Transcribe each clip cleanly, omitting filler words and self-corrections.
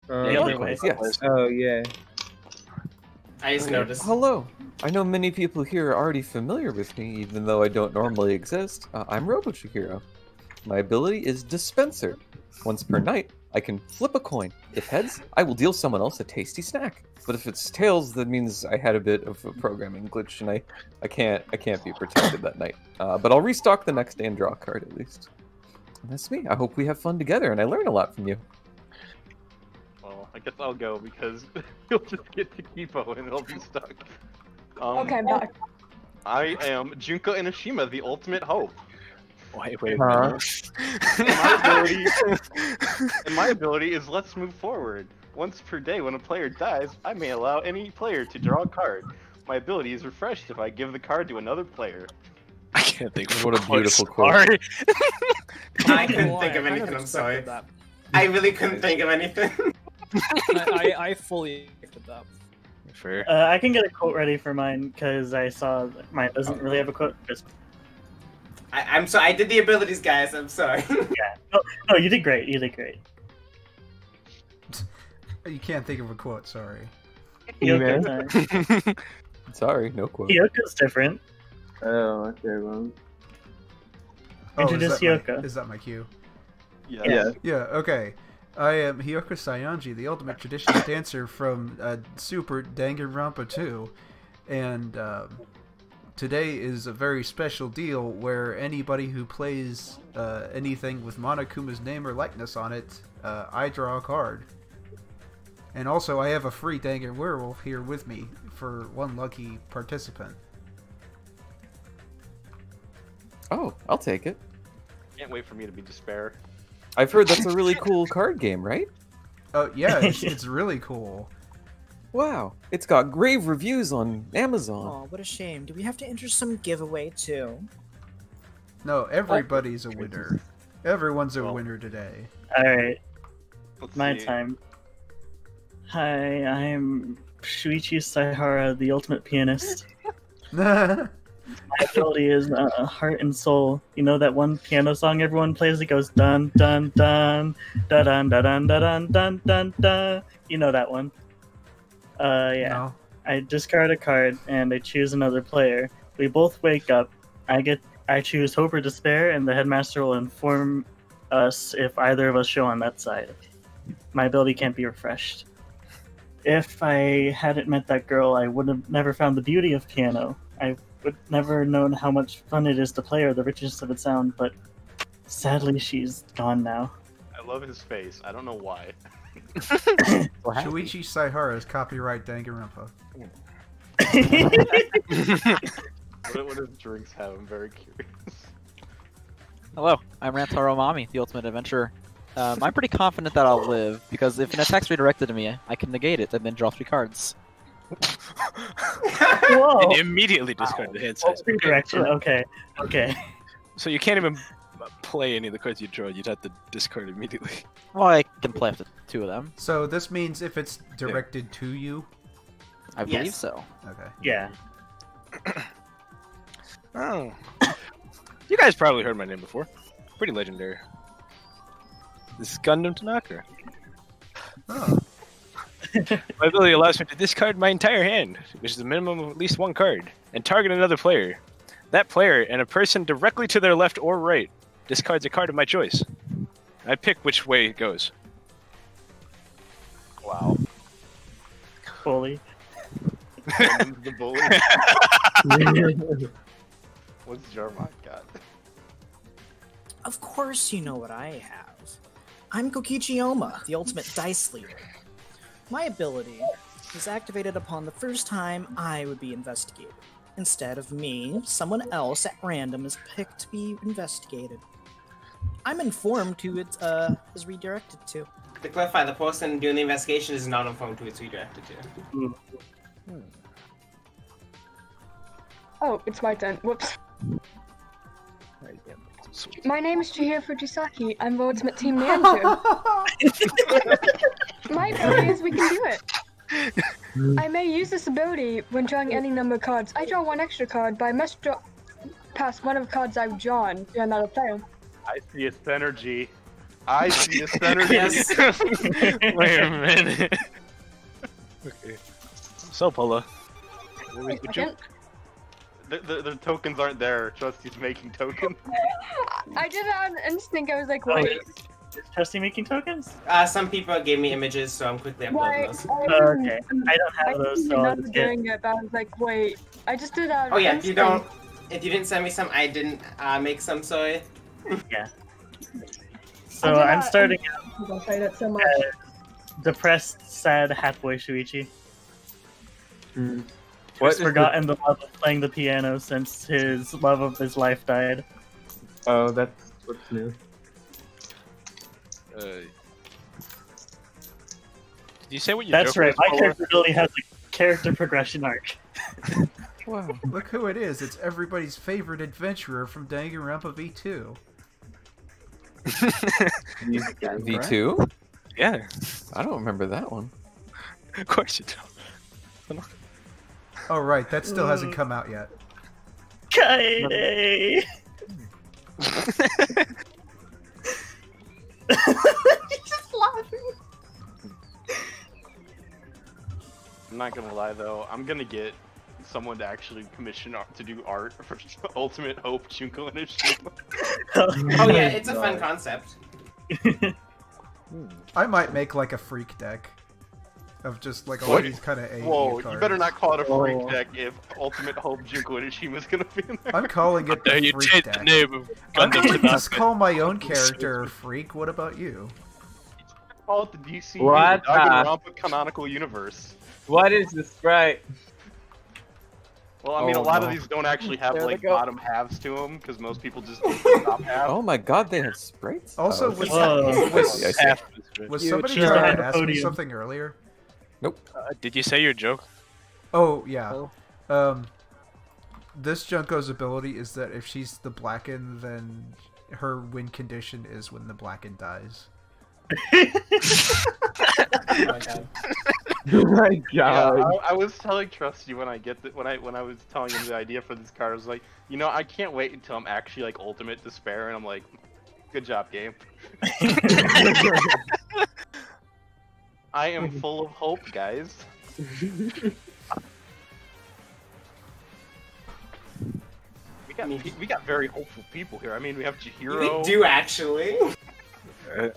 The other way. Yes. Oh, yeah. I just noticed. Hello. I know many people here are already familiar with me, even though I don't normally exist. I'm Robo Chihiro. My ability is Dispenser. Once per night, I can flip a coin. If heads, I will deal someone else a tasty snack. But if it's tails, that means I had a bit of a programming glitch, and I can't be protected that night. But I'll restock the next day and draw a card at least. And that's me. I hope we have fun together, and I learn a lot from you. Well, I guess I'll go because you'll just get to Kipo and it'll be stuck. Okay, I'm back. I am Junko Enoshima, the ultimate hope. Wait. And my ability is let's move forward. Once per day, when a player dies, I may allow any player to draw a card. My ability is refreshed if I give the card to another player. I can't think of What a beautiful quote. Sorry. I couldn't think of anything, I'm sorry. I really couldn't think of anything. I fully expected that. Fair. I can get a quote ready for mine because I saw that mine doesn't really have a quote. I'm sorry, I did the abilities, guys, I'm sorry. Yeah. No, you did great. You did great. You can't think of a quote, sorry. Hyoka. Sorry, no quote. Hyoka's different. Oh, okay, well. Introduce Hyoka. Is that my cue? Yeah. Yeah, okay. I am Hyoka Saionji, the ultimate traditional dancer from Super Danganronpa 2. And today is a very special deal where anybody who plays anything with Monokuma's name or likeness on it, I draw a card. And also, I have a free Dangan Werewolf here with me for one lucky participant. Oh, I'll take it. Can't wait for me to be Despair. I've heard that's a really cool card game, right? Oh, yeah, it's really cool. Wow, it's got grave reviews on Amazon. Oh, what a shame. Do we have to enter some giveaway too? No, everybody's a winner. Everyone's a winner today. Alright, Let's my see. time. Hi, I'm Shuichi Saihara, the ultimate pianist. My ability is heart and soul. You know that one piano song everyone plays that goes dun dun dun dun dun dun dun dun dun dun dun. You know that one. Yeah. No. I discard a card and I choose another player. We both wake up. I choose hope or despair, and the headmaster will inform us if either of us show on that side. My ability can't be refreshed. If I hadn't met that girl, I would have never found the beauty of piano. I would never known how much fun it is to play or the richness of its sound, but sadly she's gone now. I love his face. I don't know why. Shuichi Saihara is copyright Danganronpa. What does drinks have? I'm very curious. Hello, I'm Rantaro Mami, the ultimate adventurer. I'm pretty confident that I'll live, because if an attack's redirected to me, I can negate it and then draw 3 cards. Whoa! And immediately discard the hand size. Redirection. Okay. So you can't even play any of the cards you draw. You'd have to discard immediately. Well, I can play up to 2 of them. So this means if it's directed to you? I believe so. Okay. Yeah. Oh. You guys probably heard my name before. Pretty legendary. This is Gundam Tanaka. Oh. My ability allows me to discard my entire hand, which is a minimum of at least 1 card, and target another player. That player and a person directly to their left or right discards a card of my choice. I pick which way it goes. Wow. Bully. The bully. What's Jarmon got? Of course you know what I have. I'm Kokichi Oma, the ultimate dice leader. My ability is activated upon the first time I would be investigated. Instead of me, someone else at random is picked to be investigated. I'm informed who it is redirected to. To clarify, the person doing the investigation is not informed who it's redirected to. Oh, it's my turn. Whoops. My name is Chihiro Fujisaki. I'm the ultimate team manager. My ability is we can do it. I may use this ability when drawing any number of cards. I draw 1 extra card, but I must draw past one of the cards I've drawn to another player. I see its energy. I see a center. Yes. Wait a minute. Okay. So, Paula. What was Wait, the I joke? The tokens aren't there. Trusty's making tokens. I did it on instinct. I was like, Oh, wait. Is Trusty making tokens? Some people gave me images, so I'm quickly uploading Why? those. Okay. I don't I have those, didn't so I'll remember just get. doing it, but I was like, wait. I just did that. Oh yeah, if you didn't send me some, I didn't make some, so So I'm starting out I played it so much. depressed, sad Hatboy Shuichi. What He's is forgotten the love of playing the piano since his love of his life died. Oh, that's what's new. Did you say what your That's joke right. was, My Paula? character ability has a character progression arc. Wow. Look who it is. It's everybody's favorite adventurer from Danganronpa V2. V2? Yeah, I don't remember that one. of course you don't. Oh, right. That still hasn't come out yet. Kaede! Just laughing. I'm not gonna lie though, I'm gonna get someone to actually commission art to do art for Ultimate Hope Junko and Ishima. Oh yeah, it's a fun concept. I might make like a freak deck of just like all these kind of AE Whoa, cards. you better not call it a freak Oh. deck if Ultimate Hope Junko and Ishima's gonna be in there. I'm calling it Dare the you freak change the deck. name of I'm Gundam going to just Tanaka? call my own character a freak. What about you? Call it the DC What the- Danganronpa canonical universe. What is the sprite? Well, I mean, Oh, a lot no. of these don't actually have There they like go. bottom halves to them because most people just do the top half. Oh my god, they have sprites? Also, Oh, was, Whoa. was, I see. Half of this, was You somebody choose trying the to ask me podium. something earlier? did you say your joke? Oh, yeah. This Junko's ability is that if she's the Blacken, then her win condition is when the Blacken dies. Oh my god. Oh my Yeah, god. I was telling Trusty when I was telling him the idea for this card, I was like, you know, I can't wait until I'm actually like Ultimate Despair, and I'm like, good job, game. I am full of hope, guys. We got very hopeful people here. I mean, we have Chihiro. We do actually. We got-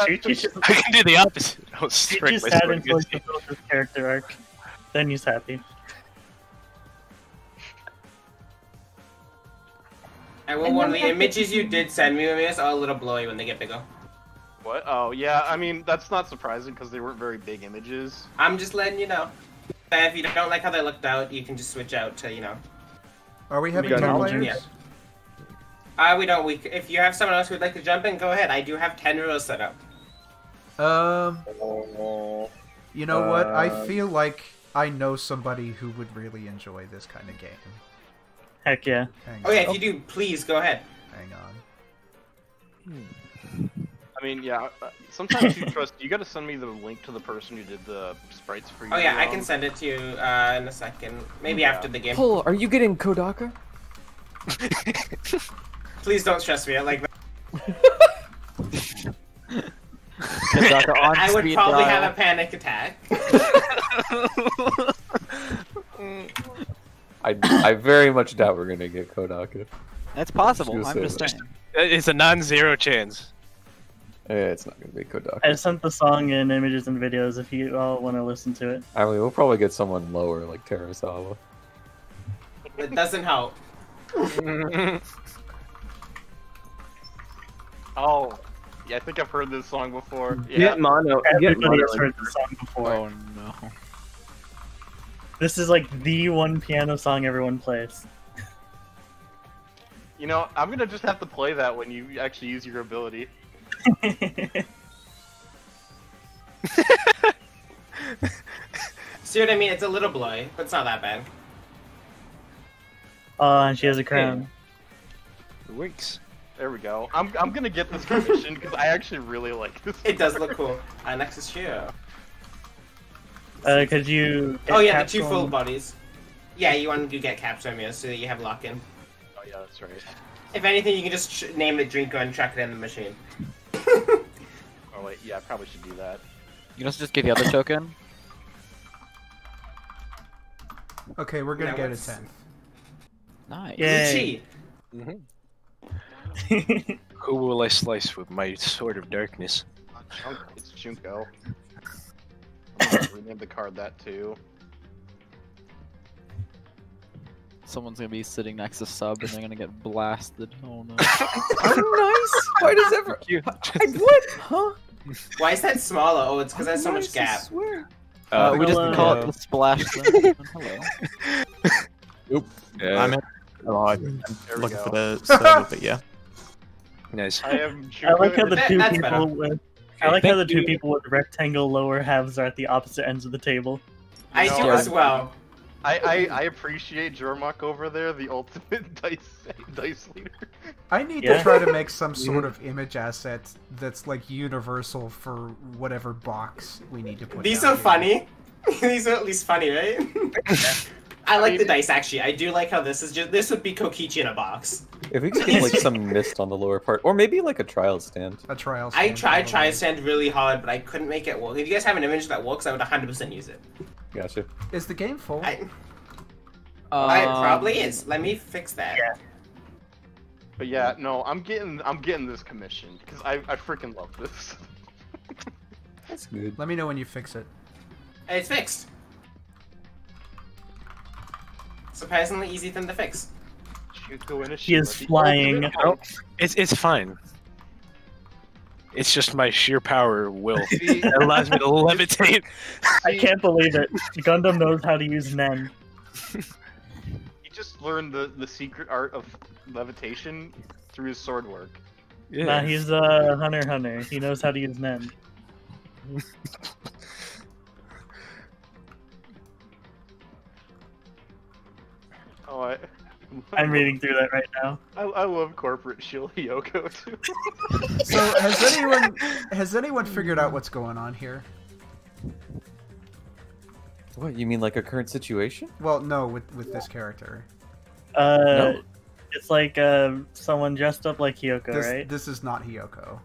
Shuichi's just, I can do the opposite. I'll strike Shuichi's my sad sword until he against you. fulfills his character arc. Then he's happy. I will one of the images you did send me is all a little blowy when they get bigger. What? Oh, yeah. I mean, that's not surprising because they weren't very big images. I'm just letting you know. If you don't like how they looked out, you can just switch out to, you know. Are we having got 10 knowledge? players? Yeah. We don't. If you have someone else who'd like to jump in, go ahead. I do have 10 rules set up. You know what? I feel like I know somebody who would really enjoy this kind of game. Heck yeah. Hang Oh yeah, on. if you do, please go ahead. Hang on. I mean, yeah. Sometimes you trust. You got to send me the link to the person who did the sprites for you. Oh yeah, I can send it to you in a second. Maybe Yeah. after the game. Paul, are you getting Kodaka? Please don't stress me out like that. Kodaka on I would speed probably dial. have a panic attack. I very much doubt we're gonna get Kodaka. It's possible. Just I'm gonna just say saying. It's a non-zero chance. It's not gonna be Kodaka. I sent the song in images and videos if you all want to listen to it. I mean, we'll probably get someone lower like Terasawa. It doesn't help. Oh, yeah. I think I've heard this song before. Yeah. Get mono. Get Everybody mono. has heard the song before. Oh no. This is like the one piano song everyone plays. You know, I'm gonna just have to play that when you actually use your ability. See what I mean? It's a little blowy, but it's not that bad. Oh, and she has a crown. Winks. There we go. I'm gonna get this commission because I actually really like this. It does look cool. Next is Shiro. Could you? Oh yeah, the get two Capsule? full bodies. Yeah, you want to get Capsule Mio so that you have lock-in. Oh yeah, that's right. If anything, you can just name it Drinko and chuck it in the machine. Oh wait, yeah, I probably should do that. You can also just get the other token. Okay, we're gonna Now get a what's- 10th. Nice. Yay. Who will I slice with my sword of darkness? It's Junko. I'm gonna rename the card that too. Someone's gonna be sitting next to Sub and they're gonna get blasted. Oh no. Oh, nice! Why does ever... What? Huh? Why is that smaller? Oh, it's because there's so much Nice, I gap. swear. We just Hello. call it the splash zone. Hello. Yeah. I'm in. Oh, I'm There we looking go. for the server, but yeah. Nice. I am I Junko. like how the That- two that's people better. with I like how thank the two you. people with rectangle lower halves are at the opposite ends of the table. I No, do as well. I appreciate Jormok over there, the ultimate dice leader. I need Yeah. to try to make some sort of image asset that's like universal for whatever box we need to put. These down are here. funny. These are at least funny, right? I like mean- the dice actually. I do like how this would be Kokichi in a box. If we could get like some mist on the lower part, or maybe like a trial stand. A trial. I stand, tried probably. Stand really hard, but I couldn't make it work. If you guys have an image that works, I would 100% use it. Gotcha. Is the game full? It probably is. Let me fix that. Yeah. But yeah, no, I'm getting this commission because I freaking love this. That's good. Let me know when you fix it. It's fixed. Surprisingly easy thing to fix. Junko in a He is shield. flying. Oh, it's fine. It's just my sheer power will See, that allows me to levitate. I can't believe it. Gundam knows how to use Nen. He just learned the secret art of levitation through his sword work. Yeah. Nah, he's a hunter. He knows how to use Nen. Oh, I'm reading through that right now. I love corporate shill Hiyoko too. So has anyone figured out what's going on here? What, you mean like a current situation? Well, no, with this character. No. It's like someone dressed up like Hyoko, This right? this is not Hiyoko.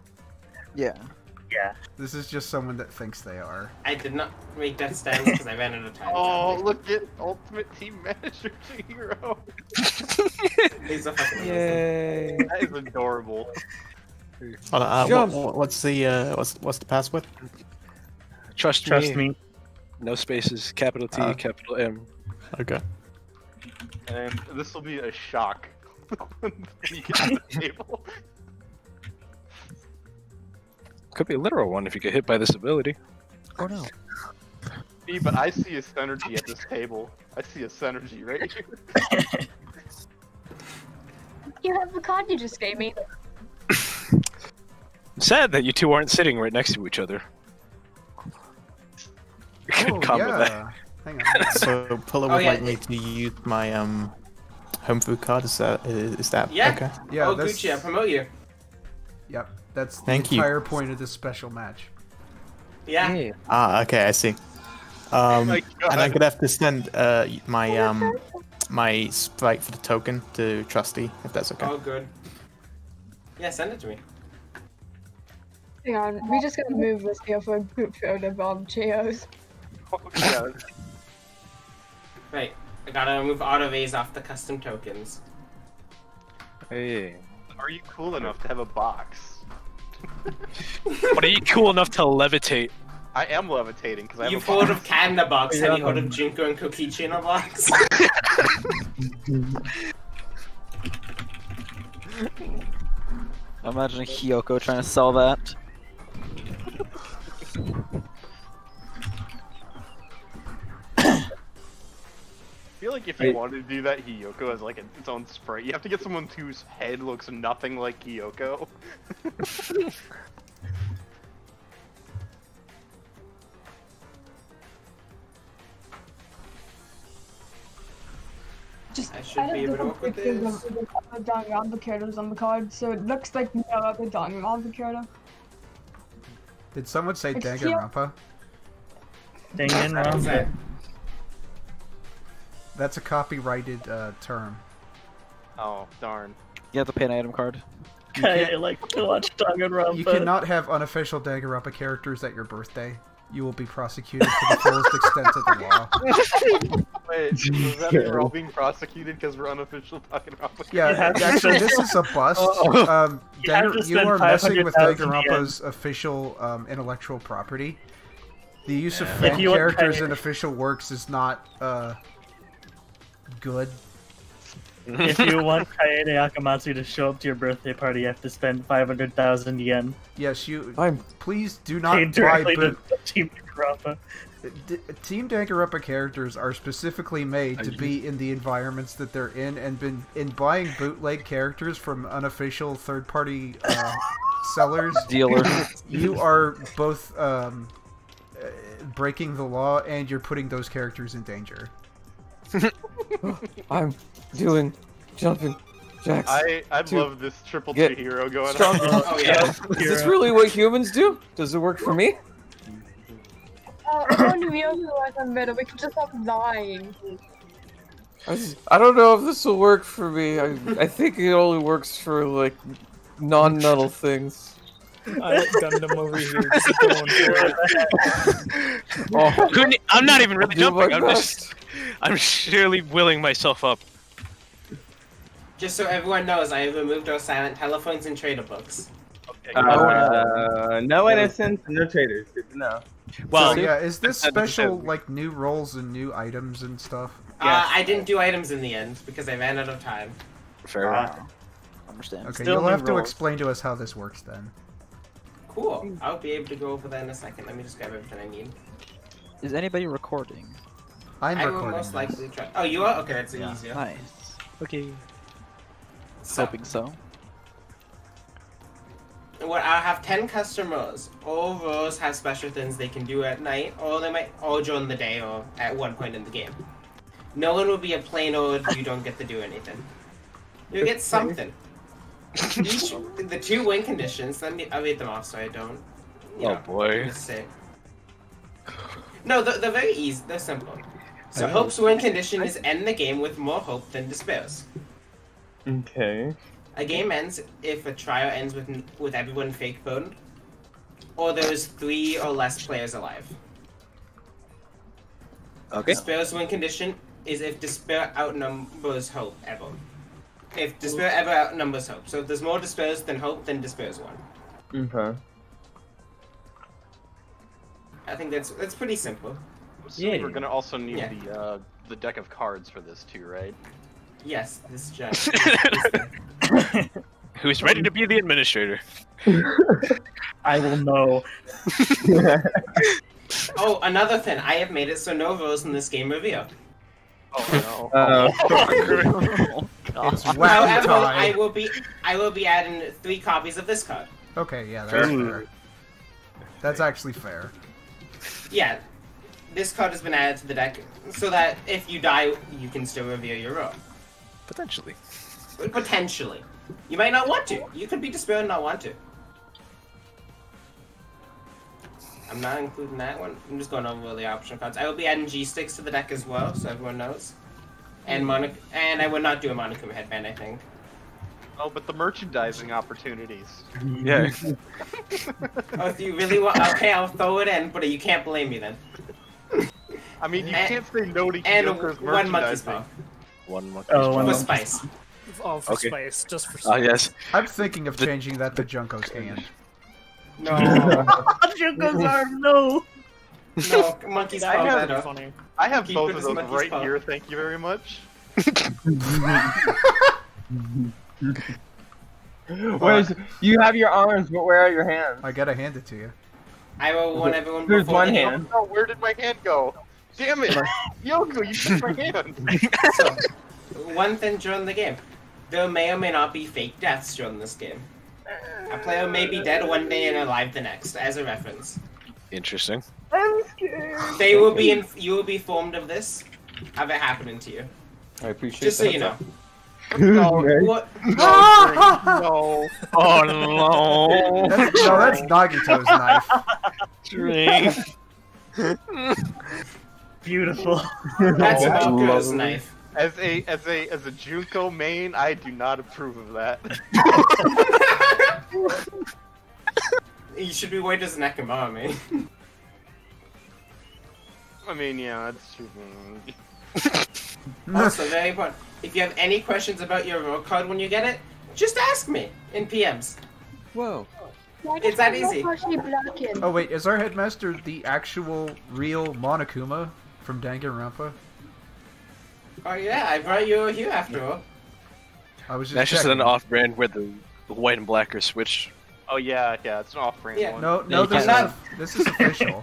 Yeah. Yeah. This is just someone that thinks they are. I did not make that stance because I ran out of time. Oh, sadly. look at Ultimate Team Manager to Hero. These are fucking amazing. Yay! That is adorable. Hold on, Jump. what's the what's the password? Trust me. No spaces. Capital T, capital M. Okay. And this will be a shock when you get to the table. Could be a literal one if you get hit by this ability. Oh no. See, but I see a synergy at this table. I see a synergy right here. You have the card you just gave me. Sad that you two aren't sitting right next to each other. We could Oh, combo that. yeah. Hang on. So Puller Oh, would yeah. like me to use my home food card. Is that Yeah. okay? Yeah, Oh, that's, Gucci, I promote you. Yep, that's the Thank you. entire point of this special match. Yeah. Ah, okay, I see. my And God. I'm gonna have to send my my sprite for the token to Trusty, if that's okay. Oh, good. Yeah, send it to me. Hang on, we just gotta move this here for a group photo of Cheos. Yeah, Right. I gotta remove auto-vase off the custom tokens. Hey. are you cool enough to have a box? But are you cool enough to levitate? I am levitating because I have You a thought box. of Cat in a box, have you heard of Junko and Kokichi in a box? I'm imagining Hyoko trying to sell that. I feel like if you wanted to do that, Hiyoko has like its own sprite. You have to get someone whose head looks nothing like Hiyoko. Just I should be able to work with this. The Dangan characters on the card, so it looks like we have the Dangan character. Did someone say It's Danganronpa? Dangan What was that? Werewolf. That's a copyrighted term. Oh darn! You have to pay an item card. I like to watch Danganronpa. You cannot have unofficial Danganronpa characters at your birthday. You will be prosecuted to the fullest extent of the law. Wait, does that mean we're all being prosecuted because we're unofficial Danganronpa? Yeah, actually, this is a bust. You are messing with Danganronpa's official intellectual property. The use of fan characters in official works is not good. If you want Kaede Akamatsu to show up to your birthday party, you have to spend 500,000 yen. Yes, please do not buy directly to Team Danganronpa. Team Danganronpa characters are specifically made to be in the environments that they're in, and in buying bootleg characters from unofficial third-party sellers, dealers, you are both breaking the law and you're putting those characters in danger. I'm doing jumping jacks. I'd love this triple T hero going on. Oh yeah. Is this really what humans do? Does it work for me? If only we only like on better, we could just stop dying. I don't know if this will work for me. I think it only works for like non-metal things. I like Gundam over here. Just going for it. I'm not even really jumping. I'm surely willing myself up. Just so everyone knows, I have removed our silent telephones and trader books. Okay. No innocents, no traitors. Good to know. Well, so, yeah, is this special like new roles and new items and stuff? I didn't do items in the end because I ran out of time. Fair enough. Understand. Okay, Still you'll have new to roles. explain to us how this works then. Cool. I'll be able to go over that in a second. Let me just grab everything I need. Is anybody recording? I'm I will recording. most likely try. Oh, you are? Okay, that's easier. Nice. Okay. Hoping so. Well, I'll have 10 customers. All rows have special things they can do at night, or they might all during the day, or at one point in the game. No one will be a plain old you don't get to do anything. You'll get something. The 2 win conditions. I'll read them off so I don't. Boy. Say. No, they're very easy. They're simple. So Hope's win condition is end the game with more hope than despairs. Okay. A game ends if a trial ends with everyone fake boned, or there's 3 or less players alive. Okay. Despair's win condition is if despair outnumbers hope ever. If despair ever outnumbers hope. So if there's more despairs than hope, then despair's won. Okay. I think that's pretty simple. We're gonna also need Yeah. the deck of cards for this too, right? Yes, this giant. Who's ready to be the administrator? I will know. Oh, another thing. I have made it so no roles in this game reveal. Oh no. It's wacky However, time. I will be adding 3 copies of this card. Okay, yeah, that's fair. That's actually fair. Yeah, this card has been added to the deck so that if you die, you can still reveal your row. Potentially. Potentially. You might not want to. You could be despaired and not want to. I'm not including that one. I'm just going over the option cards. I will be adding G-sticks to the deck as well, so everyone knows. And I would not do a Monokuma headband, I think. Oh, but the merchandising opportunities. Yeah. Oh, if you really want, okay, I'll throw it in, but you can't blame me then. I mean, you can't say no to And Kyoko's 1 monkey merchandising. spawn. One more. For spice. Oh, for Okay. spice, just for Oh spice. yes. I'm thinking of changing that to Junko's hand. No. Junko's arm, no! No, monkey I spawn have- better. Funny. I have Keep both it of as those monkey right spawn. here, thank you very much. Where's you have your arms, but where are your hands? I gotta hand it to you. I will warn everyone There's before one the game. hand. Oh, where did my hand go? Damn it! Yoko, you took my hand! One thing during the game. There may or may not be fake deaths during this game. A player may be dead one day and alive the next, as a reference. Interesting. I'm scared. They will be you will be informed of this, of it happening to you. I appreciate Just so that. you know. No, What? no. Oh no. That's Nagito's knife. Drink. Beautiful. That's Moku's Lovely. knife. As a Junko main, I do not approve of that. You should be white as Nekomami. I mean, yeah, that's true. Also, very important. If you have any questions about your roll card when you get it, just ask me in PMs. Whoa. It's that easy. Oh wait, is our headmaster the actual real Monokuma from Danganronpa? Oh yeah, I brought you here after all. I was just That's just checking. an off-brand where the white and black are switched. Oh yeah, it's an off-brand Yeah. one. No, this is official.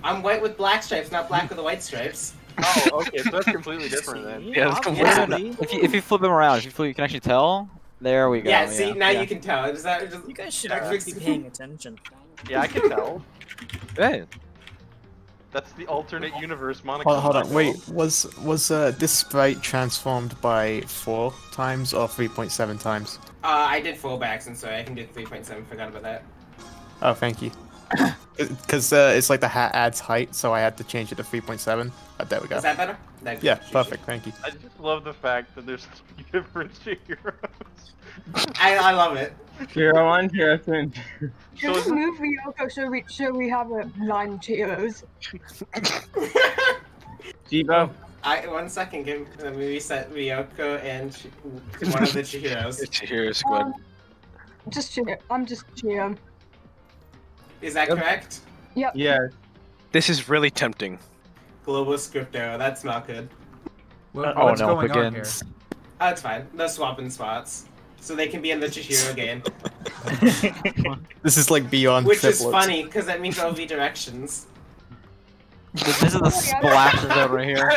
I'm white with black stripes, not black with the white stripes. Oh, okay, so that's completely different then. Yeah, that's completely. Yeah. If you flip them around, you can actually tell. There we go. Yeah, see, now you can tell. Is that just, You guys should that be fixes- paying attention. Yeah, I can tell. Hey. That's the alternate universe Monokuma. Hold on, wait. Was this sprite transformed by 4 times or 3.7 times? I did fallbacks, and so I can do 3.7. Forgot about that. Oh, thank you. Because it's like the hat adds height, so I had to change it to 3.7. There we go. Is that better? Yeah, perfect. Thank you. I just love the fact that there's 3 different heroes. I love it. Hero 1, Hero 2, and Should we move Ryoko so we have 9 heroes? Jibo. 1 second, let me reset Ryoko and one of the Chihiros. The Chihiro squad. I'm just Chio. Is that correct? Yep. Yeah. This is really tempting. Global script error, that's not good. What's going on here? Oh, it's fine. They're swapping spots. So they can be in the Chihiro game. This is like beyond Which is triplets. funny, because that means OV directions. This is the splash zone right here.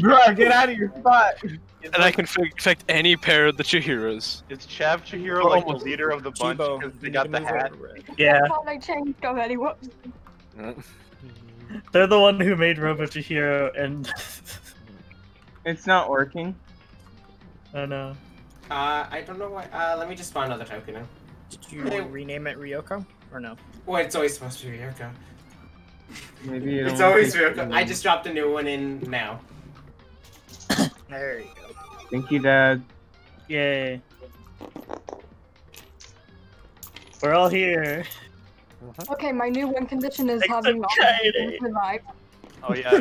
Bro, get out of your spot! And I can affect any pair of the Chihiros. Is Chav Chihiro like the leader of the bunch Chibo, because they got the hat? Yeah, Oh, they changed already. Whoops. they're the one who made Robo Chihiro, and It's not working. I know. I don't know why. Let me just spawn another token now. Did you rename it Ryoko or no? Well, it's always supposed to be Ryoko. Maybe you It's don't always think- Ryoko. I just dropped a new one in now. There you go. Thank you, Dad. Yay. We're all here. Okay, my new one condition is Except having all Kaede. survive. Oh yeah,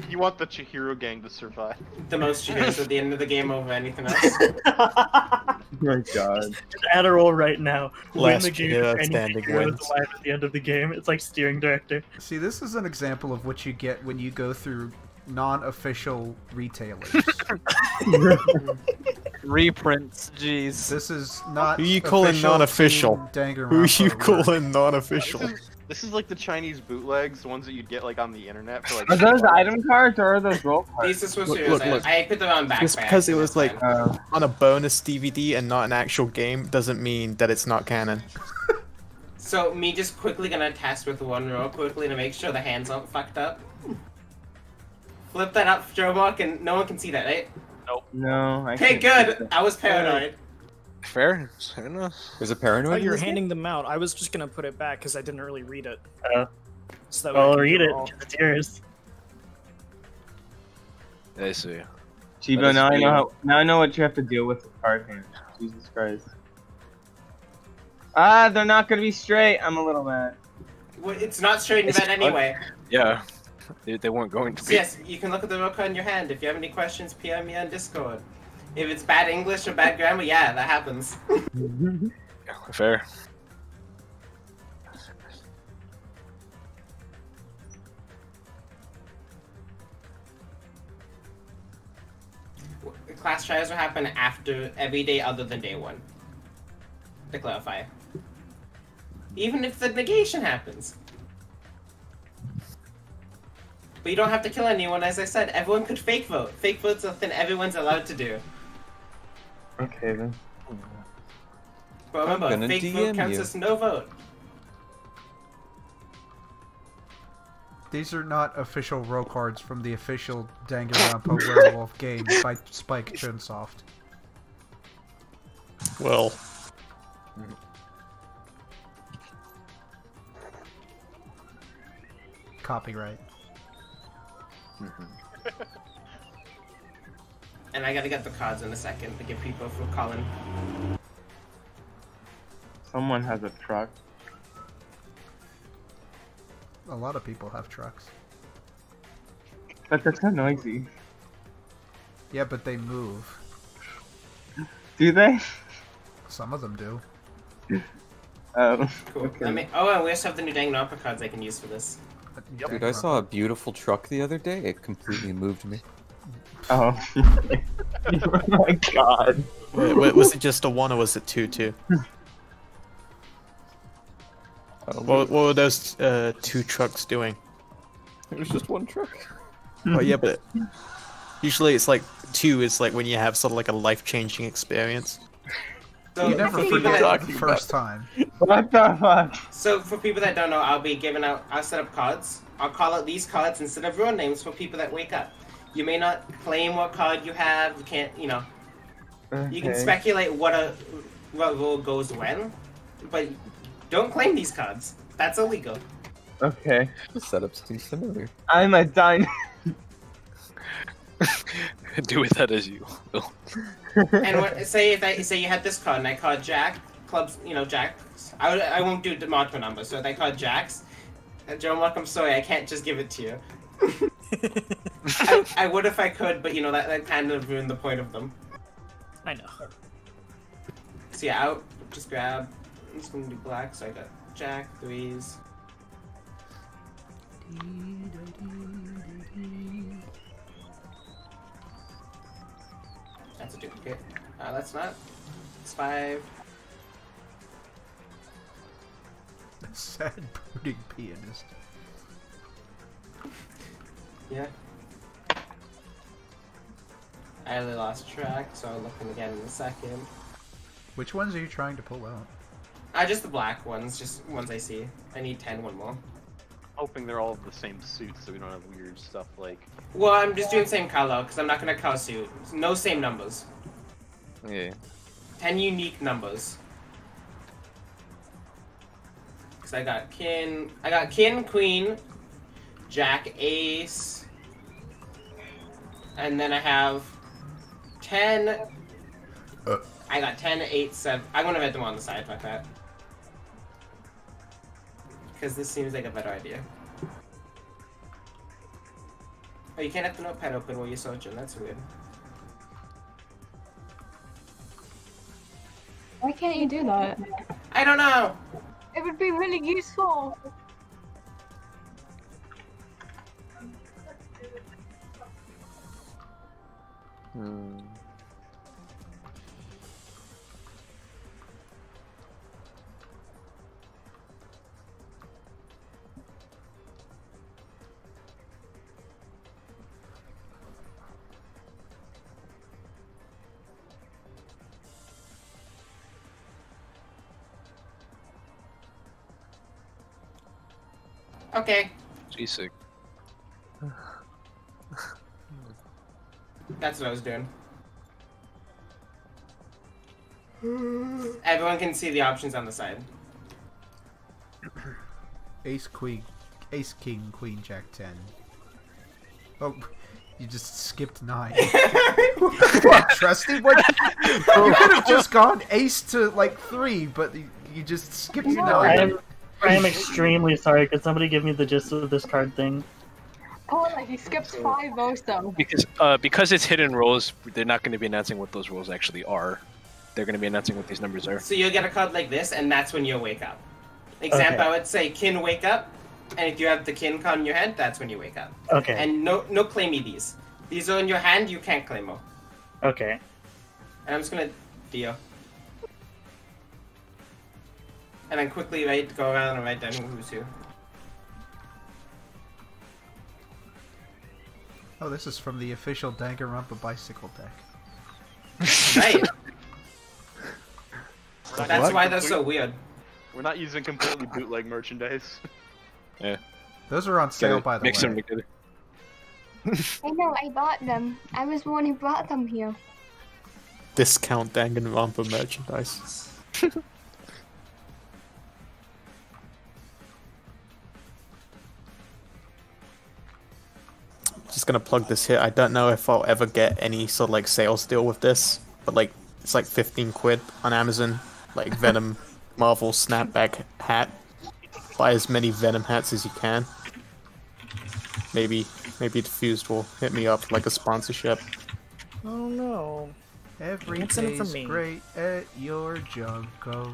you want the Chihiro gang to survive. The most Chihiros at the end of the game over anything else. Oh my god. Just add a roll right now. Win Last the game Chihiro if any standing hero is wins. alive at the end of the game. It's like steering director. See, this is an example of what you get when you go through non-official retailers. Reprints, jeez. This is not. Who you calling official non-official? Team Who you Danganronpa calling non-official? This is like the Chinese bootlegs, the ones that you'd get like on the internet for like. Are those item cards or are those roll cards? These are supposed to be. Look. I put them on backpack. Just because it was like Uh, on a bonus DVD and not an actual game doesn't mean that it's not canon. So me just quickly gonna test with one real quickly to make sure the hands aren't fucked up. Flip that up, Joe Mark, and no one can see that, right? no. I Okay, can't see good. I was paranoid. Fair enough. There's a Oh, paranoid. in you're this game? handing them out. I was just gonna put it back because I didn't really read it. So that way I I'll could read do it. all. It's yours. I see. Chibo, That is now I know weird. now I know what you have to deal with card hand. Jesus Christ. Ah, they're not gonna be straight. I'm a little mad. Well, it's not straight in bed anyway. Yeah. They weren't going to So be. yes, you can look at the roll card in your hand. If you have any questions, PM me on Discord. If it's bad English or bad grammar, yeah, that happens. Fair. Class trials will happen after every day other than day 1. To clarify. Even if the negation happens. But you don't have to kill anyone, as I said. Everyone could fake vote. Fake vote's something everyone's allowed to do. Okay then. But remember, gonna fake vote DM counts you. as no vote. These are not official roll cards from the official Danganronpa Werewolf game by Spike Chunsoft. Well, Copyright. And I gotta get the cards in a second to give people for calling. Someone has a truck. A lot of people have trucks. But they're so noisy. Yeah, but they move. Do they? Some of them do. Oh, Cool. okay. And we also have the new Danganronpa cards I can use for this. Dude, I saw a beautiful truck the other day. It completely moved me. Oh. Oh my god. Wait, was it just a one or was it two too? What were those two trucks doing? It was just one truck. Oh yeah, but usually it's like two is like when you have sort of like a life-changing experience. So You never for people forget that, the first time. What the fuck? so for people that don't know, I'll set up cards. I'll call out these cards instead of real names for people that wake up. You may not claim what card you have. You can't, you know. You can Okay. speculate what role goes when, but don't claim these cards. That's illegal. Okay. The setup seems familiar. I'm a dino. Do with that as you will. And say you had this card and I called Jack clubs, you know, Jacks. I won't do the multiple numbers. So if I called Jacks, Joe, Mark, I'm sorry, I can't just give it to you. I would if I could, but you know that kind of ruined the point of them. I know. So yeah, I'll just grab. I'm just gonna do black. So I got Jack, threes. That's a duplicate. That's not. It's 5. Sad brooding pianist. Yeah. I really lost track, so I'll look in again in a second. Which ones are you trying to pull out? Just the black ones, just ones I see. I need 10, one more. Hoping they're all the same suit so we don't have weird stuff like... Well, I'm just doing same color, because I'm not gonna color suit. No same numbers. Yeah. 10 unique numbers. Because I got king, queen, jack, ace, and then I have 10. I got 10, 8, 7. I'm gonna write them on the side like that. Because this seems like a better idea. Oh, you can't have the notepad open while you're searching. That's weird. Why can't you do that? I don't know! It would be really useful. Okay. G6. That's what I was doing. Everyone can see the options on the side. Ace, queen, ace, king, queen, jack, 10. Oh, you just skipped 9. What, Trusty? What? You could have just gone ace to like 3, but you just skipped 9. I am extremely sorry. Could somebody give me the gist of this card thing? Oh, like he skips 5 also. Because it's hidden rolls, they're not going to be announcing what those rolls actually are. They're going to be announcing what these numbers are. So you'll get a card like this, and that's when you'll wake up. Example, Okay. I would say kin wake up, and if you have the kin card in your hand, that's when you wake up. Okay. And no claimy these. These are in your hand, you can't claim them. Okay. And I'm just gonna deal. And then quickly go around and write down who's who. Oh, this is from the official Danganronpa bicycle deck. Right. That's What? why they're so weird. We're not using completely bootleg merchandise. Yeah. Those are on sale, by the Mix them way. together. I know, I bought them. I was the one who brought them here. Discount Danganronpa merchandise. Just gonna plug this here. I don't know if I'll ever get any sort of like sales deal with this, but like it's like 15 quid on Amazon, like Venom Marvel snapback hat. Buy as many Venom hats as you can. Maybe Diffused will hit me up like a sponsorship. Oh no. Every What's in it for day's me? great at your Junkos.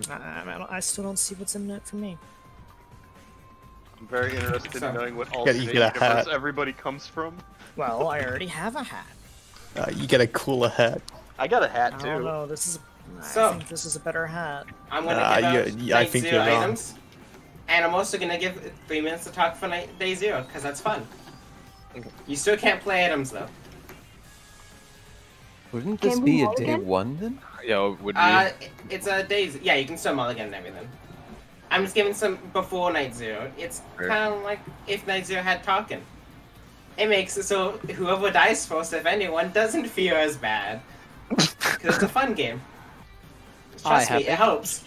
I still don't see what's in it for me. I'm very interested in knowing what you alternate get a hat. universe everybody comes from. Well, I already have a hat. You get a cooler hat. I got a hat I too. don't know. This is. So- I think this is a better hat. I'm gonna give out I Night think Zero you're wrong. items, and I'm also gonna give 3 minutes to talk for Day Zero because that's fun. You still can't play items though. Wouldn't this Can we be a mulligan? day one then? Yo, would we? It's a days. Yeah, you can still mulligan and everything. I'm just giving some before Night Zero. It's Sure. kind of like if Night Zero had talking. It makes it so whoever dies first, if anyone, doesn't feel as bad. Because it's a fun game. Trust me, it helps.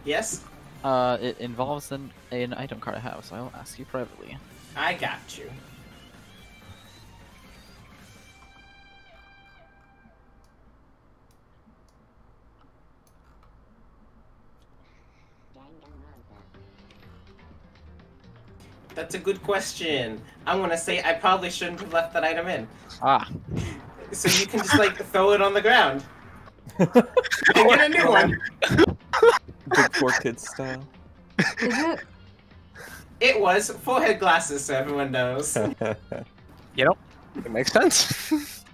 Yes? It involves an item card I have, so I'll ask you privately. I got you. That's a good question. I'm gonna say I probably shouldn't have left that item in. Ah. So you can just like throw it on the ground. And get a new one. Big 4 kids style. Is it? It was forehead glasses, so everyone knows. You know, it makes sense.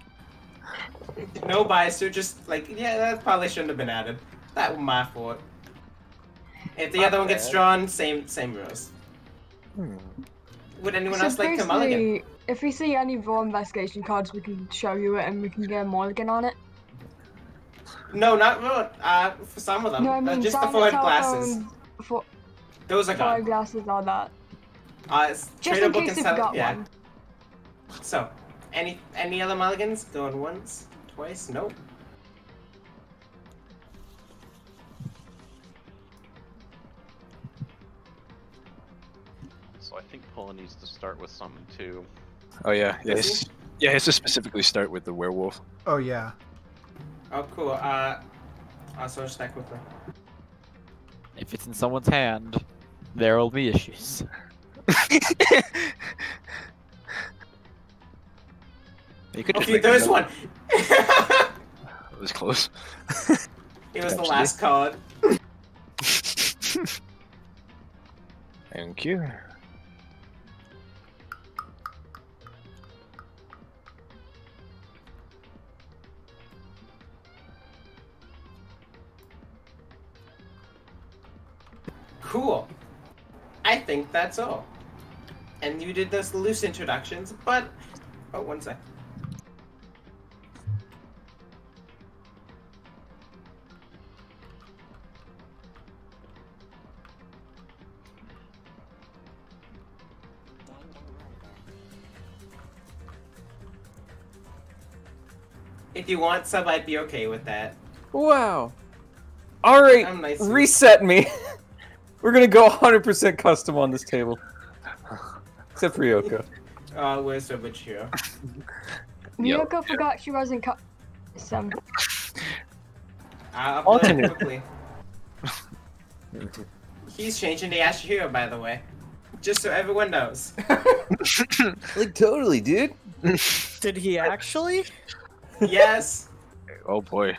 No bias, so just like, yeah, that probably shouldn't have been added. That was my fault. If the other one gets drawn, same rules. Would anyone So else like to mulligan? basically, if we see any raw investigation cards, we can show you it and we can get a mulligan on it. No, not real. For some of them. No, I mean just the silent forehead telephone, glasses. For Those are forehead gone. glasses, all that. It's Just trader in book case and you've sell. got Yeah. one. So, any other mulligans? Going once, twice? Nope. So I think Paula needs to start with something too. Oh yeah, yes. Yeah, he has to specifically start with the werewolf. Oh yeah. Oh cool. I'll search that quickly. If it's in someone's hand, there will be issues. You could just Okay, make there's another- one. That was close. It was the Potentially. last card. Thank you. Cool. I think that's all. And you did those loose introductions, but... Oh, one sec. If you want sub, I'd be okay with that. Wow. Alright, I'm nice. reset me. We're gonna go 100% custom on this table. Except for Yoko. Where's the bitch here? Miyoko forgot she wasn't custom. I'll upload it Alternate. quickly. He's changing the Ashihiro, by the way. Just so everyone knows. Like, totally, dude. Did he actually? Yes. Oh boy.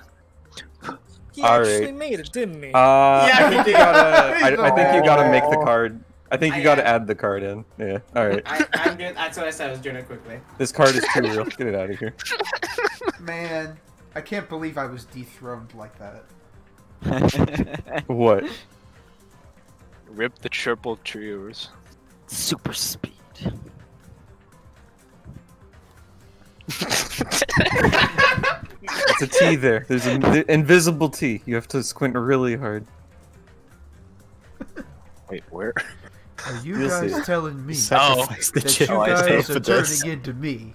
He All actually right. made it, didn't he? Yeah, I think he you did. gotta. I think you gotta make the card. I think you I gotta am. add the card in. Yeah. All right. I'm doing. That's what I said. I was doing it quickly. This card is too real. Get it out of here. Man, I can't believe I was dethroned like that. What? Rip the triple trios. Super speed. It's a T there. There's an invisible T. You have to squint really hard. Wait, where? Are you You'll guys see. telling me Sacrifice the that chip you I guys for are this. turning into me?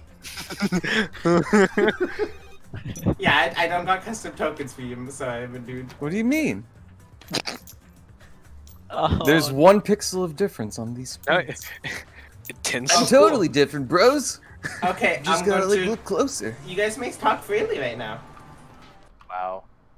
Yeah, I don't got custom tokens for you. Sorry, I'm a dude. What do you mean? Oh, There's 1 pixel of difference on these No, sprites. it tends Oh, I'm totally different, bros. Okay, Just I'm gotta going like to. look closer. You guys may talk freely right now.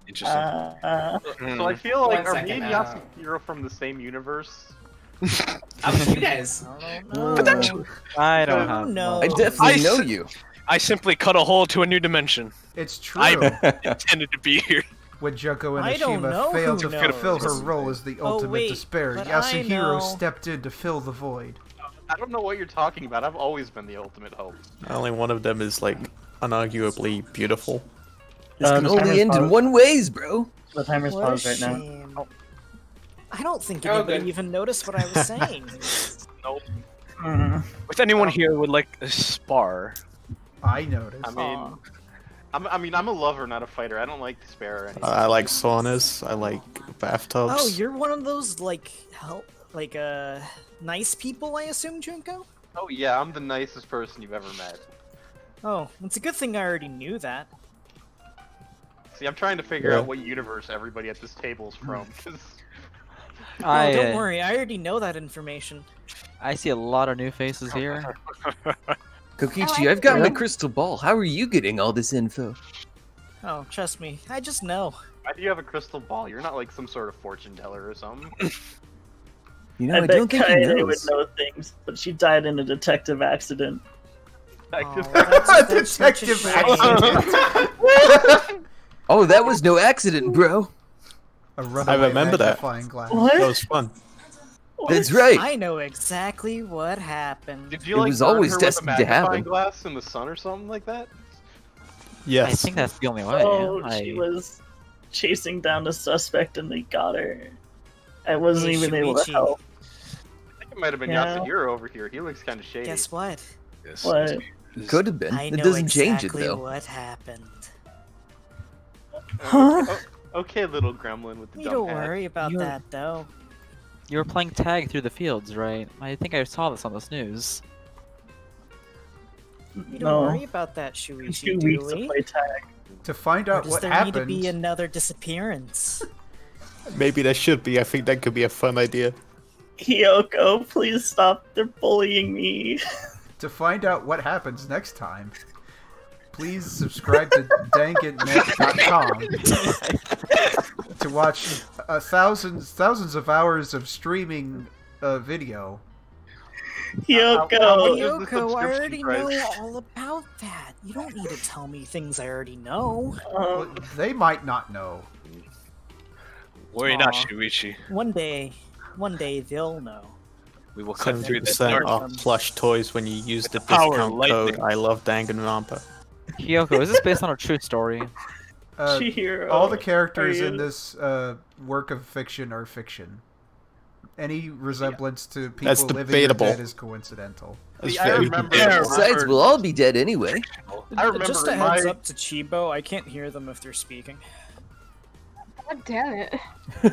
Interesting. So I feel like, One are second, me and Yasuhiro from the same universe? You guys. Potentially. I don't have. No. I definitely I know s- you. I simply cut a hole to a new dimension. It's true. I intended to be here. When Junko I don't know Enoshima failed who to fulfill her knows. role as the Oh, ultimate wait, despair, but I Yasuhiro know. stepped in to fill the void. I don't know what you're talking about. I've always been the ultimate hope. Only one of them is like unarguably beautiful. This can the only timer's end in paused. one ways, bro. The timer's What a paused right now. shame. I don't think Oh, anybody good. even noticed what I was saying. Nope. Mm. If anyone here would like a spar, I noticed. I mean, I'm a lover, not a fighter. I don't like despair or anything. I like saunas. I like bathtubs. Oh, you're one of those nice people, I assume, Junko? Oh yeah, I'm the nicest person you've ever met. Oh, it's a good thing I already knew that. See, I'm trying to figure Yeah. out what universe everybody at this table is from. 'cause I, Don't worry, I already know that information. I see a lot of new faces here. Kokichi, I've got my crystal ball. How are you getting all this info? Oh, trust me, I just know. Why do you have a crystal ball? You're not like some sort of fortune teller or something. You know, I I bet don't think he Kaede would knows. know things, but she died in a detective accident. Oh, Detective such a shame. accident. Oh, that was no accident, bro. A runaway remember that. magnifying glass. That was fun. That's right. I know exactly what happened. Did you It like was burn always her with a destined to magnifying happen. glass in the sun or something like that? Yes. I think that's the only way. Oh, I- she was chasing down a suspect and they got her. I wasn't Hey, even able to Shuichi. help. I think it might have been Yeah. Yasuhiro over here. He looks kind of shady. Guess what? yes, What? Could have been. I It know doesn't change exactly it, though. what happened. Huh? Okay, little gremlin with the You dumb don't hat. worry about You're- that, though. You were playing tag through the fields, right? I think I saw this on the snooze. You don't No. worry about that, It's Shuichi, 2 do weeks to we? play tag. To find Or out does what there happened, need to be another disappearance? Maybe there should be. I think that could be a fun idea. Hiyoko, please stop. They're bullying me. to find out what happens next time, please subscribe to dangannet.com to watch thousands of hours of streaming video. Hiyoko. Yoko, Yoko, I already know all about that. You don't need to tell me things I already know. Well, they might not know. worry not, Aw. Shuichi. One day they'll know. We will cut through this 70% dark. off plush toys when you use the power discount of lightning. code I love Danganronpa. Kyoko, is this based on a true story? Chihiro, All the characters are in you- this work of fiction are fiction. Any resemblance to people That's living or debatable. dead is coincidental. That's I very remember. debatable. Besides, we'll all be dead anyway. I remember Just a in heads my- up to Chibo, I can't hear them if they're speaking. God damn it.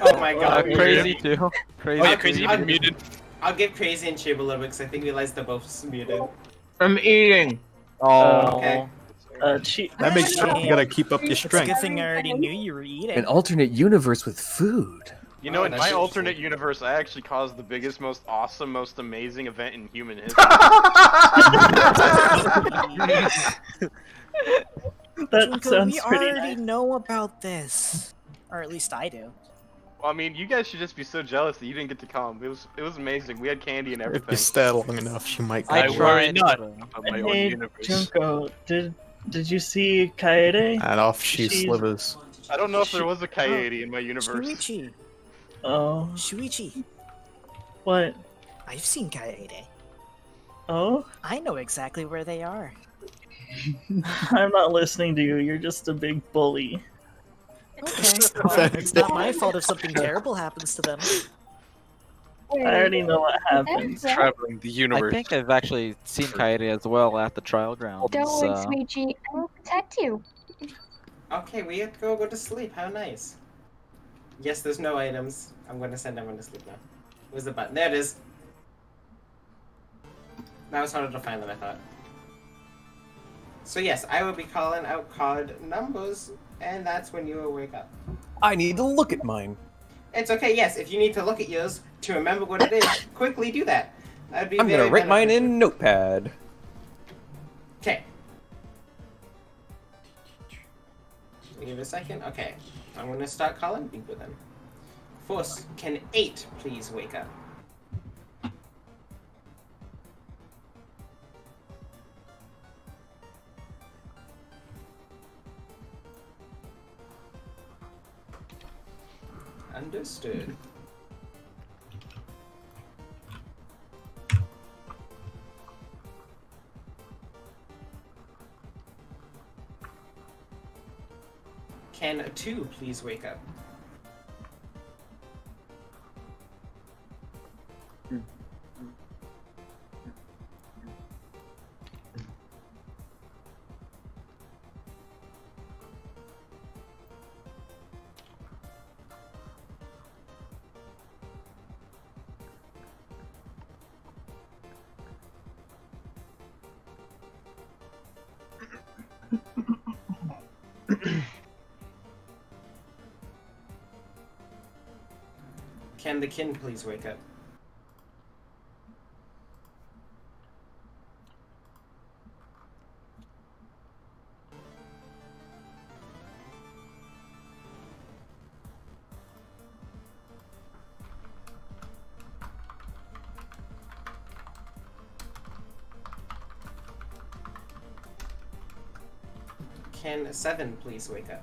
Oh my god. Crazy too. Crazy. Oh, yeah, crazy. I'll- You're muted. I'll give Crazy and Chiba a little bit because I think we realized they're both muted. I'm eating. Oh. Okay. That makes sense. You gotta keep up your It's a strength. good thing I already knew you were eating. An alternate universe with food. You know, Oh, in that's my interesting. alternate universe, I actually caused the biggest, most awesome, most amazing event in human history. That Junko, sounds we pretty already nice. know about this. Or at least I do. Well, I mean, you guys should just be so jealous that you didn't get to come. It was amazing. We had candy and If everything. you stay long enough, you might I graduate. worry tried, not but, of my own Hey, universe. Junko, did you see Kaede? And off she She's- slivers. I don't know if there was a Coyote in my universe. Shuichi, Oh, Shuichi, what? I've seen Kaede. Oh, I know exactly where they are. I'm not listening to you. You're just a big bully. Okay, well, it's not my fault if something terrible happens to them. I already know what happens. Traveling the I universe. think I've actually seen Kaede as well at the trial grounds. Don't worry, Sweetie. I will protect you. Okay, we have to go to sleep. How nice. Yes, there's no items. I'm going to send everyone to sleep now. Where's the button? There it is. That was harder to find than I thought. So yes, I will be calling out card numbers, and that's when you will wake up. I need to look at mine. It's okay, yes, if you need to look at yours to remember what it is, quickly do that. That'd be I'm very gonna write mine beneficial. in Notepad. Okay. Give it a second. Okay, I'm gonna start calling people then. First, can 8 please wake up? Understood. Can 2 please wake up? Can the kin please wake up? Can 7 please wake up?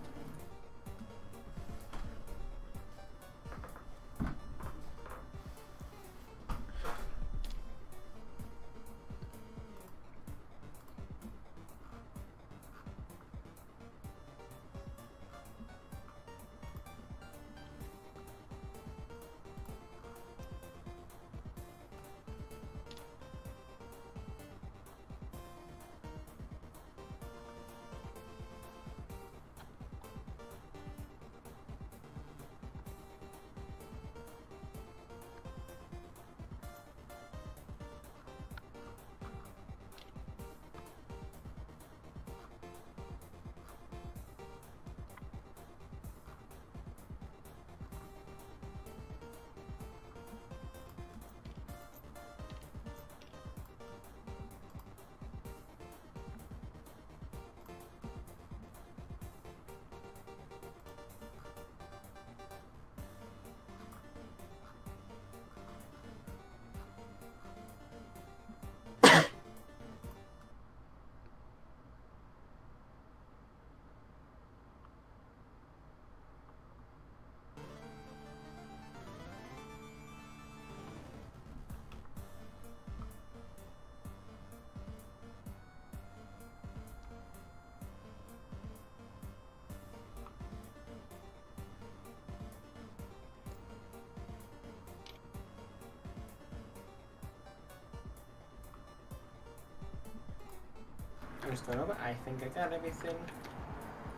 I'm just going over. I think I got everything.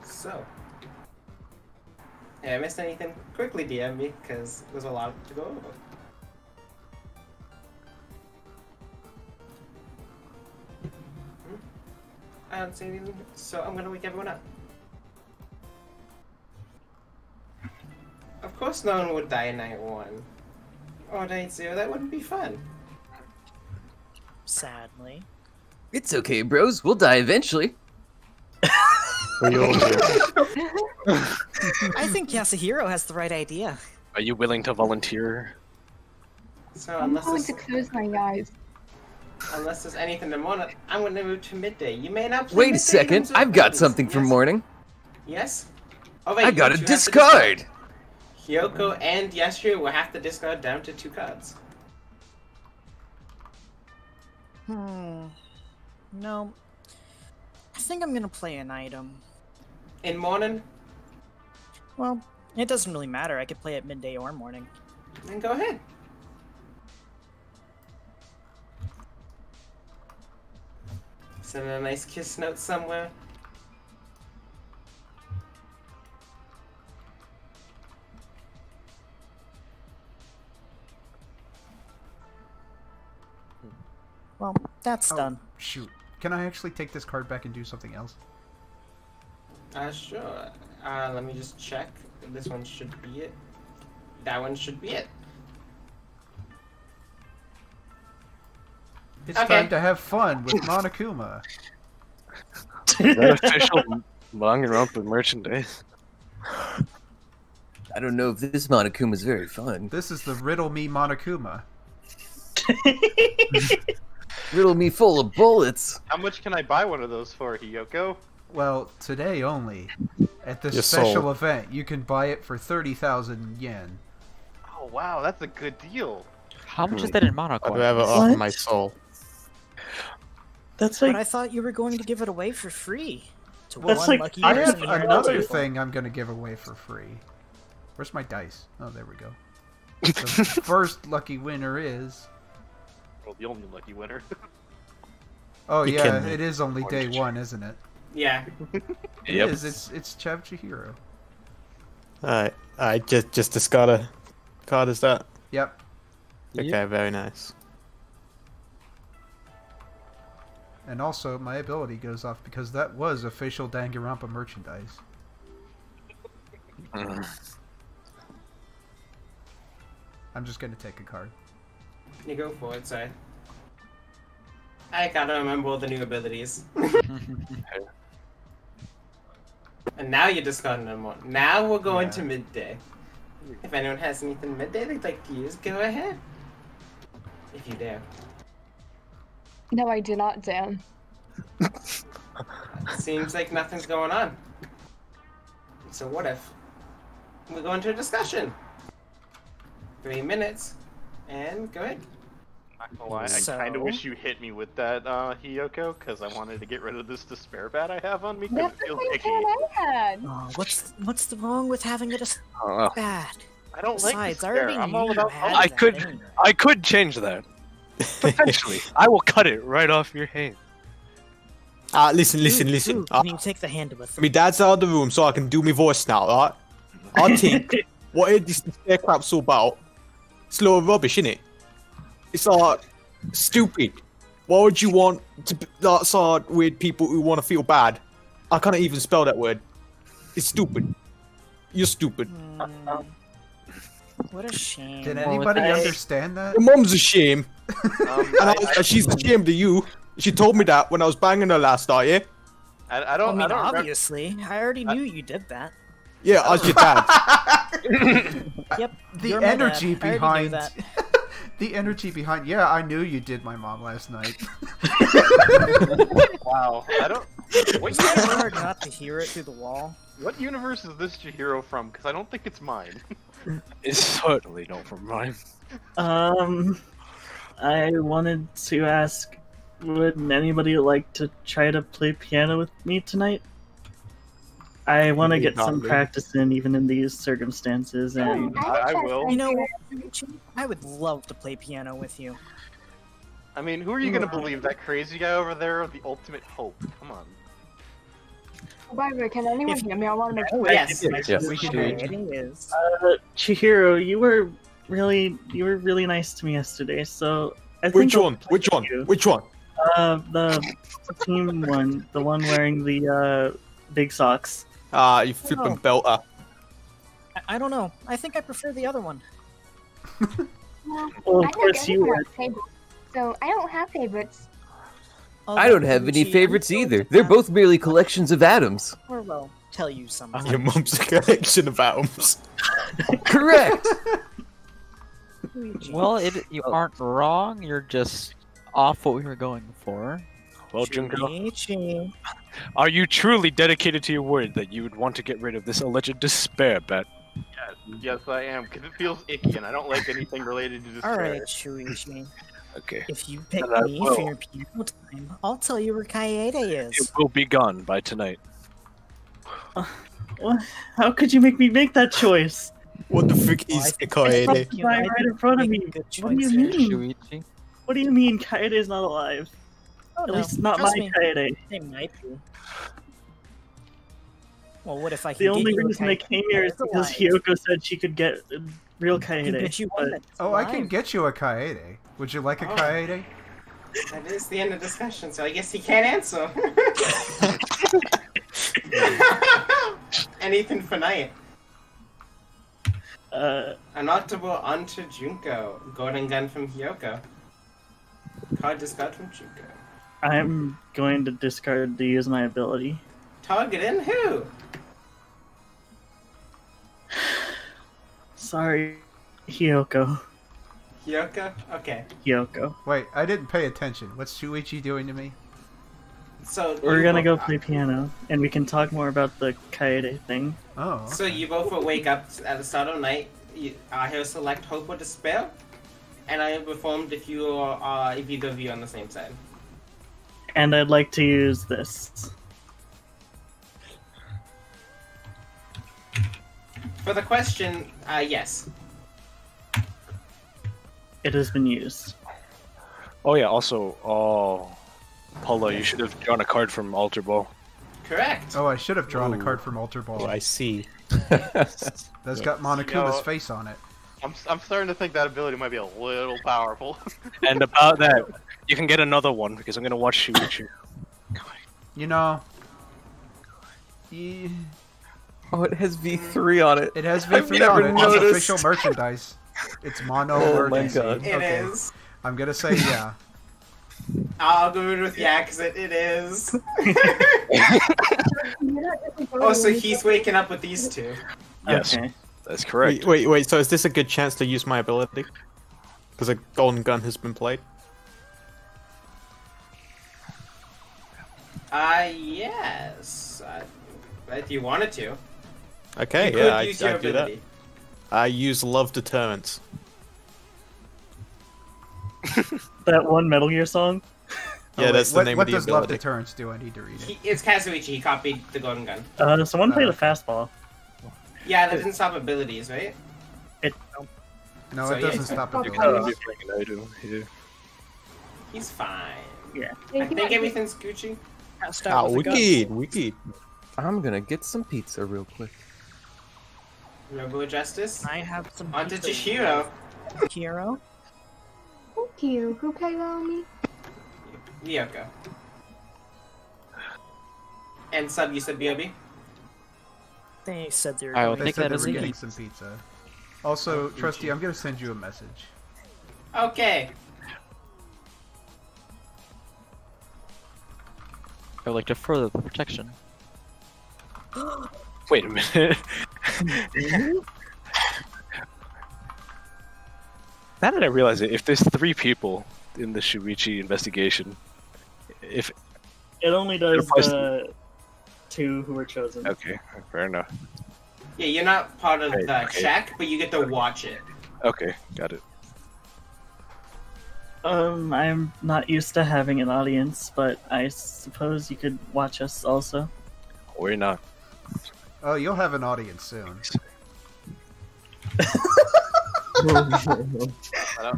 So, yeah, I missed anything? Quickly DM me, because there's a lot to go over. I don't see anything, so I'm gonna wake everyone up. Of course no one would die in night 1. Or night 0, that wouldn't be fun. Sadly. It's okay, bros. We'll die eventually. We all do. I think Yasuhiro has the right idea. Are you willing to volunteer? So I'm going to close my eyes. Unless there's anything to morning, I'm gonna move to midday. You may not play Wait a midday second. games with I've got buddies. something for Yes? morning. Yes? Oh, wait, I got a you have to discard. Hyoko and Yasuo will have to discard down to 2 cards. No. I think I'm gonna play an item. In morning? Well, it doesn't really matter. I could play at midday or morning. Then go ahead. Send a nice kiss note somewhere. Well, that's done. Shoot. Can I actually take this card back and do something else? Sure. Let me just check. This one should be it. That one should be it. It's time to have fun with Monokuma. Is that official Danganronpa merchandise. I don't know if this Monokuma is very fun. This is the Riddle Me Monokuma. Riddle me full of bullets. How much can I buy one of those for, Hiyoko? Well, today only. At this Your special soul. event, you can buy it for 30,000 yen. Oh wow, that's a good deal. How much is that in mono I'd coin? rather offer What? my soul. That's But like I thought you were going to give it away for free. To That's one like- lucky I person have here at the another table. thing I'm gonna give away for free. Where's my dice? Oh, there we go. The first lucky winner is... Well, the only lucky winner. Oh You yeah, can- it is only day one, isn't it? Yeah. It Yep. is. It's Chav Chihiro. Alright, just discard a card as that. Yep. Okay, very nice. And also, my ability goes off because that was official Danganronpa merchandise. I'm just gonna take a card. You go for it, sorry. I gotta remember all the new abilities. And now you're discarding them more. Now we're going to midday. If anyone has anything midday they'd like to use, go ahead. If you dare. No, I do not, Dan. Seems like nothing's going on. So what if we go into a discussion? 3 minutes. And go ahead. Not gonna lie, I So- kind of wish you hit me with that, Hiyoko, because I wanted to get rid of this despair bat I have on me, because That's it feels the icky. thing I had. Oh, what's the wrong with having it as Oh, well. bad? I don't like Besides, I despair. already I'm knew all you about had I that could- anyway. I could change that. Potentially. I will cut it right off your hand. Listen. Ooh, can you take the hand with My dad's out of the room, so I can do my voice now, alright? I think what is this despair crap's all about? It's a lot of rubbish, innit? It's like stupid. Why would you want to be outside with people who want to feel bad? I can't even spell that word. It's stupid. You're stupid. What a shame. Did anybody I- understand that? Your mum's a shame, and she's ashamed of you. She told me that when I was banging her last night, yeah? I I don't, mean, I don't remember. obviously, I already knew you did that. Yeah, I was your dad. Yep. The you're my dad. energy I already knew behind that. the energy behind. Yeah, I knew you did my mom last night. Wow. I don't. What It's kind of universe, hard not to hear it through the wall. what universe is this Chihiro from? Because I don't think it's mine. It's certainly not from mine. I wanted to ask, would anybody like to try to play piano with me tonight? I want to get some Not me. practice in, even in these circumstances, and I will. You know, I would love to play piano with you. I mean, who are you gonna believe? That crazy guy over there, the ultimate hope? Come on. By the way, can anyone If- hear me? I want to make Oh, Yes. Yes. We can sure hear you. it is. Chihiro, you were really nice to me yesterday. So I think Which I'll one? play Which with one? you. Which one? The team one, the one wearing the big socks. You flipping Oh. belter. I don't know. I think I prefer the other one. Well, Well, I of course think you everyone would. has favorites, so I don't have favorites. I don't have any Gucci, favorites I'm going either. to They're have- both merely collections of atoms. Or well, tell you something. Your mum's a collection of atoms. Correct. Luigi. Well, you aren't wrong. You're just off what we were going for. Well, Junko, Shuichi. are you truly dedicated to your word that you would want to get rid of this alleged despair bet? Yes, I am, because it feels icky, and I don't like anything related to despair. Alright, Shuichi. Okay. If you pick And I me will. for your piano time, I'll tell you where Kaede It is. will be gone by tonight. What? How could you make me make that choice? What the frick Well, I is think Kaede? it's It's right in front of me. Make a good What do you choice here. mean? Shuichi. What do you mean Kaede is not alive? Oh, At no. least not Trust my me. Kaede. They might be. Well, what if I can The get only you a reason I Kaede came here is that's because alive? Hyoko said she could get a real I can Kaede. get you one but- that's Oh, I can alive. get you a Kaede. Would you like a Oh. Kaede? That is the end of discussion, so I guess he can't answer. Anything for night. Anotable onto Junko. Golden gun from Hyoko. Card discard from Junko. I'm going to discard to use my ability. Targeting who? Sorry, Hyoko. Hyoko? Okay. Hyoko. Wait, I didn't pay attention. What's Shuichi doing to me? So We're gonna go play piano, and we can talk more about the Kaede thing. Oh. Okay. So you both will wake up at the start of the night. He'll select Hope or Despair, and I am informed if you are if either of you on the same side. And I'd like to use this. For the question, yes. It has been used. Oh yeah. Also, Paula, you should have drawn a card from Alter Ball. Correct. Oh, I should have drawn a Ooh. card from Alter Ball. Oh, I see. That's got Monokuma's face on it. I'm starting to think that ability might be a little powerful. And about that, you can get another one because I'm gonna watch Shuichi. You know. Oh, it has V3 on it. It has I've V3 never on it. It's noticed. official merchandise. It's mono Oh my emergency. God. It Okay. is. I'm gonna say yeah. I'll go with yeah, because it is. Oh, so he's waking up with these two. Yes, Okay. that's correct. Wait. So is this a good chance to use my ability? Because a golden gun has been played. Yes. If you wanted to. Okay, You yeah, could use your I do that. ability. I use love deterrence. That one Metal Gear song? Yeah, Oh, that's wait, the name what of the does love ability. deterrence do? I need to read it. It's Kazuichi. He copied the golden gun. Someone played a fastball. Yeah, that didn't stop abilities, right? No, So, it yeah, doesn't it's stop fine. abilities. He's fine. Yeah. I think everything's Gucci. Passed Ah, out with a gun. wicked. I'm gonna get some pizza real quick. Robo Justice. I have some. On to pizza. Chihiro. Hero. Thank you. Who paid on me? Ryoko. And Sub, you said BOB? They said they were. I will going They take said that they as were a getting yes. some pizza. Also, Trusty, I'm gonna send you a message. Okay. I would like to further the protection. Wait a minute. Now that I realize it, if there's 3 people in the Shuichi investigation, if It only does applies the 2 who were chosen. okay, fair enough. Yeah, you're not part of Okay, the okay. check, but you get to watch it. Okay, got it. I'm not used to having an audience, but I suppose you could watch us also. Or not. Oh, you'll have an audience soon.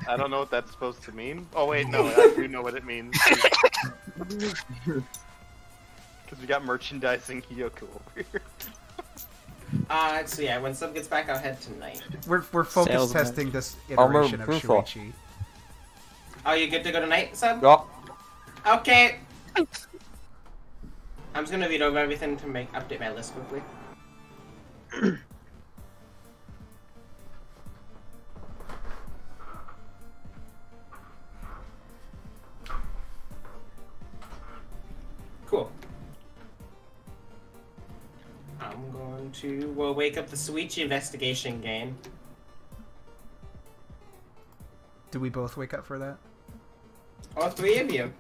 I don't know what that's supposed to mean. Oh wait, no, I do know what it means. Because we got merchandising Hyoko over here. So yeah, when Sub gets back, I'll head tonight. We're focus Salesman. testing this Armor iteration of proof. Shuichi. Are you good to go tonight, Sub? Oh, Okay. I'm just gonna read over everything to update my list quickly. Cool. I'm going to wake up the Suichi investigation game. Do we both wake up for that? All 3 of you.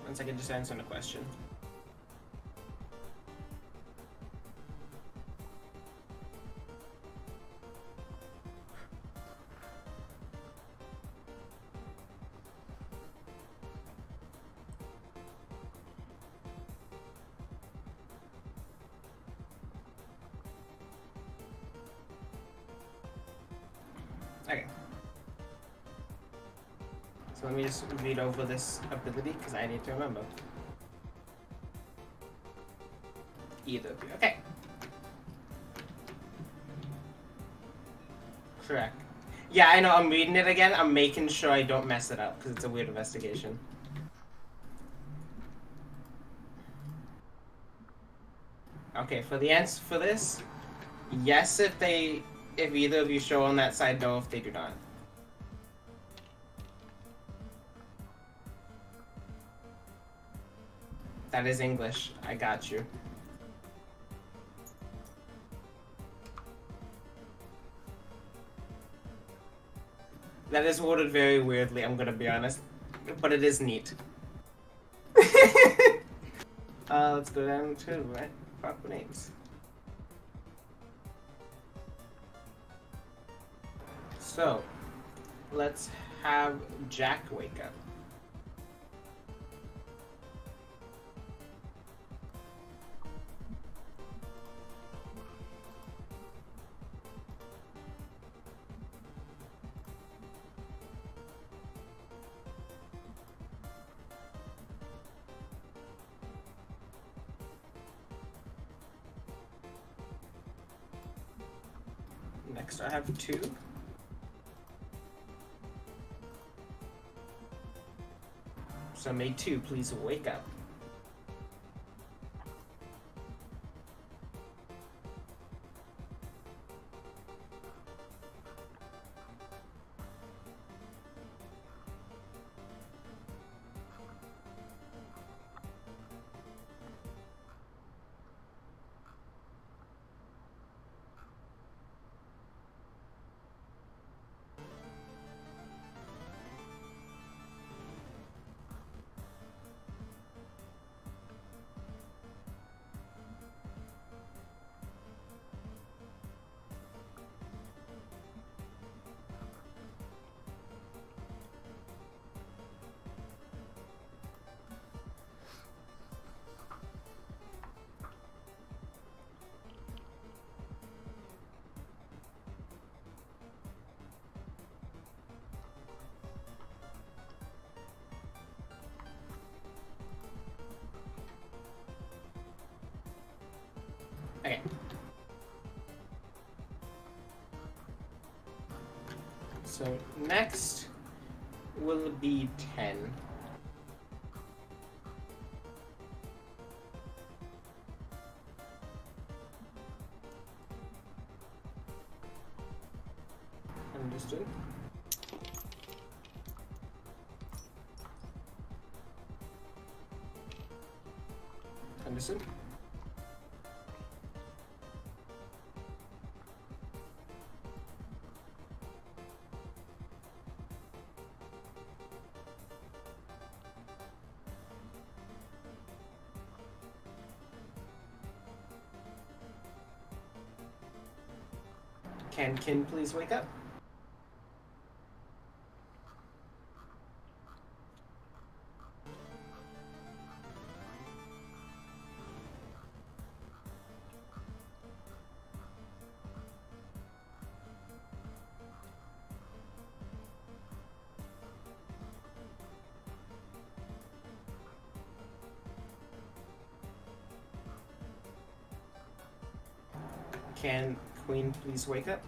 One second, just answering a question. Okay. So let me just read over this ability because I need to remember. Either of you. Okay. Correct. Yeah, I know. I'm reading it again. I'm making sure I don't mess it up because it's a weird investigation. Okay, for the answer for this, yes if either of you show on that side, no if they do not. That is English. I got you. That is worded very weirdly, I'm gonna be honest. But it is neat. Let's go down to proper names. So, let's have Jack wake up. Next I have 2. So may 2 please wake up. Okay. So next will be 10. Understood. Understood. Can Kin please wake up? Can Queen please wake up?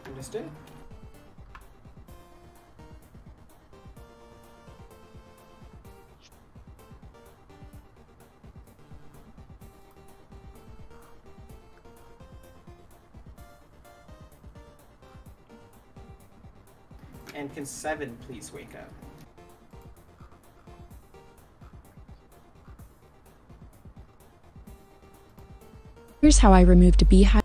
Understood. And can 7 please wake up? Here's how I removed a beehive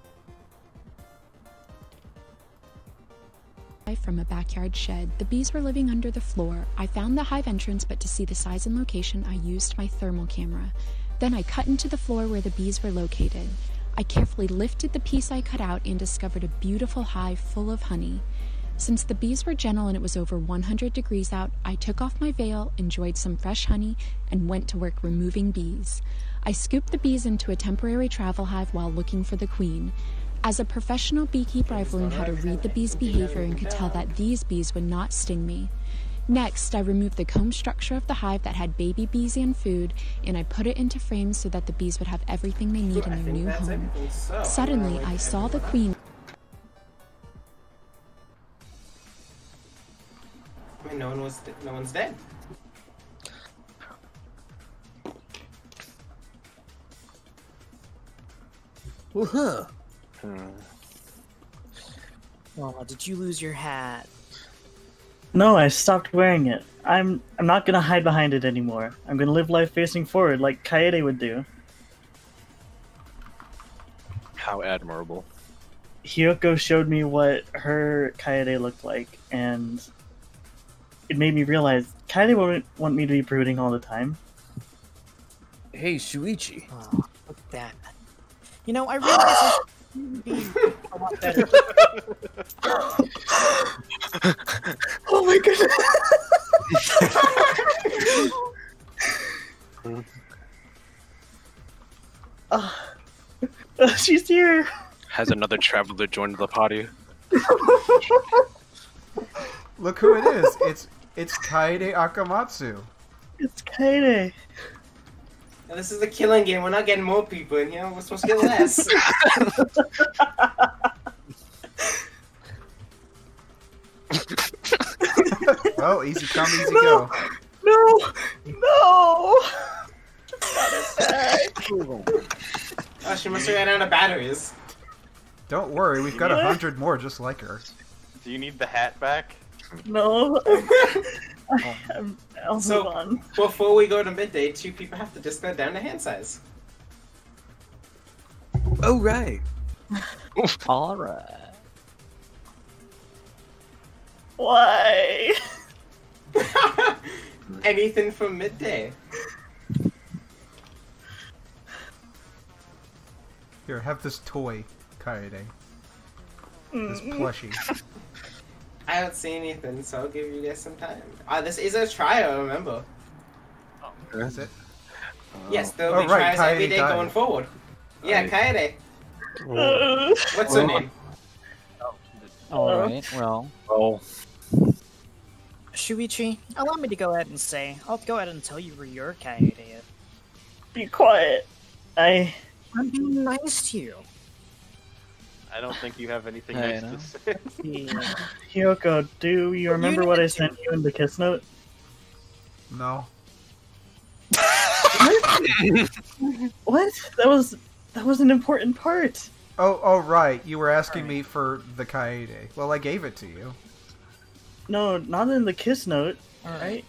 from a backyard shed. The bees were living under the floor. I found the hive entrance, but to see the size and location, I used my thermal camera. Then I cut into the floor where the bees were located. I carefully lifted the piece I cut out and discovered a beautiful hive full of honey. Since the bees were gentle and it was over 100 degrees out, I took off my veil, enjoyed some fresh honey, and went to work removing bees. I scooped the bees into a temporary travel hive while looking for the queen. As a professional beekeeper, I've learned how to read the bees' behavior and could tell that these bees would not sting me. Next, I removed the comb structure of the hive that had baby bees and food, and I put it into frames so that the bees would have everything they need in their new home. Suddenly, I saw the queen. I mean, no one's dead. Woohoo! Oh, did you lose your hat? No, I stopped wearing it. I'm not gonna hide behind it anymore. I'm gonna live life facing forward like Kaede would do. How admirable. Hiyoko showed me what her Kaede looked like, and it made me realize Kaede wouldn't want me to be brooding all the time. Hey, Shuichi. Oh, look at that. You know, I realize I should be a lot better. Oh my goodness! She's here! Has another traveler joined the party? Look who it is. It's Kaede Akamatsu. It's Kaede. Now, this is a killing game. We're not getting more people in here. We're supposed to get less. Oh, easy come, easy go. No! No! Oh, she must have ran out of batteries. Don't worry, we've got 100 more just like her. Do you need the hat back? No. I'll move on. Before we go to midday, 2 people have to just go down to hand size. Oh, right. Alright. Why? Anything from midday. Here, have this toy, Kaede. This plushie. I don't see anything, so I'll give you guys some time. This is a trial, remember. Is it? Yes, there'll be trials every day going forward. Yeah, Kaede. What's her name? Alright, well. Oh. Shuichi, allow me to go ahead and say, I'll go ahead and tell you where your Kaede is. Be quiet. I'm being nice to you. I don't think you have anything nice to say. Hiyoko, do you remember what I sent you in the kiss note? No. What? That was an important part. Oh, right. You were asking me for the Kaede. Well, I gave it to you. No, not in the kiss note. Alright.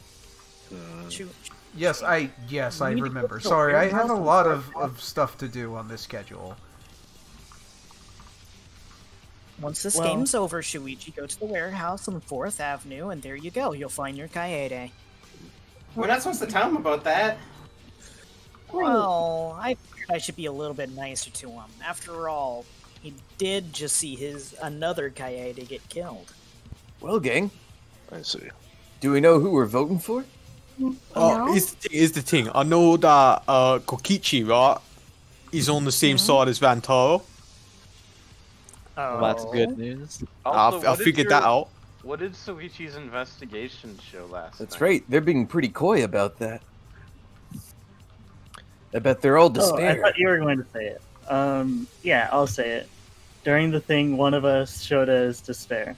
Yes, I remember. Sorry, I have a lot of stuff to do on this schedule. Once this game's over, Shuichi, go to the warehouse on 4th Avenue, and there you go. You'll find your Kaede. We're not supposed to tell him about that. Well, I figured I should be a little bit nicer to him. After all, he did just see another Kaede get killed. Well, gang. I see. Do we know who we're voting for? Here's the thing. I know that Kokichi, right? He's on the same side as Vantaro. Well, that's good news. Also, I figured that out. What did Soichi's investigation show last That's night? right. They're being pretty coy about that. I bet they're all despair. I thought you were going to say it. Yeah, I'll say it. During the thing, one of us showed us despair.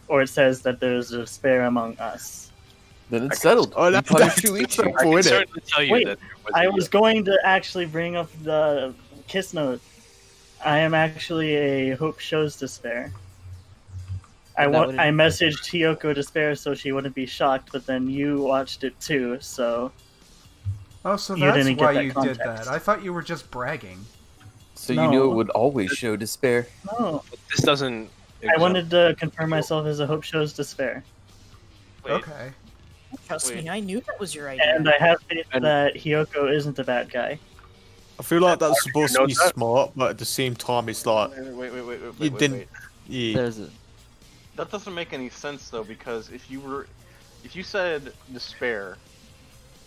Or it says that there's despair among us. Then it's settled. Oh, that's Wait, I was going to actually bring up the kiss note. I am actually a Hope Shows Despair. I messaged Hiyoko Despair so she wouldn't be shocked, but then you watched it too, so... Oh, so you that's didn't get why that you context. did that. I thought you were just bragging. So you knew it would always show despair? No. This doesn't... I wanted to confirm myself as a Hope Shows Despair. Okay. Trust me, I knew that was your idea. And I have faith that Hiyoko isn't a bad guy. I feel like that's supposed to be smart, but at the same time, it's like Wait. Yeah. There's a... That doesn't make any sense though, because if you said despair,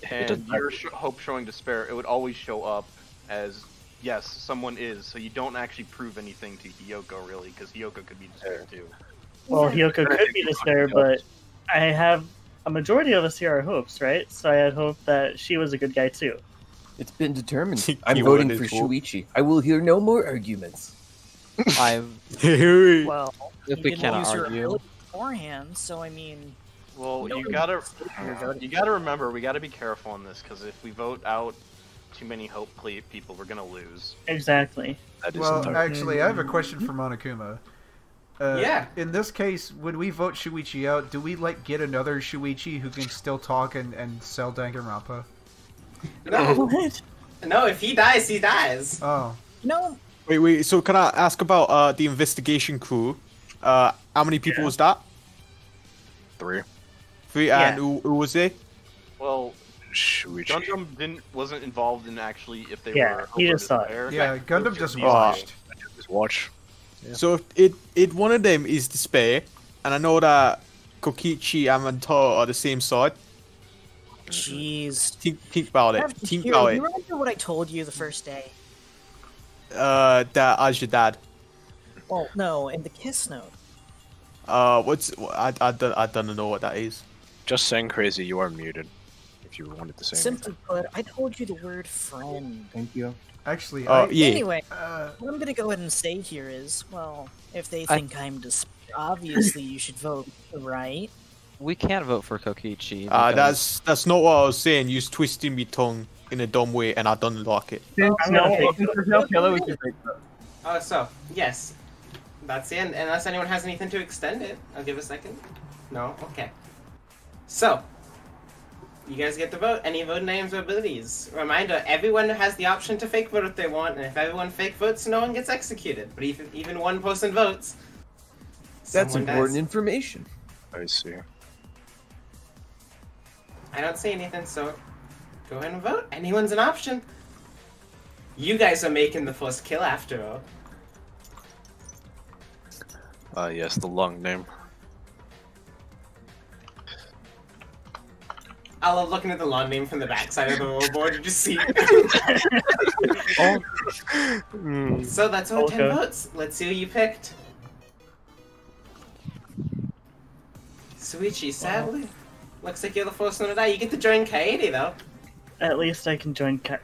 and your hope showing despair, it would always show up as yes, someone is. So you don't actually prove anything to Hiyoko really, because Hiyoko could be despair too. Well, Hiyoko could be despair, but I have a majority of us here are hopes, right? So I had hoped that she was a good guy too. It's been determined. I'm You voting wanted for to vote. Shuichi. I will hear no more arguments. I've Well, If you we didn't cannot use your argue. ability beforehand, so I mean, Well, No, you gotta you're voting. remember, we gotta be careful on this because if we vote out too many hope people, we're gonna lose. Exactly. That is Well, entirely- actually, I have a question for Monokuma. Yeah. In this case, when we vote Shuichi out, do we like get another Shuichi who can still talk and sell Danganronpa? No, What? no. If he dies, he dies. Oh, no. Wait. So can I ask about the investigation crew? How many people was that? 3. 3, Yeah. and who was they? Well, Shuichi. Gundam wasn't involved in actually if they Yeah, were. he Hope or just saw it. Despair. yeah. It Gundam was just the- watched. Just watch. So if one of them is Despair, and I know that Kokichi and Mantaro are the same side. Jeez. Think about it. Think Here, about you it. remember what I told you the first day? That as your dad. Well, no, in the kiss note. I don't know what that is. Just saying crazy, you are muted. If you wanted to say Simply put, I told you the word friend. Thank you. Actually, Yeah. Anyway, uh, what I'm gonna go ahead and say here is, well, if they think I'm obviously you should vote, right? We can't vote for Kokichi. because- That's not what I was saying. You was twisting me tongue in a dumb way, and I don't like it. Since I'm gonna take there's no killer, we should take that. Oh, so yes, that's the end. Unless anyone has anything to extend it, I'll give a second. No, okay. So, you guys get to vote. Any vote names or abilities. Reminder: everyone has the option to fake vote if they want, and if everyone fake votes, no one gets executed. But if even one person votes, That's someone important dies. information. I see. I don't see anything, so go ahead and vote. Anyone's an option. You guys are making the first kill after all. Yes, the long name. I love looking at the long name from the backside of the roll board to just see. So that's all 10 Okay. votes. Let's see who you picked. Suichi, sadly. Looks like you're the first one to die. You get to join Kaede, though. At least I can join. That's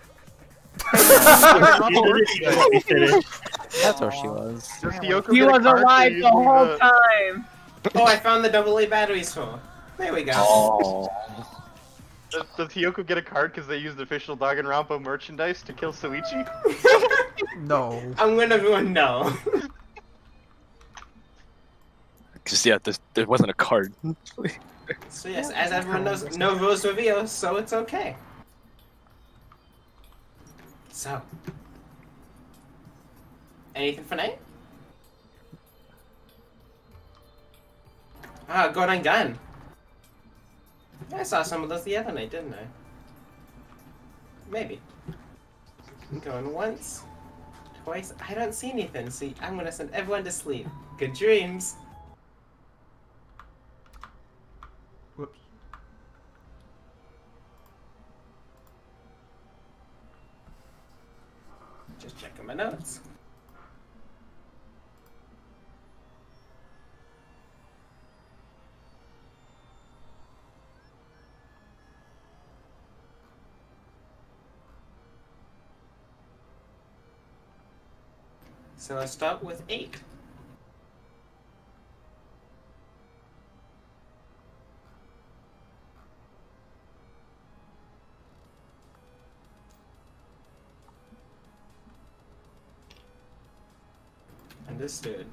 where she was. Does Kyoko He get a was card for alive the using whole time. Oh, I found the AA batteries for. There we go. Oh. Does Kyoko get a card because they used official Danganronpa merchandise to kill Suichi? no. I'm gonna everyone know. Because yeah, there wasn't a card. So yes, as everyone knows, no rules reveal, so it's okay. So, anything for night? Ah, Goran Gun. I saw some of those the other night, didn't I? Maybe. Going once, twice. I don't see anything, so I'm gonna send everyone to sleep. Good dreams. Whoops. Just checking my notes. So let's start with 8. Understood.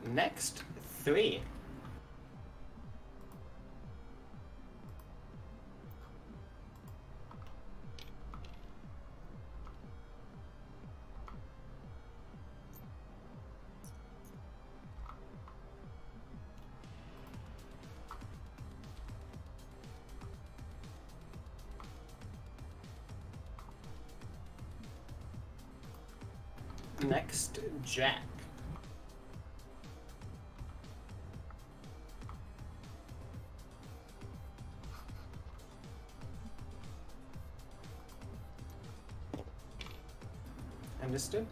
Next, 3. Next, Jack. Understood.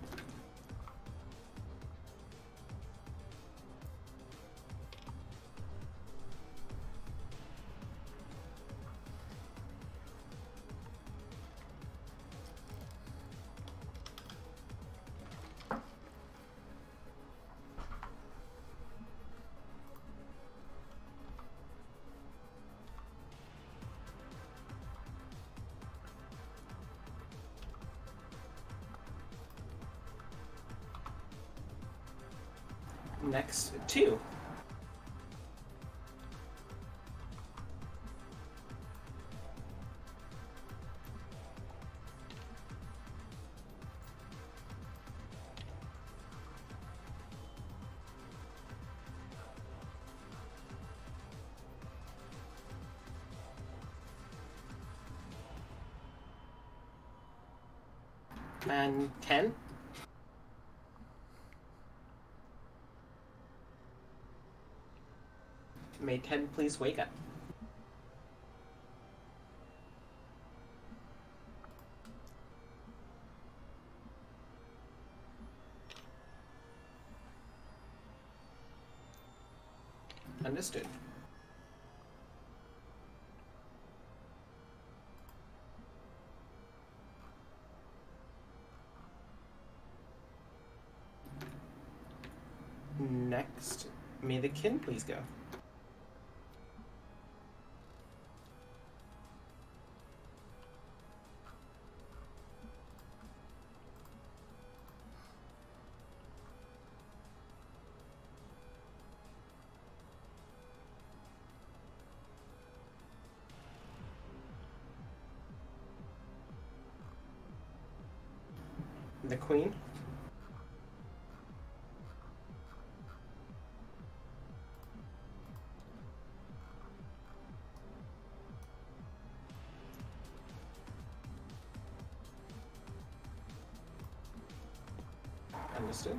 Next, 2. And 10. May 10 please wake up. Understood. Next, may the kin please go. The queen. Understood.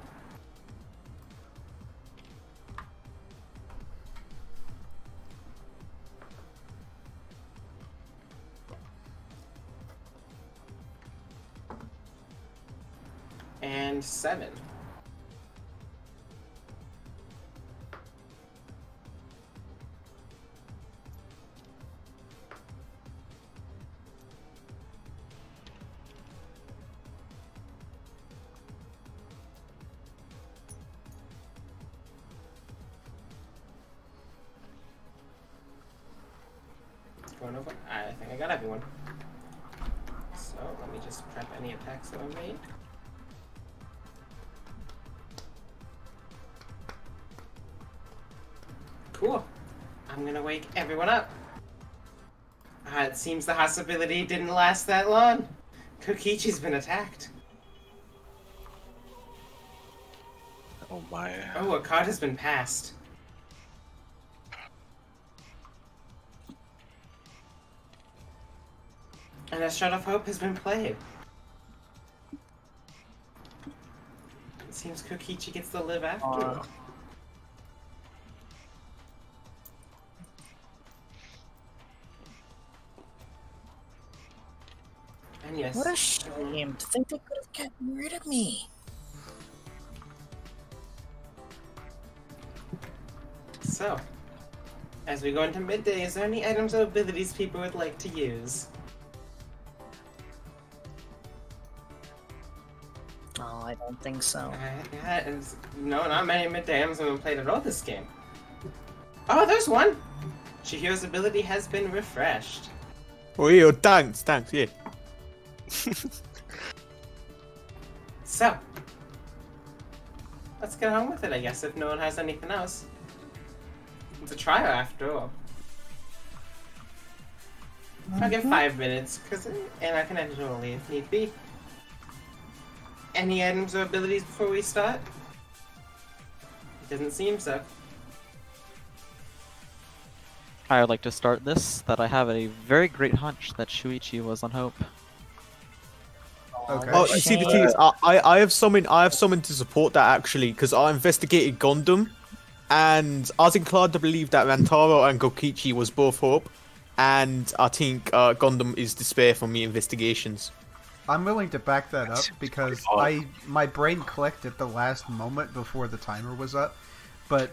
And 7. Going over. I think I got everyone. So let me just prep any attacks that I made. Cool. I'm gonna wake everyone up. It seems the hostility didn't last that long. Kokichi's been attacked. Oh my. Oh, a card has been passed. And a Shot of Hope has been played. It seems Kokichi gets to live after all. And yes. What a shame to think they could have gotten rid of me. So, as we go into midday, is there any items or abilities people would like to use? Oh, I don't think so. No, not many midday items have been played at all this game. Oh, there's one! Chihiro's ability has been refreshed. Oh, yeah, thanks, yeah. So, let's get on with it, I guess, if no one has anything else. It's a trial after all. I'll give 5 minutes, and I can end it early if need be. Any items or abilities before we start? It doesn't seem so. I would like to start this, that I have a very great hunch that Shuichi was on Hope. Okay. Oh, you see, the thing is, I have someone to support that actually, because I investigated Gundam, and I was inclined to believe that Rantaro and Kokichi was both Hope, and I think Gundam is Despair from the investigations. I'm willing to back that up because my brain clicked at the last moment before the timer was up, but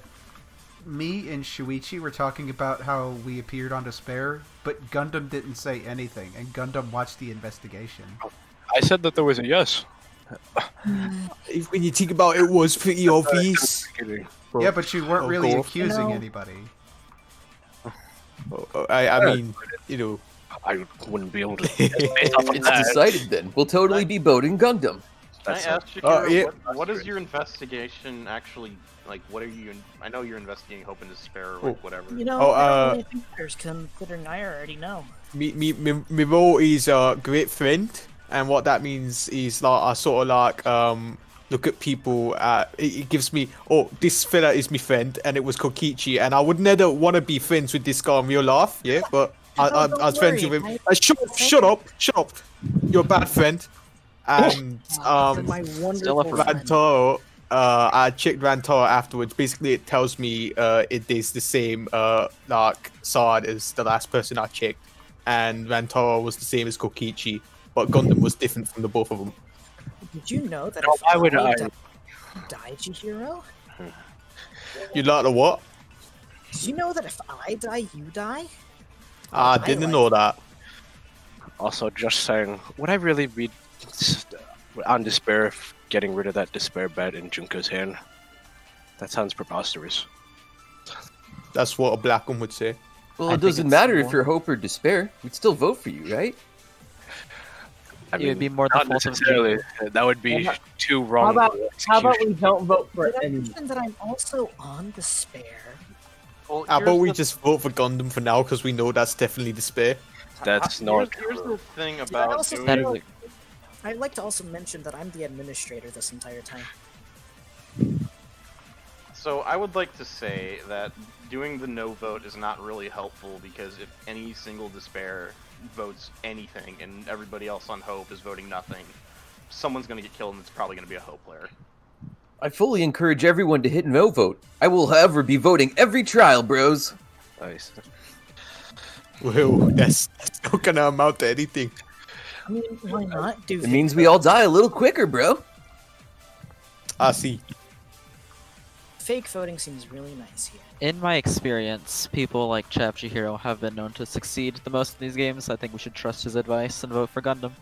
me and Shuichi were talking about how we appeared on Despair, but Gundam didn't say anything, and Gundam watched the investigation. I said that there was a yes. When you think about it, it was pretty obvious. Yeah, but you weren't really accusing anybody. I mean, you know, I wouldn't be able to. It's decided then. We'll totally be voting Gundam. Can I ask you, what is your investigation actually like? What are you? I know you're investigating hope and despair, or like whatever. You know, I don't really think there's considering I already know. My role is a great friend, and what that means is like I sort of like look at people. It gives me, oh, this fella is my friend, and it was Kokichi, and I would never want to be friends with this guy in real life, yeah. But I was friends with him. Shut up! You're a bad friend. And my wonderful Rantaro, I checked Rantaro afterwards. Basically, it tells me it is the same like side as the last person I checked, and Rantaro was the same as Kokichi, but Gundam was different from the both of them. Did you know that why would I die, Chihiro? You like the what? Did you know that if I die, you die? I didn't know that. Also, just saying, would I really be on despair getting rid of that despair bed in Junko's hand? That sounds preposterous. That's what a black one would say. Well, it doesn't matter if you're hope or despair. We'd still vote for you, right? I mean, it would be more not than necessarily. That would be too wrong. How about we don't vote for Did I anyone? mention that I'm also on despair? Well, How about we just vote for Gundam for now, because we know that's definitely despair. That's not. Here's the thing I about also doing. I'd like to also mention that I'm the administrator this entire time. So I would like to say that doing the no vote is not really helpful, because if any single despair votes anything and everybody else on hope is voting nothing, someone's going to get killed, and it's probably going to be a hope player. I fully encourage everyone to hit no vote. I will, however, be voting every trial, bros. Nice. Well, that's not going to amount to anything. I mean, why not do It means we all die a little quicker, bro. I see. Fake voting seems really nice here. In my experience, people like Chap Chihiro have been known to succeed the most in these games. I think we should trust his advice and vote for Gundam.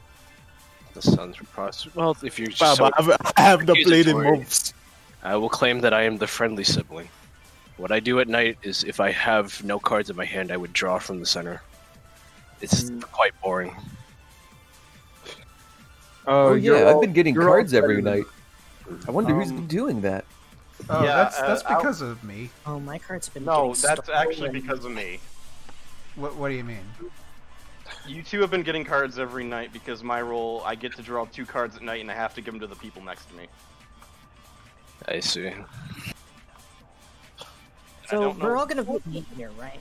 The sounds preposterous. Well, if you're Wow, so I haven't played in accusatory, months. I will claim that I am the friendly sibling. What I do at night is, if I have no cards in my hand, I would draw from the center. It's quite boring. Oh yeah, I've been getting you're cards all every friendly. night. I wonder who's been doing that. Oh, Yeah, that's because of me. Oh, my card's been No, getting that's stolen. actually because of me. What do you mean? You two have been getting cards every night because my role, I get to draw 2 cards at night and I have to give them to the people next to me. I see. So we're all gonna vote me here, right?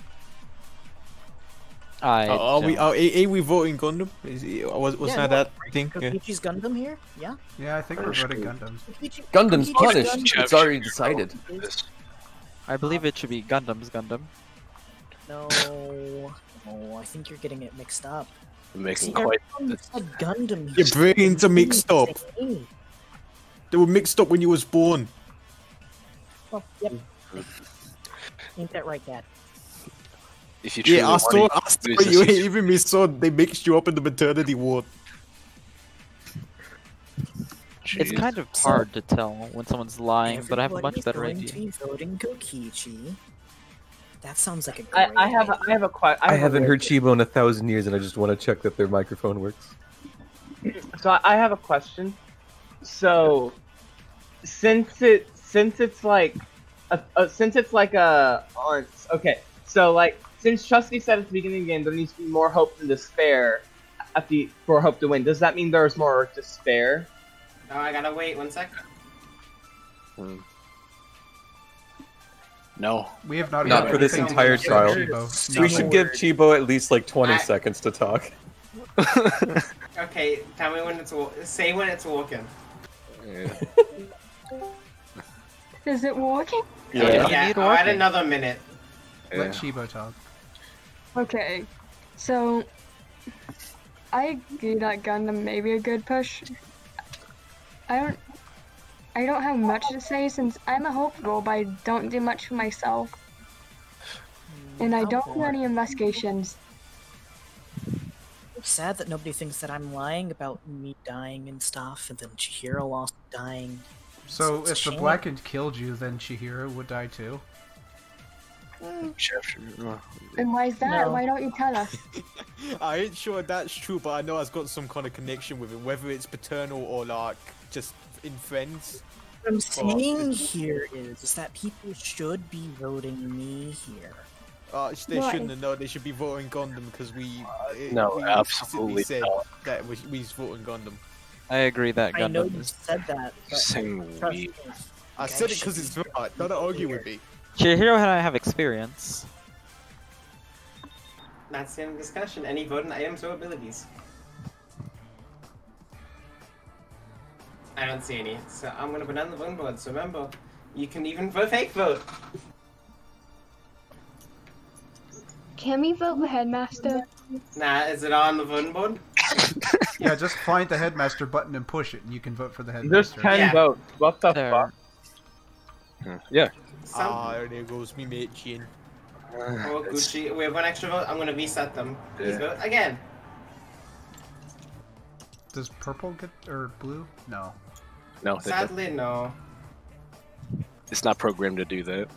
Are we voting Gundam? Wasn't Yeah, that thing? Yeah. Kokichi's Gundam here? Yeah? Yeah, I think we're voting Gundams. Gundam's Kokichi's punished. Gundam. It's already decided. I believe it should be Gundam's Gundam. No. Oh, I think you're getting it mixed up. Making See, quite. everyone said Gundam. Your brains are mixed up. They were mixed up when you was born. Oh, yep. Ain't that right, Dad? If you truly Yeah, I saw want to use you this- ain't even my son. They mixed you up in the maternity ward. It's Jeez. kind of hard to tell when someone's lying, but I have a much Everybody's better going idea. to be voting Kokichi. That sounds like a great I have a question. I haven't heard Chibo in 1,000 years, and I just want to check that their microphone works. So I have a question. So, since it's like okay. So like since Trusty said at the beginning of the game there needs to be more hope than despair for hope to win. Does that mean there's more despair? Oh, I gotta wait 1 sec. No. We have not. Not heard for this anything entire from trial. Chibo. We should give Chibo at least like 20 I- seconds to talk. Okay, tell me when it's say when it's walking. Is it walking? Yeah, I'll add another minute. Let Chibo talk. Okay, so I agree that Gundam may be a good push. I don't have much to say since I'm a hope girl, but I don't do much for myself, and I don't do any investigations. It's sad that nobody thinks that I'm lying about me dying and stuff, and then Chihiro also dying. So It's a if the shame. Blackened killed you, then Chihiro would die too. And why is that? No. Why don't you tell us? I ain't sure that's true, but I know I've got some kind of connection with him, whether it's paternal or like just in friends. What I'm saying here is that people should be voting me here. They Why? shouldn't have known. They should be voting Gundam because we absolutely said not. that we's voting Gundam. I agree that I know Gundam you is. said that, but Saying trust we. me, I said it because it's right. Don't argue with me. Chihiro and I have experience. That's the end of discussion. Any voting items or abilities? I don't see any, so I'm gonna put down the voting board. So remember, you can even vote fake vote. Can we vote the headmaster? Nah, is it on the voting board? Yeah, just find the headmaster button and push it, and you can vote for the There's headmaster. 10 Yeah. votes. What the There. fuck? Yeah. There goes me mate Chin. Oh, Gucci. We have one extra vote. I'm gonna reset them. Please Yeah. vote again. Does purple get or blue? No. No, Sadly, no. it's not programmed to do that.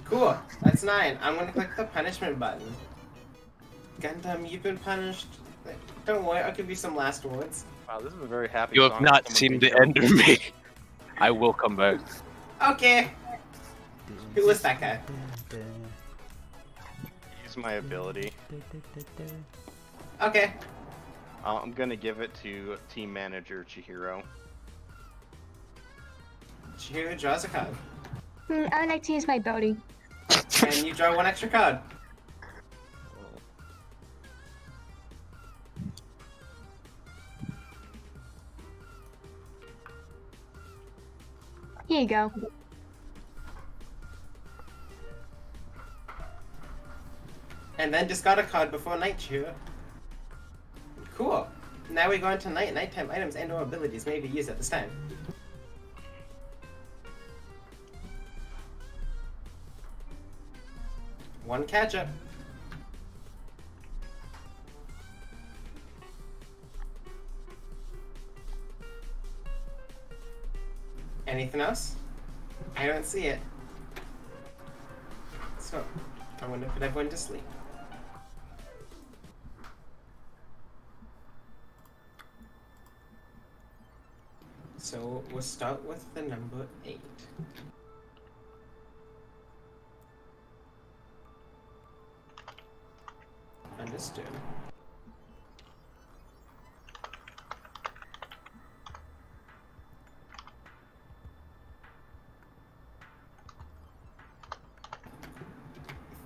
Cool. That's 9. I'm gonna click the punishment button. Gundam, you've been punished. Don't worry, I'll give you some last words. Wow, this is a very happy You have song. not Someone seen can the show. end of me. I will come back. Okay. Who was that guy? Use my ability. Okay. I'm gonna give it to team manager Chihiro. Chihiro draws a card. I would like to use my ability. And you draw one extra card. Here you go. And then discard a card before night, Chihiro. Cool. Now we go into night. Nighttime items and or abilities may be used at this time. One catch up. Anything else? I don't see it. So, I'm gonna put everyone to sleep. So, we'll start with the number 8. Understood.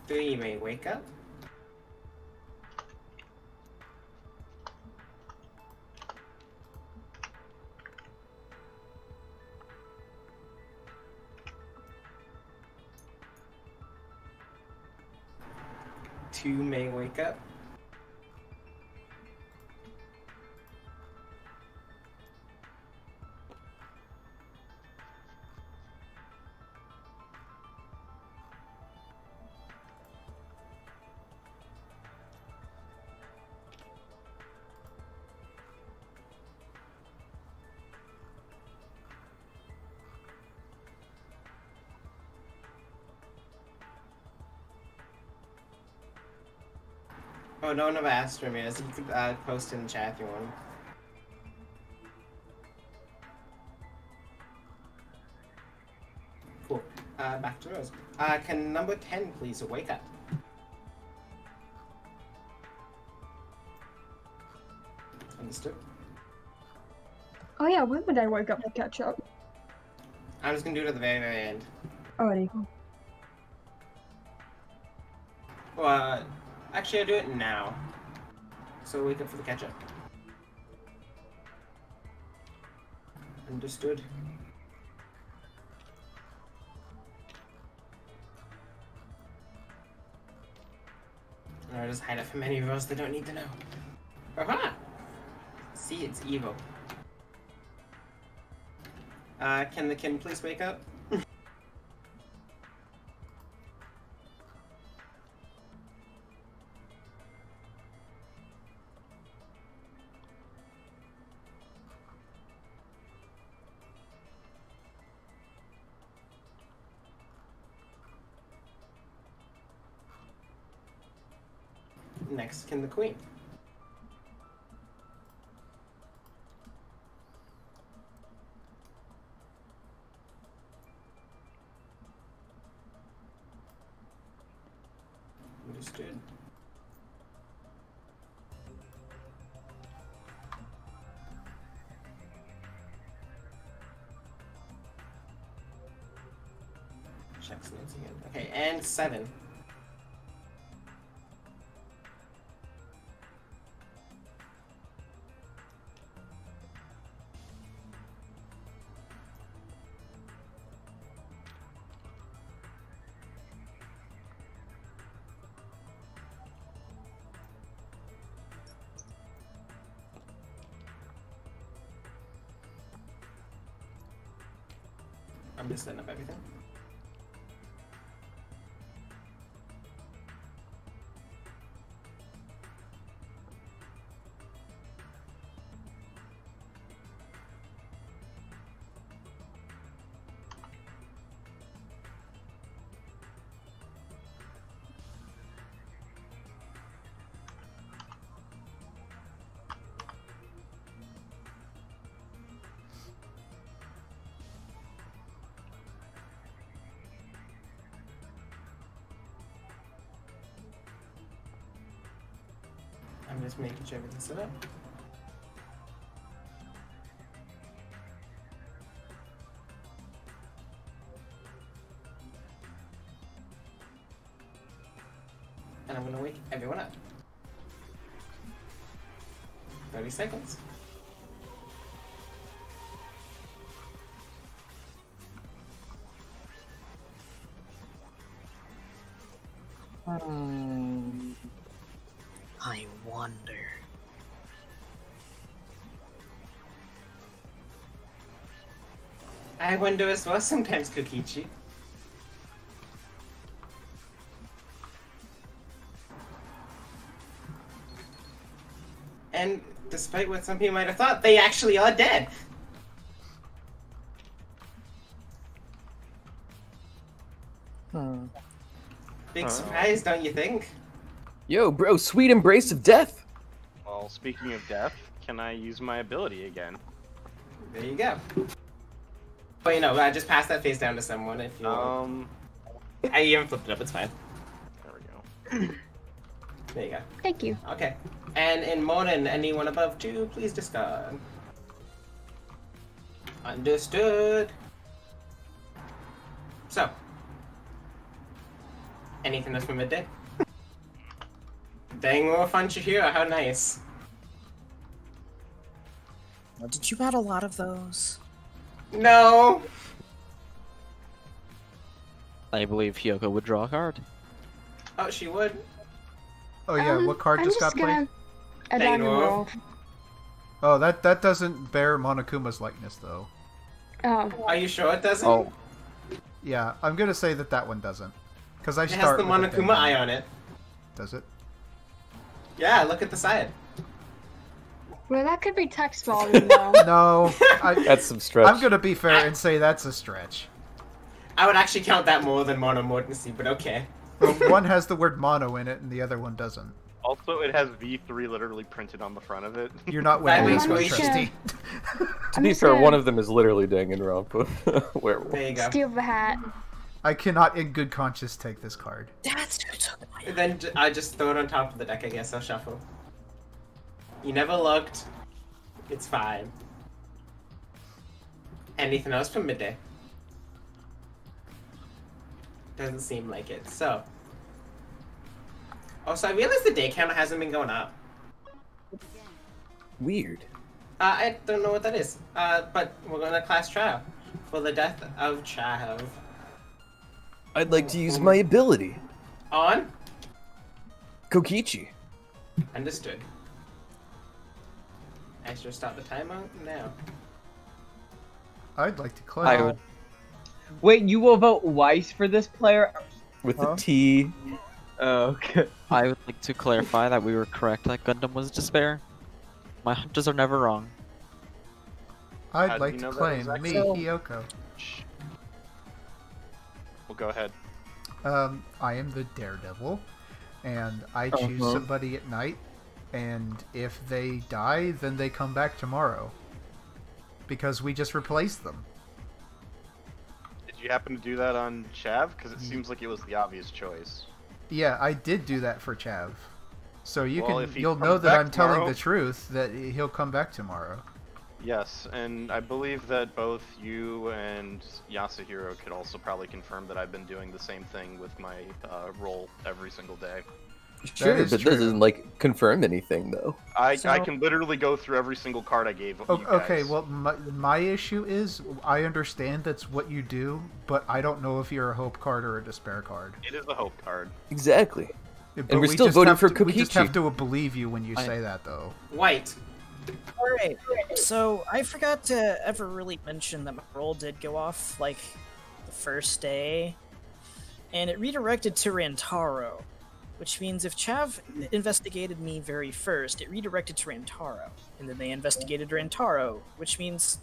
Three may wake up. Two may wake up. Oh, no one ever asked for me. You could post in the chat if you want. Cool. Back to Rose. Can number 10 please wake up? Understood. Oh yeah, when would I wake up to catch up? I'm just gonna do it at the very, very end. Alrighty. Well, actually, I'll do it now. So wake up for the catch up. Understood. I'll just hide it from any of us that don't need to know. Aha! See, it's evil. Can the kin please wake up? next can the queen. Understood. Checks once again. Okay, and 7. I'm just setting up everything. I'm just making sure everything's set up. And I'm gonna wake everyone up. 30 seconds. I wonder. I wonder as well sometimes, Kokichi. And despite what some people might have thought, they actually are dead. Big surprise, don't you think? Yo, bro, sweet embrace of death. Well, speaking of death, can I use my ability again? There you go. But you know, I just pass that face down to someone if you want. I even flipped it up, it's fine. There we go. There you go. Thank you. Okay. And in Monin, anyone above 2, please discard. Understood. So. Anything else for midday? Dang, more fun Chihiro, how nice. Did you add a lot of those? No! I believe Hyoko would draw a card. Oh, she would? Oh yeah, what card I'm just got gonna... played? A Dangan Werewolf. Oh, that doesn't bear Monokuma's likeness, though. Oh. Are you sure it doesn't? Oh. Yeah, I'm gonna say that one doesn't. Because I It has start the with a Monokuma Dangan. eye on it. Does it? Yeah, look at the side. Well, that could be text volume, though. No. That's some stretch. I'm gonna be fair and say that's a stretch. I would actually count that more than monomortency, but okay. Well, one has the word mono in it, and the other one doesn't. Also, it has V3 literally printed on the front of it. You're not That winning makes this one, me Trusty. To be fair, one of them is literally Danganronpa werewolf. There you go. Steal the hat. I cannot, in good conscience, take this card. That's who took my. Then I just throw it on top of the deck, I guess. I'll shuffle. You never looked. It's fine. Anything else from midday? Doesn't seem like it. So. Also, I realized the day counter hasn't been going up. Weird. I don't know what that is. But we're going to class trial for the death of Chav. I'd like to use my ability. On? Kokichi. Understood. I should start the timer now. I'd like to claim. I would. Wait, you will vote Weiss for this player? With the T. Oh, okay. I would like to clarify that we were correct that Gundam was Despair. My hunters are never wrong. I'd How do like you to know that claim exactly? me, Hyoko. Well, go ahead. I am the Daredevil. and I choose somebody at night, and if they die, then they come back tomorrow. Because we just replaced them. Did you happen to do that on Chav? Because it seems like it was the obvious choice. Yeah, I did do that for Chav. So you'll know comes that back I'm telling tomorrow- the truth, that he'll come back tomorrow. Yes, and I believe that both you and Yasuhiro could also probably confirm that I've been doing the same thing with my role every single day. Sure, but that doesn't like confirm anything though. I can literally go through every single card I gave you guys. Okay, well, my issue is, I understand that's what you do, but I don't know if you're a hope card or a despair card. It is a hope card. Exactly. But And we're we still just voting have for to- We just Kokichi. have to believe you when you say that, though. White. Alright, so I forgot to ever really mention that my roll did go off, like, the first day, and it redirected to Rantaro, which means if Chav investigated me very first, it redirected to Rantaro, and then they investigated Rantaro, which means,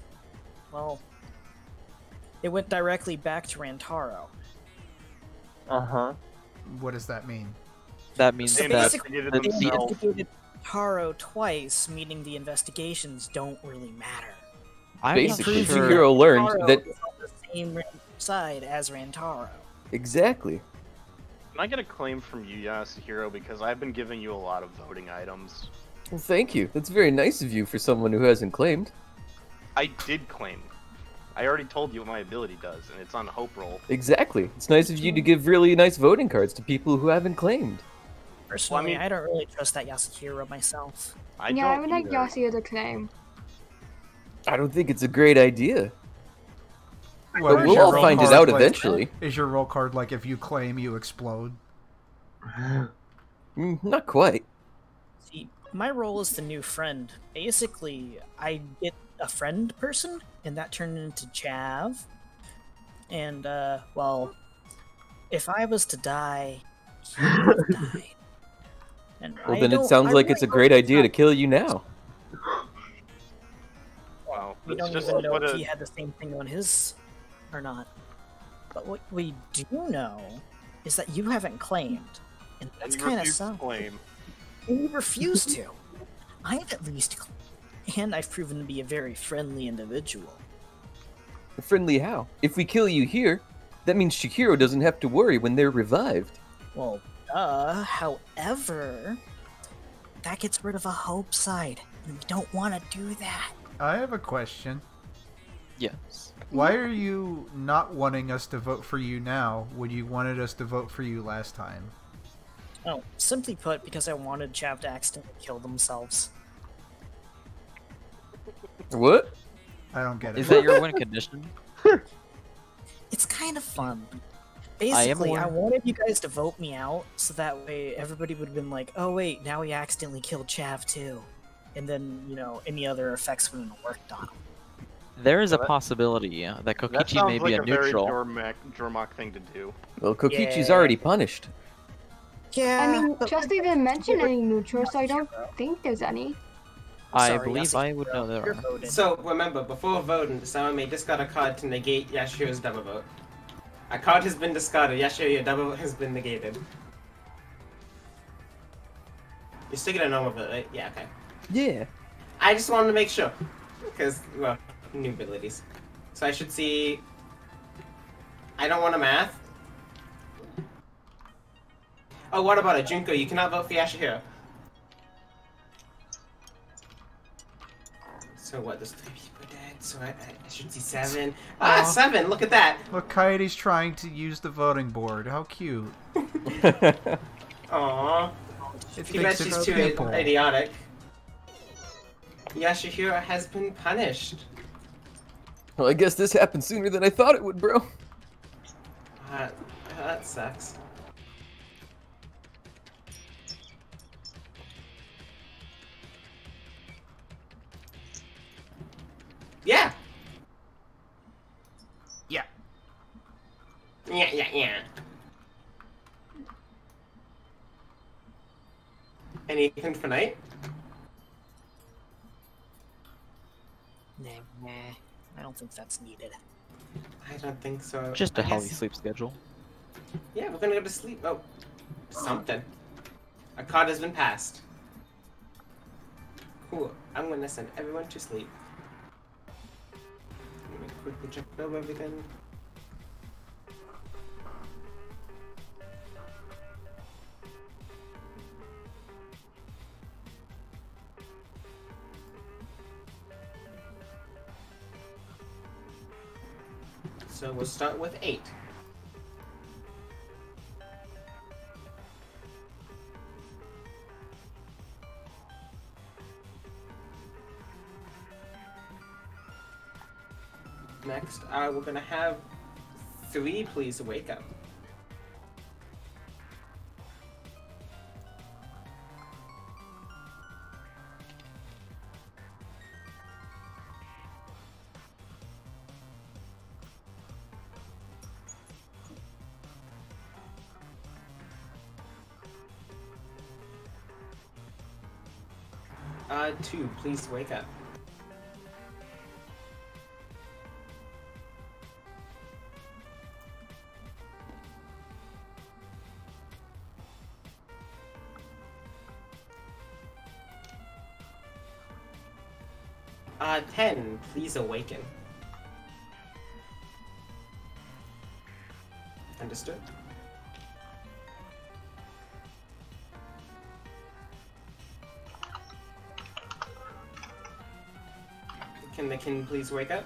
well, it went directly back to Rantaro. What does that mean? That means So that basically, the- they the- investigated Taro twice, meaning the investigations don't really matter. I'm Basically, not sure. Hero learned Taro that is on the same side as Rantaro. exactly. Can I get a claim from you, Yasuhiro, because I've been giving you a lot of voting items. Well, thank you. That's very nice of you for someone who hasn't claimed. I did claim. I already told you what my ability does, and it's on Hope Roll. Exactly. It's nice of you to give really nice voting cards to people who haven't claimed. Personally, I don't really trust that Yasuhiro myself. I Yeah, I don't would like either. Yasuo to claim. I don't think it's a great idea. Well, But is we'll your all roll find it card out like- eventually. Is your roll card like if you claim, you explode? Not quite. See, my role is the new friend. Basically, I get a friend person, and that turned into Chav. And, well, if I was to die, he would have died. And Well, I then it don't- sounds I like really it's a hope great it's idea not- to kill you now. Wow, We it's don't just even know what if a- he had the same thing on his or not. But what we do know is that you haven't claimed, and that's you kind of refuse to something. claim. And you refuse to. I've at least claimed, and I've proven to be a very friendly individual. Friendly how? If we kill you here, that means Shihiro doesn't have to worry when they're revived. Well, however, that gets rid of a hope side, and we don't want to do that. I have a question. Yes. Why are you not wanting us to vote for you now when you wanted us to vote for you last time? Oh, simply put, because I wanted Chav to accidentally kill themselves. What? I don't get it. Is that your win condition? It's kind of fun. I am Basically, I aware. wanted you guys to vote me out, so that way everybody would have been like, oh wait, now we accidentally killed Chav too. And then, you know, any other effects wouldn't have worked on him. There is a That- possibility that That Kokichi sounds may like be a a neutral. very Jormok thing to do. Well, Kokichi's Yeah. already punished. Yeah, I mean, but Justy didn't mention any neutral, so I don't think there's any. I Sorry, believe Yasuhiro, I would know there you're are. voted. So remember, before voting, someone may discard a card to negate Yashiro's double vote. A card has been discarded. Yashiro, your double vote has been negated. You're still gonna normal vote, right? Yeah, okay. Yeah. I just wanted to make sure. Because, well, new abilities. So I should see... I don't want a math. Oh, what about a Junko? You cannot vote for Yashihiro. So what, there's 3 people dead, so I should see 7. Ah, 7! Look at that! Look, Coyote's trying to use the voting board. How cute. Aww. It Too bad thinks she's it's too people. idiotic. Yashihiro has been punished. Well, I guess this happened sooner than I thought it would, bro. That sucks. Yeah! Yeah. Yeah. Anything for night? Nah, I don't think that's needed. I don't think so. Just a I healthy guess- sleep schedule. Yeah, we're gonna go to sleep. Oh, something. A card has been passed. Cool. I'm gonna send everyone to sleep. Let me quickly check over everything. So we'll start with 8. Next, we're gonna have 3 please wake up. Two, please wake up. Ten, please awaken. Understood. Can the king please wake up?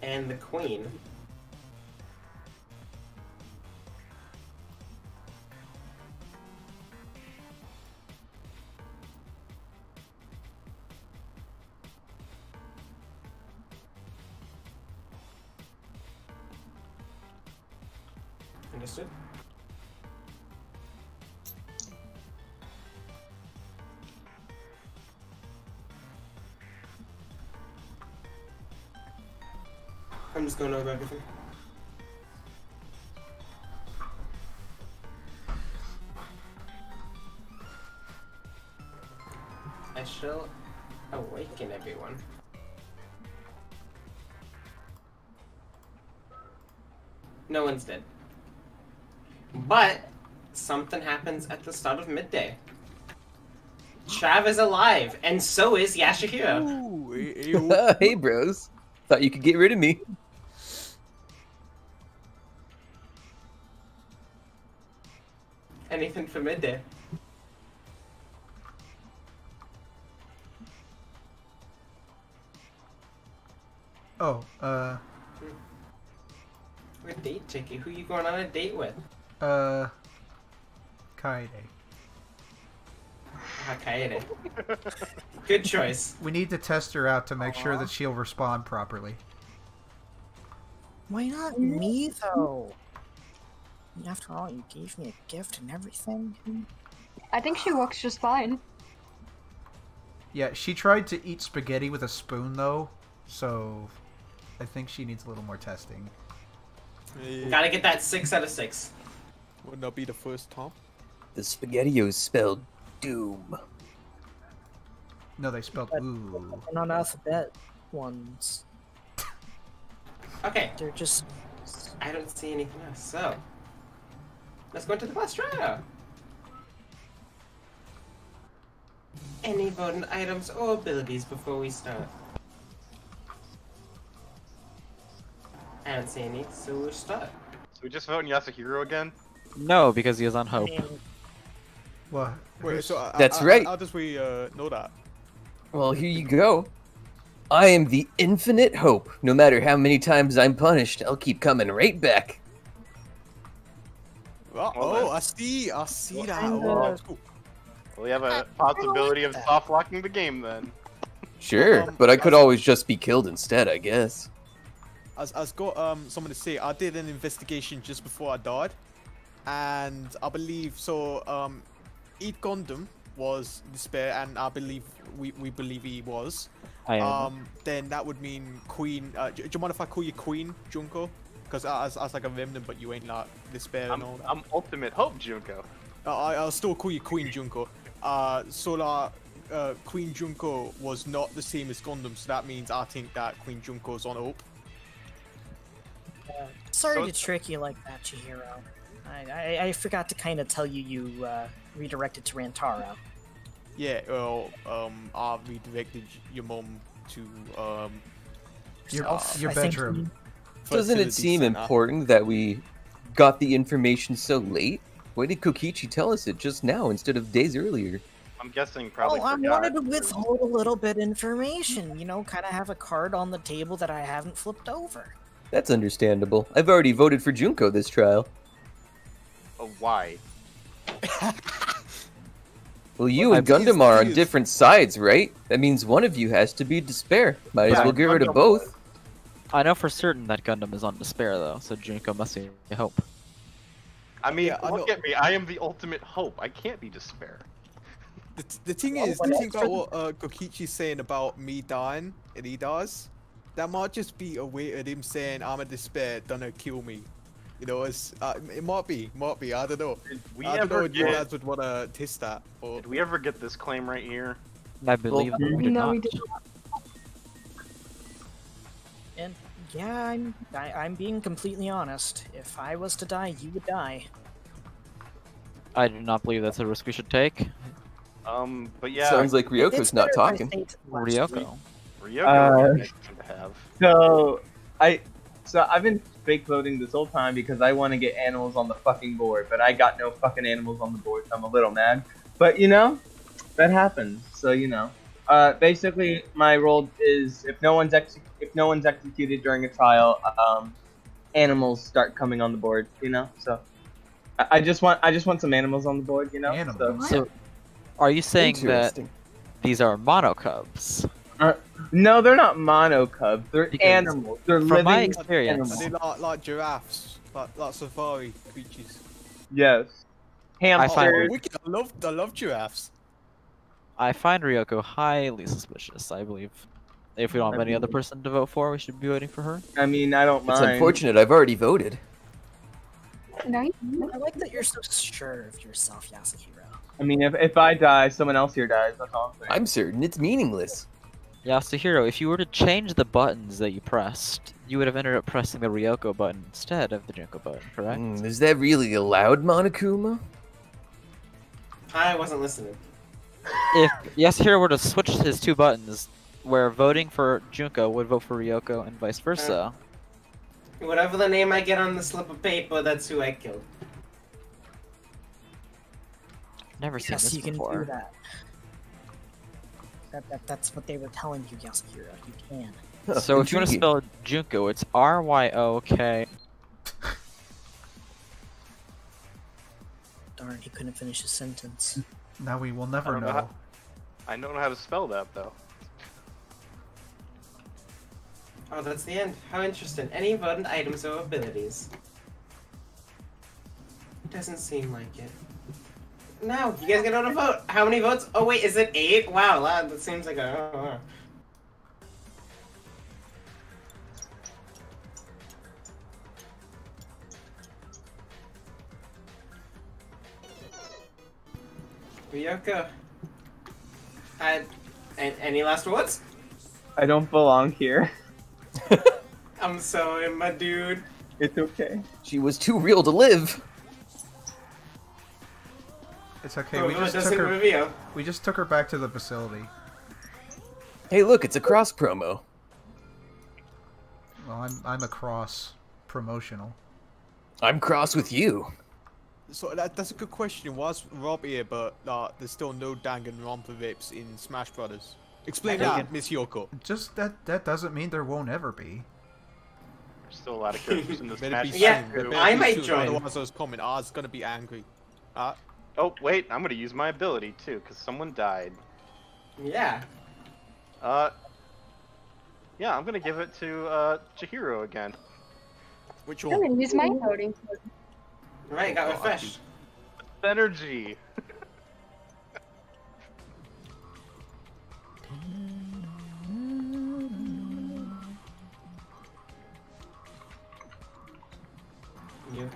And the queen. Understood. I'm just going over everything. I shall awaken everyone. No one's dead. But something happens at the start of midday. Trav is alive, and so is Yashahiro. Hey, bros. Thought you could get rid of me. Anything for midday? Oh, We're date ticket. Who you going on a date with? Kaede. Kaede. Good choice. We need to test her out to make sure that she'll respond properly. Why not me, though? After all, you gave me a gift and everything. I think she works just fine. Yeah, she tried to eat spaghetti with a spoon, though, so I think she needs a little more testing. Hey. Gotta get that 6 out of 6. Would not be the first time. The spaghetti-o's spelled doom. No, they spelled ooh. Non-alphabet ones. Okay. They're just... I don't see anything else, so... Let's go into the last trial. Any voting items or abilities before we start? I don't see any, so we'll start. So we just voting Yasuhiro again? No, because he is on Hope. What? Wait, so That's right. How does we know that? Well, here you go. I am the infinite hope. No matter how many times I'm punished, I'll keep coming right back. Oh, I see that. Oh, that's cool. Well, we have a possibility of soft locking the game then. Sure, but I could always just be killed instead, I guess. I've got someone to say. I did an investigation just before I died, and I believe so. Eat Gundam was Despair, and I believe we believe he was. I am. Then that would mean Queen. Do you mind if I call you Queen, Junko? because I was like a remnant, but you ain't like despair and all that. I'm ultimate hope, Junko. I'll still call you Queen Junko. So that Queen Junko was not the same as Gundam, so that means I think that Queen Junko's on hope. Sorry to trick you like that, Chihiro. I forgot to kind of tell you you redirected to Rantaro. Yeah, well, I redirected your mom to your bedroom. Doesn't it seem important that we got the information so late? Why did Kokichi tell us it just now instead of days earlier? I'm guessing probably. Oh, I forgot. wanted to withhold a little bit information. You know, kind of have a card on the table that I haven't flipped over. That's understandable. I've already voted for Junko this trial. Oh, why? Well, you and Gundam are on different sides, right? That means one of you has to be Despair. Might as well get rid of both. I know for certain that Gundam is on Despair, though, so Junko must be Hope. I mean, look at me. I am the ultimate hope. I can't be Despair. The thing is, the thing about what Kokichi's saying about me dying and he dies, that might just be a way of him saying I'm a Despair, don't kill me. You know, it's, it might be, I don't know. I don't know if you guys would want to test that. Or... Did we ever get this claim right here? I believe we did not. We did not. And yeah, I'm being completely honest. If I was to die, you would die. I do not believe that's a risk we should take. But yeah. Sounds like Ryoko's not talking. Ryoko. Ryoko So I've been fake voting this whole time because I want to get animals on the fucking board, but I got no fucking animals on the board, so I'm a little mad. But you know, that happens. So you know, basically my role is if no one's executed during a trial, animals start coming on the board. You know, so I just want some animals on the board. You know, so are you saying that these are mono cubs? No, they're not mono cubs. They're animals. They're from living my experience. animals. Are they like giraffes, like safari creatures? Yes. Hamsters. I love giraffes. I find Ryoko highly suspicious. I believe if we don't have any other person to vote for, we should be voting for her. I mean, I don't mind. It's unfortunate. I've already voted. I like that you're so sure of yourself, Yasuhiro. I mean, if I die, someone else here dies. That's all I'm saying. I'm certain it's meaningless. Yasuhiro, if you were to change the buttons that you pressed, you would have ended up pressing the Ryoko button instead of the Junko button, correct? Is that really allowed, Monokuma? I wasn't listening. If Yasuhiro were to switch his two buttons, where voting for Junko would vote for Ryoko and vice versa. Whatever the name I get on the slip of paper, that's who I killed. Never seen this you before. can do that. That's what they were telling you, Yasuhiro. You can. So if you want to spell Junko, it's R-Y-O-K. Darn, he couldn't finish his sentence. Now we will never know. I don't know how to spell that though. Oh, that's the end. How interesting. Any voted items or abilities? Doesn't seem like it. No, you guys get on a vote. How many votes? Oh wait, is it 8? Wow, that seems like a... Ryoko. Any last words? I don't belong here. I'm sorry, my dude. It's okay. She was too real to live. It's okay. Oh, we just took her back to the facility. Hey, look, it's a cross promo. Well, I'm a cross promotional. I'm cross with you. So that's a good question. Was Rob here, but there's still no Dangan Werewolf in Smash Brothers? Explain that, Miss Yoko. Just that doesn't mean there won't ever be. There's still a lot of characters in this match. Yeah, I might join. Otherwise, I was coming. I was gonna be angry. Oh wait, I'm gonna use my ability too, cause someone died. Yeah. Yeah, I'm gonna give it to Chihiro again. Which I'm one? gonna use my voting. Right, got refreshed. Energy.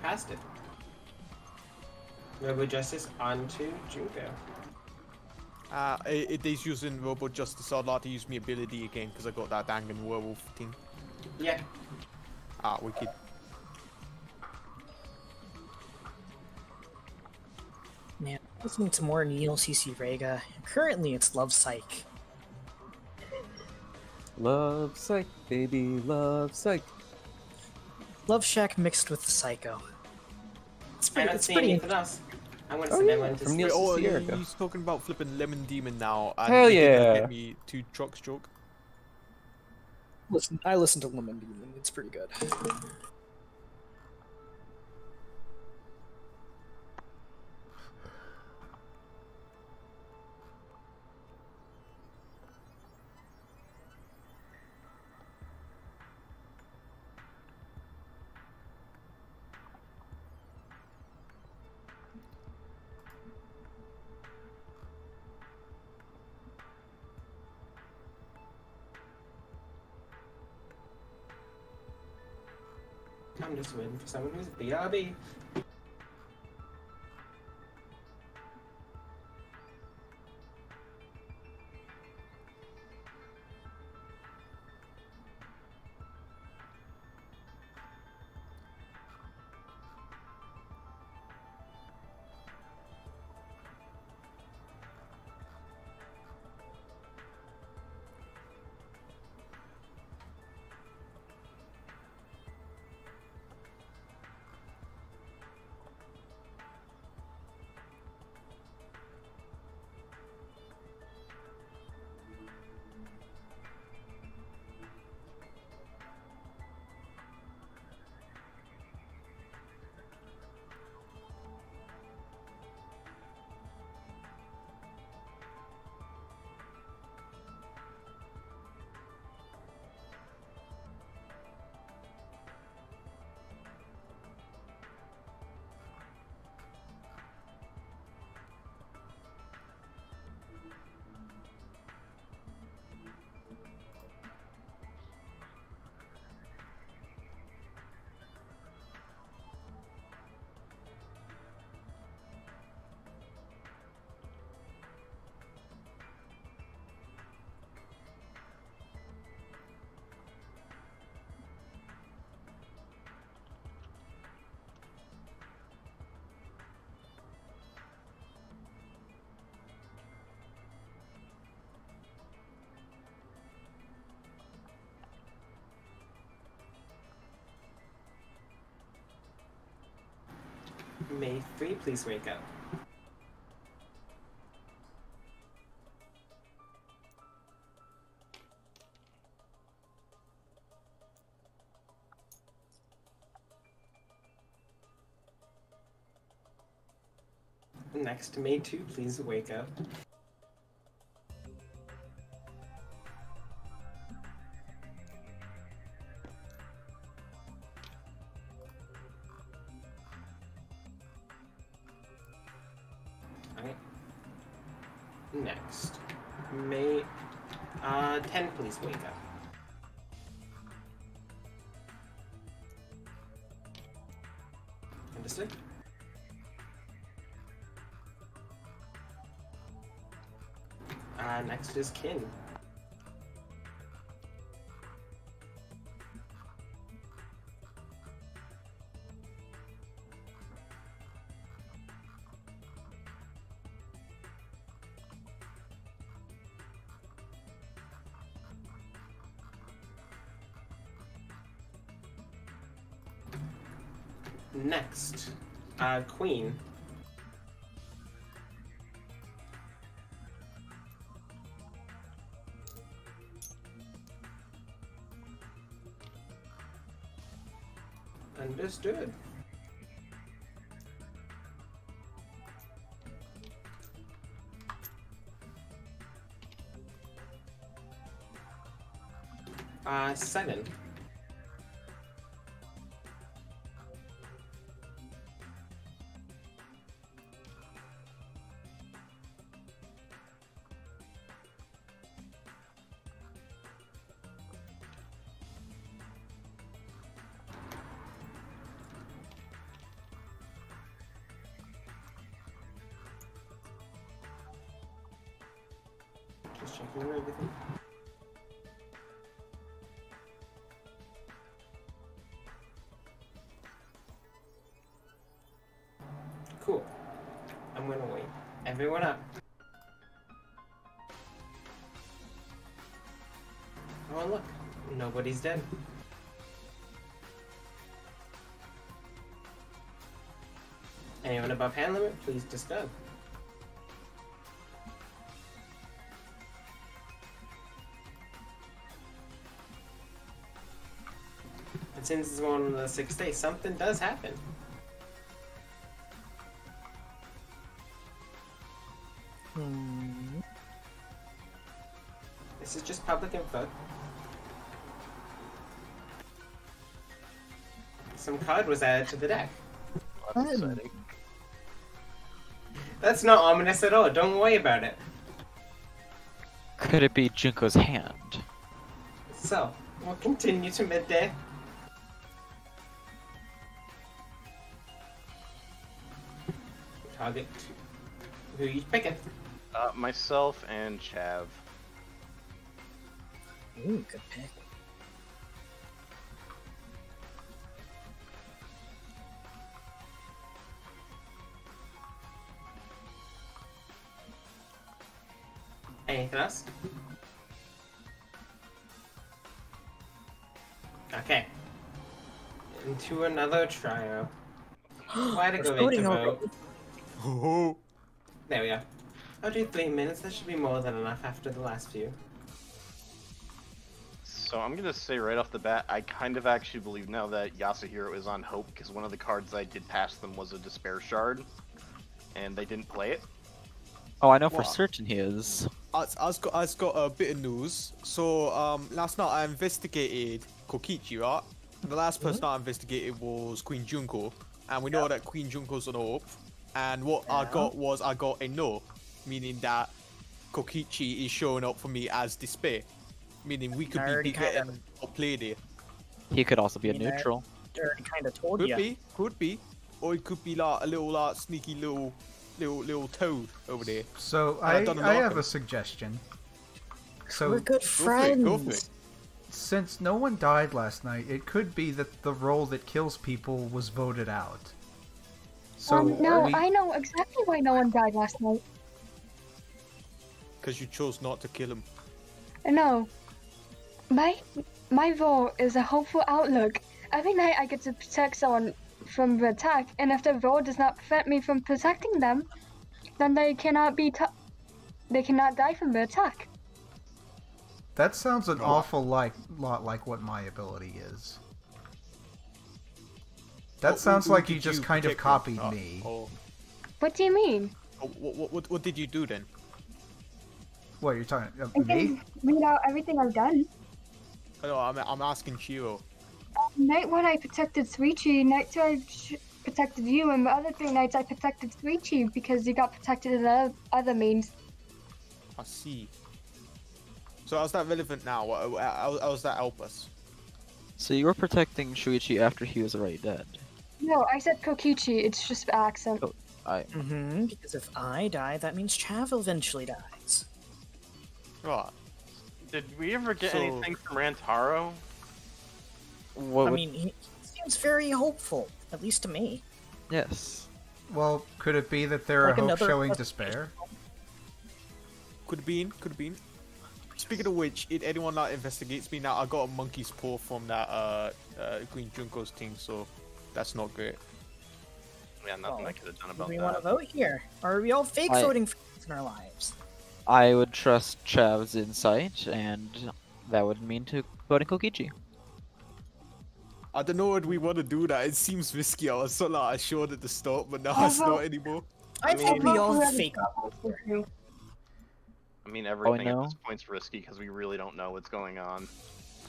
past it. Robo Justice onto Junko. It is using Robo Justice. I'd like to use my ability again because I got that Dangan Werewolf thing. Yeah. Wicked. Man, listening to more Neil CC Rega. Currently, it's Love Psych. Love Psych, baby, Love Psych. Love Shack mixed with the Psycho. It's I pretty. don't It's see pretty. anything else. I want to Oh, send yeah, everyone to from sleep. Neil Oh, CC Erica. he's talking about flipping Lemon Demon now. And Hell he didn't yeah. Get me 2 trucks joke. Listen, I listen to Lemon Demon. It's pretty good. I'm just waiting for someone who's BRB. May 3, please wake up. Next, May 2, please wake up. Alright. Next, May 10, please wake up. Understood? Next is Kin. Next, Queen. Understood. Seven. checking on everything. Cool. I'm gonna wait. Everyone up. Oh look, nobody's dead. Anyone above hand limit, please disturb. And since it's one of the 6 days, something does happen. This is just public info. Some card was added to the deck. That's exciting. That's not ominous at all, don't worry about it. Could it be Junko's hand? So, we'll continue to midday. Target. Who are you picking? Myself and Chav. Ooh, good pick. Anything else? Okay. Into another trio. Why to go Voting into already. vote? Oh, There we go. I'll do 3 minutes. That should be more than enough after the last few. So I'm gonna say right off the bat, I kind of actually believe now that Yasuhiro is on Hope, because one of the cards I did past them was a Despair Shard, and they didn't play it. Oh, I know for What? certain he is. I've got a bit of news. So last night I investigated Kokichi, right? And the last person I investigated was Queen Junko, and we know that Queen Junko's on Hope. And what I got was I got a no, meaning that Kokichi is showing up for me as Despair, meaning we could be getting outplayed here. He could also be a I mean, I neutral. already kind of told Could you. be, or it could be like a little sneaky little toad over there. So I I don't know have nothing. a suggestion. So We're good Go for it, go for friends. it. since no one died last night, it could be that the role that kills people was voted out. So No, we- I know exactly why no one died last night. Because you chose not to kill him. No. My vote is a hopeful outlook. Every night I get to protect someone from the attack, and if the vote does not prevent me from protecting them, then they cannot they cannot die from the attack. that sounds an awful lot like what my ability is. That sounds Who like did you just you kind of protect copied from? me. Oh. What do you mean? What did you do then? What you're talking I me? can read out everything I've done. No, I'm asking Chiro. Night 1 I protected Suichi, night 2 I protected you, and the other 3 nights I protected Suichi because you got protected in other means. I see. So how's that relevant now? How does that help us? So you were protecting Shuichi after he was already dead. No, I said Kokichi, it's just the accent. Oh, Because if I die, that means Chav eventually dies. Right. Did we ever get So- anything from Rantaro? What I would- mean, he seems very hopeful, at least to me. yes. Well, could it be that they're Like a hope another- showing despair? Could have been. Speaking of which, if anyone that investigates me now, I got a monkey's paw from that Queen Junko's thing, so that's not great. Yeah, nothing I could have done Do about we that. want to vote here? Or are we all fake voting for things in our lives? I would trust Chav's insight, and that would mean to voting Kokichi. I don't know what we want to do that. It seems risky. I was so like assured at the start, but now it's not anymore. I think we all fake. I mean, everything at no. this point's risky because we really don't know what's going on.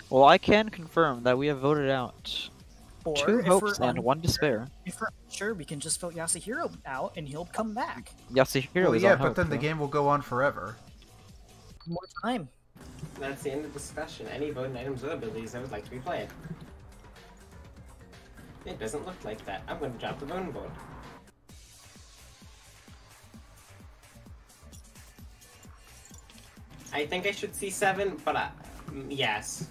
Well, I can confirm that we have voted out Or 2 if hopes we're and 1 despair. If we're unsure, we can just vote Yasuhiro out and he'll come back. Yasuhiro Well, is yeah, on but hope, then the though. game will go on forever. More time. That's the end of discussion. Any voting items or abilities I would like to be played. It doesn't look like that. I'm going to drop the voting board. I think I should see 7, but yes.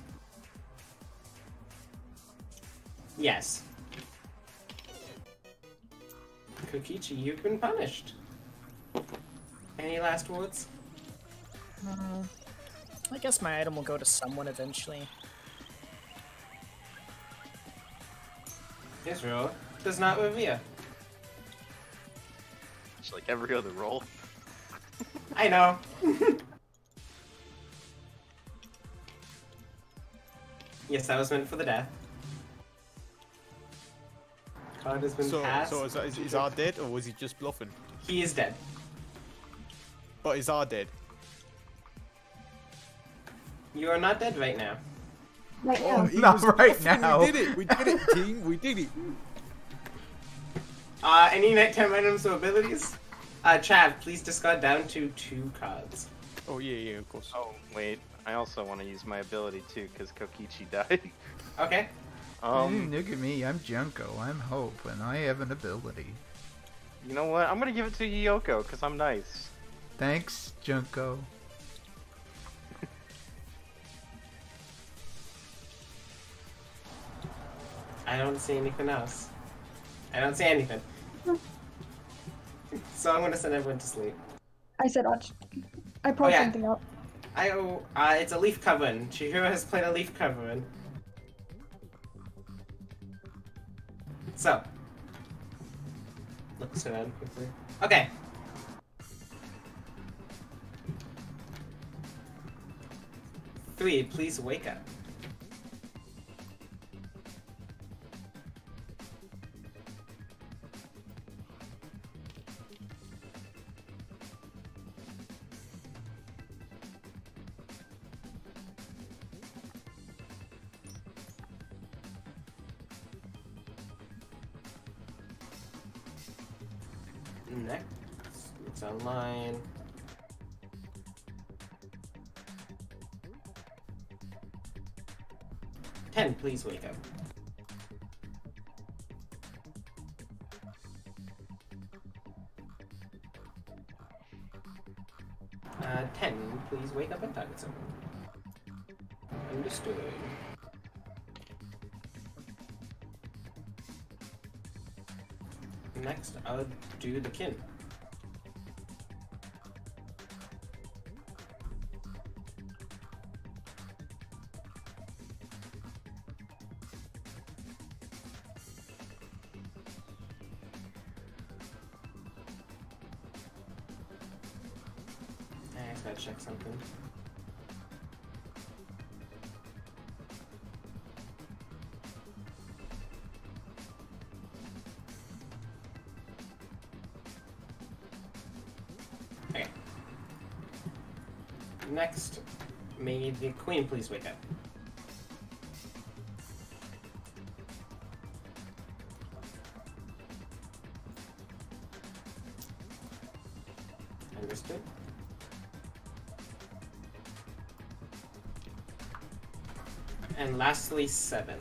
Yes. Kokichi, you've been punished. Any last words? I guess my item will go to someone eventually. Israel does not revere. It's like every other roll. I know. Yes, that was meant for the death. Card has been passed. So is R dead, or was he just bluffing? He is dead. But is R dead? You are not dead right now. Right Oh, now. he Not was right bluffing. now. We did it, team. We did it. Any nighttime items or abilities? Chav, please discard down to 2 cards. Oh yeah, of course. Oh wait, I also want to use my ability too because Kokichi died. Okay. Look at me, I'm Junko, I'm Hope, and I have an ability. You know what? I'm gonna give it to Yoko because I'm nice. Thanks, Junko. I don't see anything else. I don't see anything. So I'm gonna send everyone to sleep. I said I pulled yeah. something up. It's a leaf covering. Chihiro has played a leaf covering. So. Looks around quickly. Okay. Three, please wake up. Next, it's online. Ten, please wake up. Ten, please wake up and target someone. Understood. Next, I'll do the kin. I just gotta check something. Okay. Next, may the queen please wake up. Understood. And lastly, 7.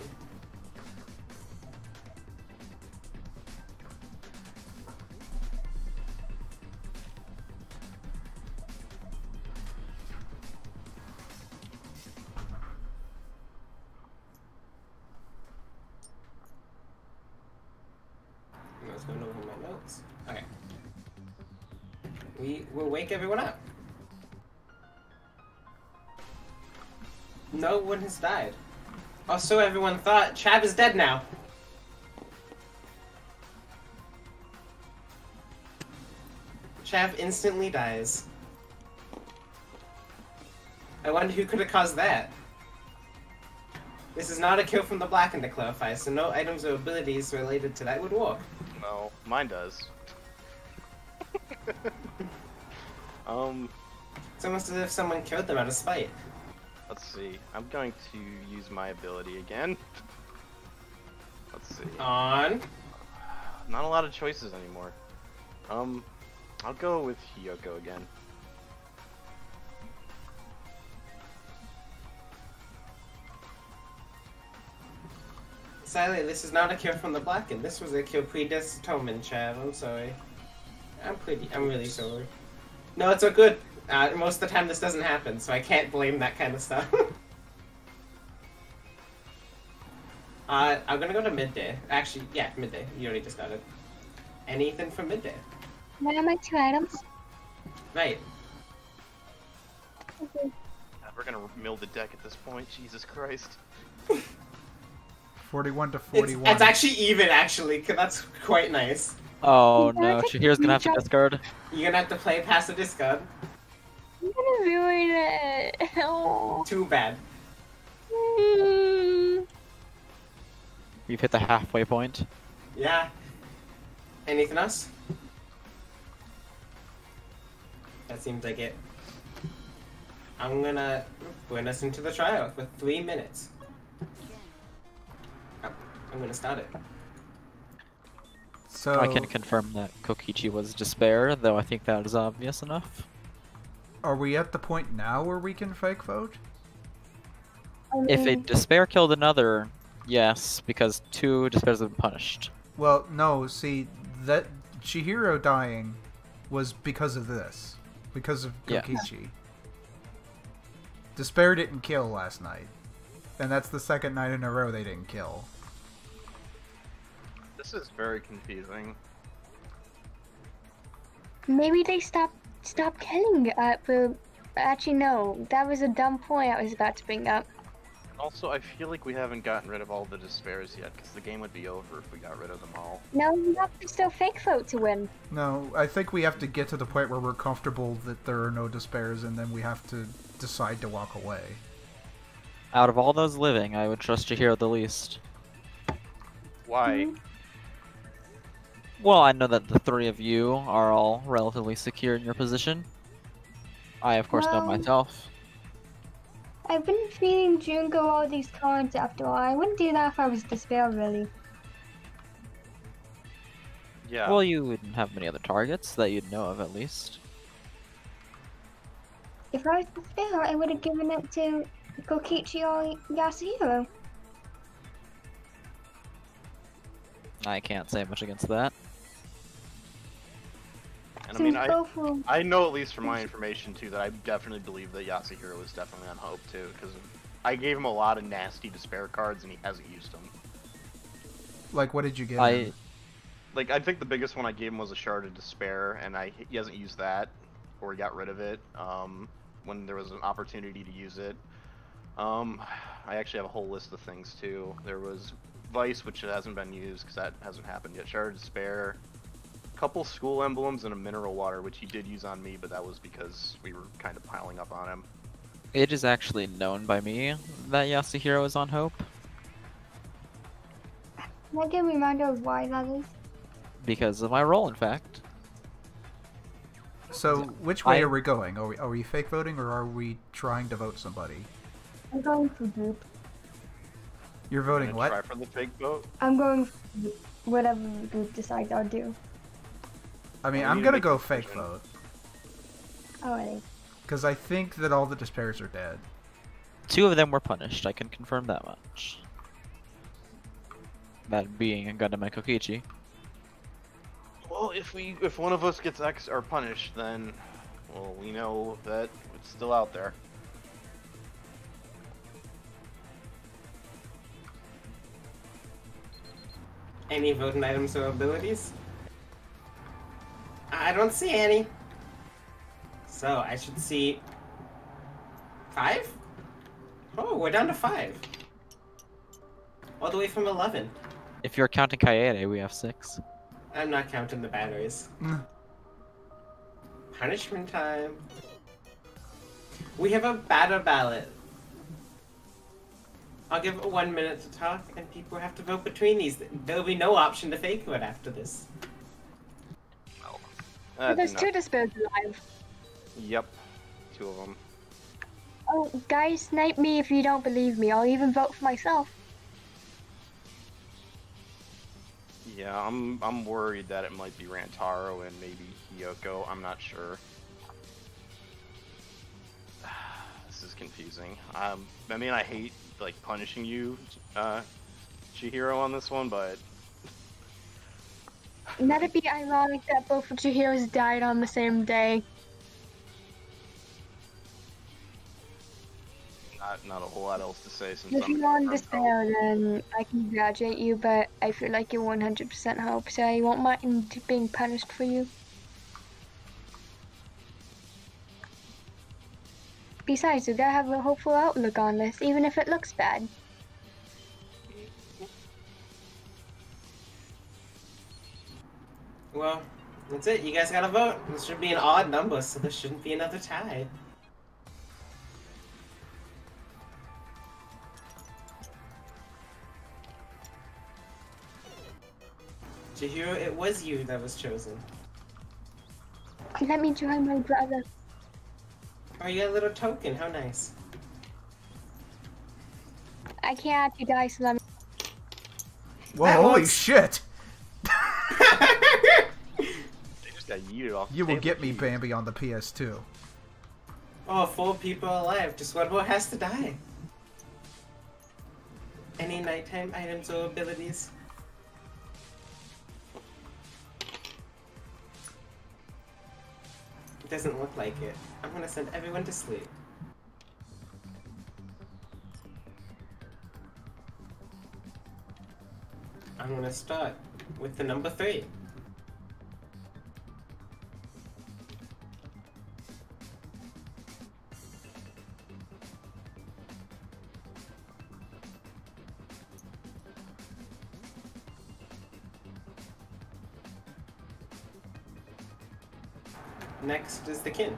I was going over my notes. Okay. We will wake everyone up. No one has died. Also, everyone thought Chav is dead now. Chav instantly dies. I wonder who could have caused that. This is not a kill from the Blackened to clarify, so no items or abilities related to that would work. No, mine does. It's almost as if someone killed them out of spite. Let's see. I'm going to use my ability again. Let's see. On. Not a lot of choices anymore. I'll go with Hiyoko again. Sadly, this is not a kill from the Blackened. This was a kill pre-Destomen, Chav. I'm sorry. I'm really sorry. No, it's all good. Most of the time this doesn't happen, so I can't blame that kind of stuff. I'm gonna go to midday. Actually, yeah, midday. You already just got it. Anything from midday? What are my 2 items? Right. Okay. We're gonna mill the deck at this point. Jesus Christ. 41 to 41. It's actually even, actually, because that's quite nice. Oh no, Shahiro's gonna have to discard. You're gonna have to play past the discard. I'm gonna ruin it. Oh. Too bad. We've hit the halfway point. Yeah. Anything else? That seems like it. I'm gonna bring us into the trial for 3 minutes. I'm gonna start it. So I can confirm that Kokichi was Despair, though I think that is obvious enough. are we at the point now where we can fake vote? If a Despair killed another, yes, because 2 Despairs have been punished. Well, no, see, that Chihiro dying was because of this. Because of Yeah. Kokichi. Despair didn't kill last night. And that's the second night in a row they didn't kill. This is very confusing. Maybe they stopped killing. Actually, no. That was a dumb point I was about to bring up. Also, I feel like we haven't gotten rid of all the despairs yet, because the game would be over if we got rid of them all. No, you have to still fake vote to win. No, I think we have to get to the point where we're comfortable that there are no despairs, and then we have to decide to walk away. Out of all those living, I would trust Chihiro the least. Why? Well, I know that the 3 of you are all relatively secure in your position. I, of course, know Well, myself. I've been feeding Junko all these cards after all. I wouldn't do that if I was Despair, really. Yeah. Well, you wouldn't have many other targets that you'd know of, at least. If I was Despair, I would have given it to Kokichi or Yasuhiro. I can't say much against that. And I mean, Since both were- I know at least from my information too that I definitely believe that Yasuhiro is definitely on Hope too, because I gave him a lot of nasty despair cards and he hasn't used them. Like, what did you give him? Like, I think the biggest one I gave him was a Shard of Despair, and he hasn't used that, or he got rid of it when there was an opportunity to use it. I actually have a whole list of things too. There was Vice, which hasn't been used because that hasn't happened yet. Shard of Despair, a couple school emblems, and a mineral water, which he did use on me, but that was because we were kind of piling up on him. It is actually known by me that Yasuhiro is on Hope, Can I get a reminder of why that is? because of my role, in fact. So, which way are we going? Are we fake voting, or are we trying to vote somebody? I'm going for group. You're voting what? Try for the fake vote? I'm going for whatever the group decides I'll do. I mean, You I'm need to gonna make go a fake decision. vote. Alrighty. Because I think that all the despairs are dead. 2 of them were punished, I can confirm that much. That being Gundam and Kokichi. Well, if one of us gets X or punished, then well, we know that it's still out there. Any voting items or abilities? I don't see any. So I should see 5? Oh, we're down to 5. All the way from 11. If you're counting Kaede, we have 6. I'm not counting the batteries. Punishment time. We have a batter ballot. I'll give it 1 minute to talk, and people have to vote between these. There'll be no option to fake vote after this. But there's 2 Despairs alive. Yep, 2 of them. Oh, guys, snipe me if you don't believe me. I'll even vote for myself. Yeah, I'm worried that it might be Rantaro and maybe Hiyoko. I'm not sure. This is confusing. I mean, I hate like punishing you, Chihiro, on this one, but Let it be ironic that both of Chihiros died on the same day. Not a whole lot else to say since If I'm you're on confirmed despair, then I can congratulate you, but I feel like you're 100% hope, so I won't mind being punished for you. Besides, you gotta have a hopeful outlook on this, even if it looks bad. Well, that's it. You guys gotta vote. This should be an odd number, so there shouldn't be another tie. Chihiro, it was you that was chosen. Let me join my brother. Oh, you got a little token. How nice. I can't actually die, so let me... Whoa, That holy works. shit! They just got yeeted off. You the will table. get me, Bambi, on the PS2. Oh, 4 people alive. Just one more has to die. Any nighttime items or abilities? It doesn't look like it. I'm gonna send everyone to sleep. I'm gonna start with the number 3. Next is the kin.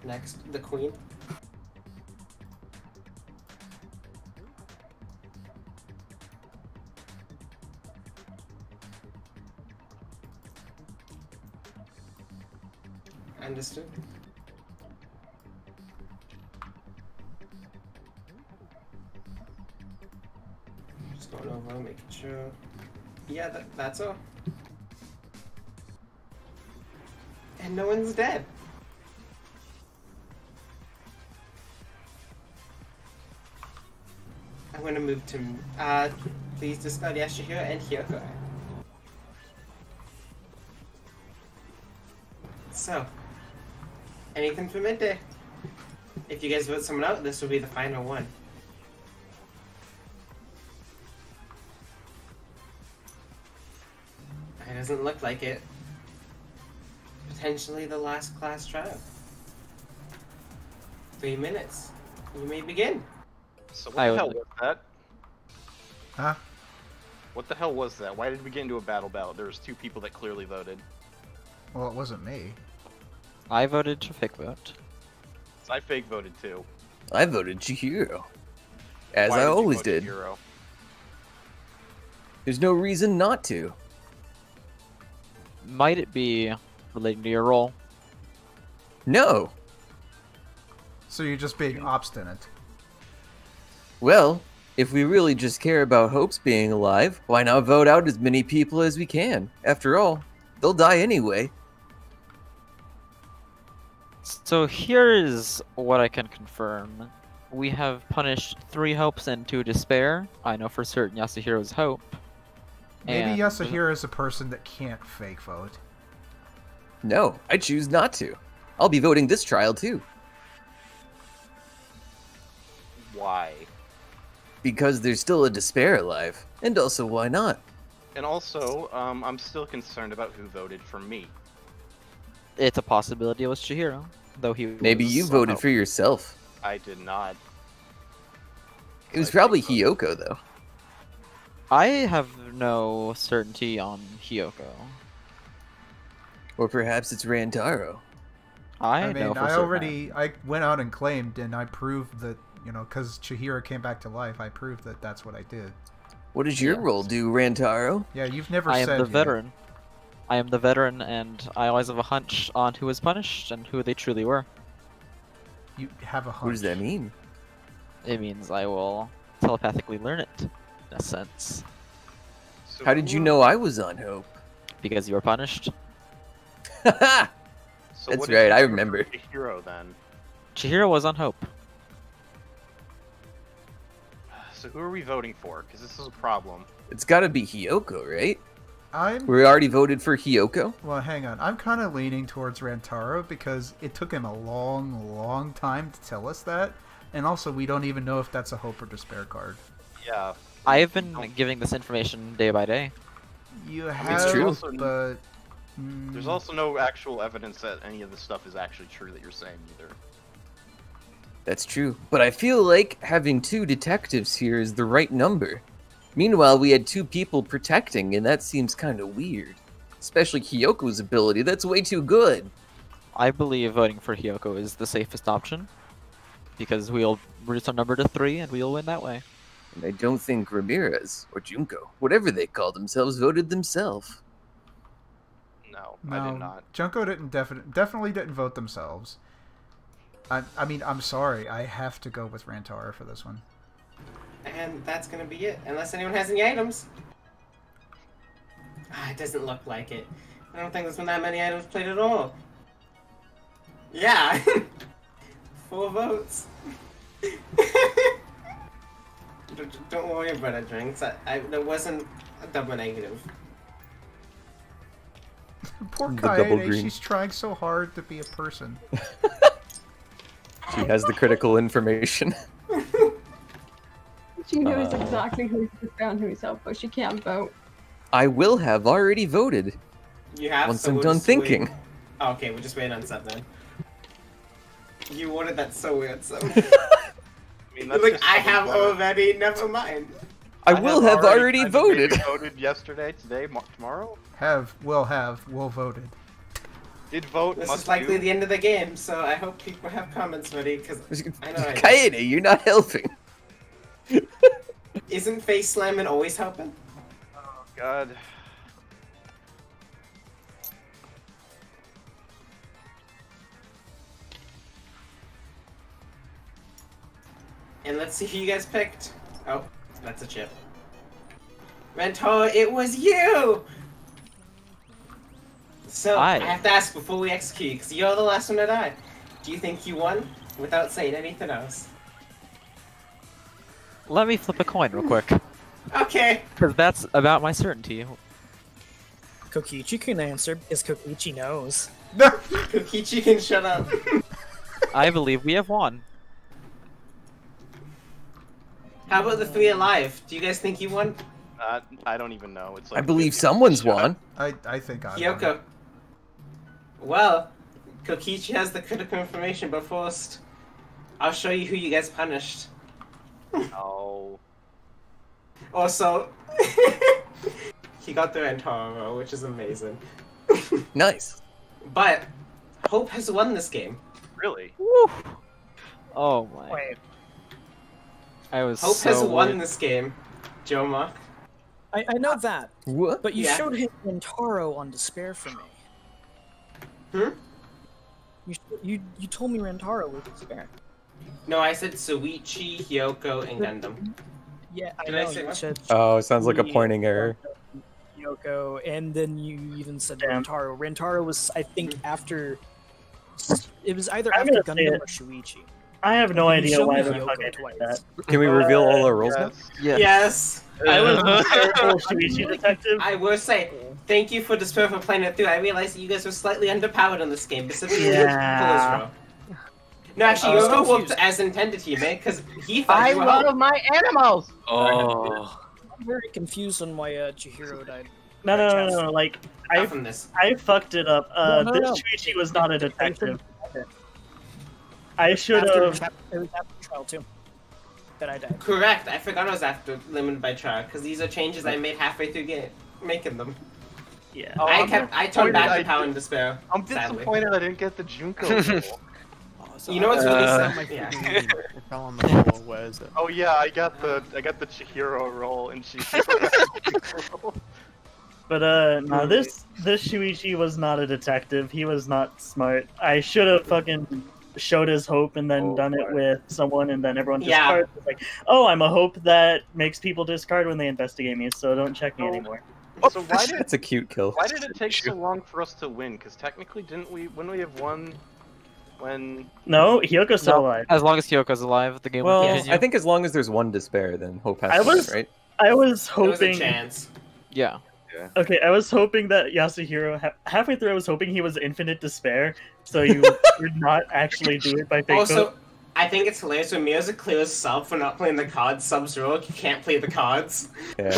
Next, the queen. Understood. Just going over, making sure. Yeah, that's all. And no one's dead. I'm gonna move to, please discard Yashihiro and Hyoko. So, anything for midday? If you guys vote someone out, this will be the final one. It doesn't look like it. Potentially the last class trial. 3 minutes. You may begin. So what the hell was that? Huh? What the hell was that? Why did we get into a battle? There was 2 people that clearly voted. Well, it wasn't me. I voted to fake vote. So I fake voted too. I voted Chihiro. As Why I did you always vote did. Chihiro? There's no reason not to. Might it be relating to your role? No. So you're just being obstinate. Well, if we really just care about Hope's being alive, why not vote out as many people as we can? After all, they'll die anyway. So here is what I can confirm. We have punished 3 hopes and 2 despair. I know for certain Yasuhiro's hope. Maybe And- Yasuhiro is a person that can't fake vote. No, I choose not to. I'll be voting this trial too. Why? Because there's still a despair alive. And also, why not? And also, I'm still concerned about who voted for me. It's a possibility it was Chihiro, though he Maybe was you somehow- voted for yourself. I did not. It was probably Hiyoko, though. I have no certainty on Hiyoko. Or perhaps it's Rantaro. I mean, know for I certain. already I went out and claimed, and I proved that, you know, because Chihiro came back to life, I proved that that's what I did. What does your role do, Rantaro? Yeah, you've never I said am the yet. veteran. I am the veteran, and I always have a hunch on who was punished and who they truly were. You have a hunch. What does that mean? It means I will telepathically learn it, in a sense. So How did you know I was on Hope? Because you were punished. So That's what did right, you I do for remember. Chihiro then? Chihiro was on Hope. So who are we voting for? Because this is a problem. It's got to be Hiyoko, right? I'm We already voted for Hiyoko. well. Hang on. I'm kind of leaning towards Rantaro because it took him a long time to tell us that, and also we don't even know if that's a hope or despair card. Yeah. I have been giving this information day by day. You mean, have, it's true. but There's also no actual evidence that any of this stuff is actually true that you're saying either. That's true. But I feel like having 2 detectives here is the right number. Meanwhile, we had 2 people protecting, and that seems kind of weird. Especially Hiyoko's ability. That's way too good. I believe voting for Hiyoko is the safest option. Because we'll reduce our number to 3 and we'll win that way. And I don't think Ramirez, or Junko, whatever they call themselves, voted themselves. No, no, I did not. Junko didn't definitely didn't vote themselves. I mean, I'm sorry. I have to go with Rantaro for this one. And that's gonna be it, unless anyone has any items. It doesn't look like it. I don't think there's been that many items played at all. Yeah! 4 votes. Don't worry about it, Drinks. There wasn't a double negative. Poor The double Kaede, green. she's trying so hard to be a person. She has the critical information. She knows exactly who's found herself, but she can't vote. I will have already voted. You have, Once so I'm we'll done just thinking. wait. Oh, okay, we'll just wait on Seth then. You wanted that so weird, so. I mean, that's Like, just I probably have better. already, never mind. I will have already I've voted. maybe voted yesterday, today, tomorrow. Will voted. Did vote. This must is likely do. the end of the game, so I hope people have comments ready, because I know I do. Kaede, you're not helping. Isn't face slamming always helping? Oh God. And let's see who you guys picked. Oh, that's a chip. Rantaro, it was you! So, I have to ask before we execute, because you're the last one to die. Do you think you won without saying anything else? Let me flip a coin real quick. Okay. Because that's about my certainty. Kokichi can answer because Kokichi knows. Kokichi can shut up. I believe we have won. How about the 3 alive? Do you guys think you won? I don't even know. It's I like believe someone's won. I think I won. Kyoko. Well, Kokichi has the critical information, but first, I'll show you who you guys punished. Oh. Also, he got the Rantaro, which is amazing. Nice. But Hope has won this game. Really? Woo. Oh my. Wait. I was Hope so has won worried. this game, Joma. I know that, What? but you Yeah. showed him Rantaro on Despair for me. Hmm? You told me Rantaro was Despair. No, I said Suichi, Hyoko, and Gundam. Yeah, I Did I know. say You what? said Oh, sounds like a Shui, pointing error. Yoko, and then you even said Damn. Rantaro. Rantaro was, I think, after. It was either I'm after gonna say Gundam it. or Shuichi. I have no You idea showed why me the Yoko fuck I did twice. that. Can we reveal all our roles now? Yes. Yes. I was a terrible Shuichi detective. I will say, thank you for Despair for playing it through. I realized that you guys were slightly underpowered on this game, specifically Yeah. Puller's row. No, actually, I was Yoko confused. worked as intended, Hime, because he thought I you were love Hope. my animals. Oh. I'm very confused on why Chihiro died. No. Like, Not from this. I fucked it up. No. This Shuichi was not a detective. I should After have. it was after trial too that I died. Correct. I forgot I was after Limited by Trial, because these are changes I made halfway through making them. Yeah. Oh, I turned back disappointed to Power and Despair. I'm sadly. disappointed I didn't get the Junko role. You know what's really Uh, sad? Yeah. It fell on the floor. Where is it? Oh yeah, I got the Chihiro role and she. But no, this Shuichi was not a detective. He was not smart. I should have fucking showed his hope and then done it with someone, and then everyone Yeah. discards. It's like, oh, I'm a hope that makes people discard when they investigate me, so don't check me anymore. So why did That's a cute kill. why did it take so long for us to win? Because technically, wouldn't we have won When No, Hyoko's still alive. As long as Hyoko's alive, the game will Well, continue. I think as long as there's one despair, then hope has I to win, was- right? I was There was a hoping. chance. Yeah. Okay, I was hoping that Yasuhiro. Halfway through, I was hoping he was infinite despair, so you would not actually do it by fake Also, vote. I think it's hilarious when Mia's a clear sub for not playing the cards. Subs rule, you can't play the cards. Yeah.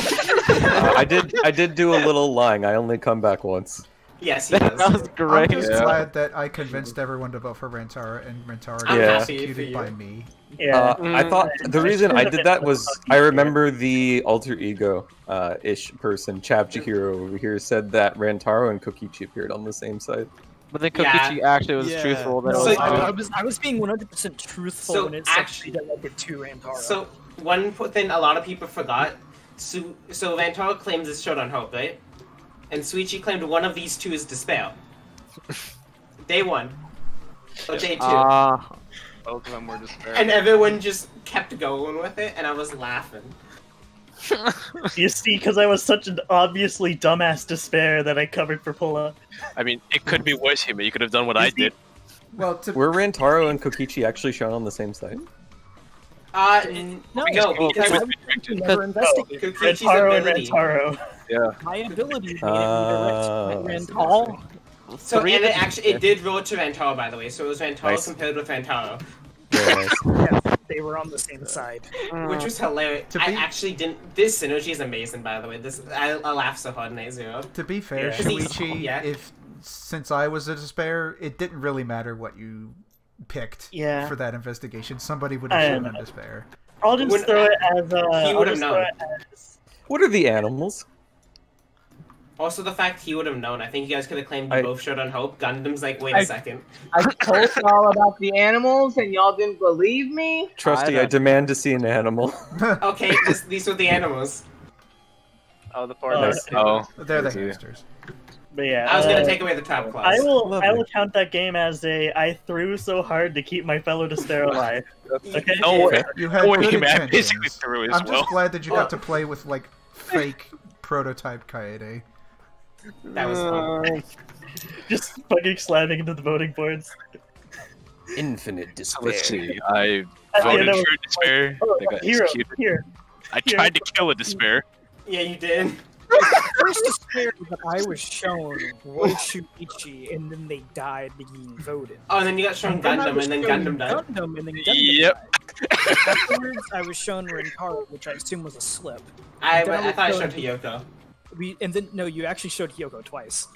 I did do a little lying. I only come back once. Yes, he does. That was great. I'm just glad that I convinced everyone to vote for Rantara, and Rantara I'm got happy for executed you. by me. Yeah. I thought the reason I did that was I remember the alter ego ish person, Chihiro over here, said that Rantaro and Kokichi appeared on the same side. But then Kokichi actually was Yeah. truthful. That No, was I was being 100% truthful So when it actually- said that to Rantaro. So one thing a lot of people forgot. So Vantaro claims it's showed on hope, right? And Suichi claimed one of these two is despair. Day one. Or day two. both of them were despair. And everyone just kept going with it, and I was laughing. You see, because I was such an obviously dumbass despair that I covered for Pulla. I mean, it could be worse here, but you could have done what I did. Well, Were Rantaro and Kokichi actually shown on the same side? No, because never investigated. Kokichi's Rantaro and ability. Rantaro. Yeah. My ability made it redirect Rantaro. So, and it actually, it did roll to Rantaro, by the way, so it was Rantaro Nice. compared with Rantaro. Yeah, they were on the same side. Which was hilarious. To I be- actually didn't. This synergy is amazing, by the way. I laughed so hard in A0. To be fair, Yeah. Shuichi, Yeah. since I was a despair, it didn't really matter what you picked Yeah. for that investigation. Somebody would have I shown know. a despair. I'll just Wouldn't- throw it as he I'll would have just throw known. it as- What are the animals? Also, the fact he would have known. I think you guys could have claimed you I- both showed on Hope. Gundam's like, wait I- a second. I told y'all about the animals and y'all didn't believe me? Trusty, I demand to see an animal. Okay, these were the animals. Oh, the four. Oh, They're the I see. hamsters. But yeah, I was gonna take away the trap clause. I will Lovely. count that game as I threw so hard to keep my fellow despair alive. Okay. Don't worry. You had Don't worry, good man. I basically intentions. threw as I'm well. just glad that you got to play with like fake prototype Kaede. That was fun. Just fucking slamming into the voting boards. Infinite despair. Let's see. I Yeah, voted no, for despair. Oh, They got hero, executed. here. I tried to kill a despair. Yeah, you did. The first despair that I was shown was Shuichi, and then they died being voted. Oh, and then you got shown Then I Gundam, was and then shown Gundam died. Gundam, and then Gundam Yep. died. Afterwards, I was shown Rentaro, which I assume was a slip. I Then thought I was showed shown- Hiyoko. And then no, you actually showed Hyoko twice.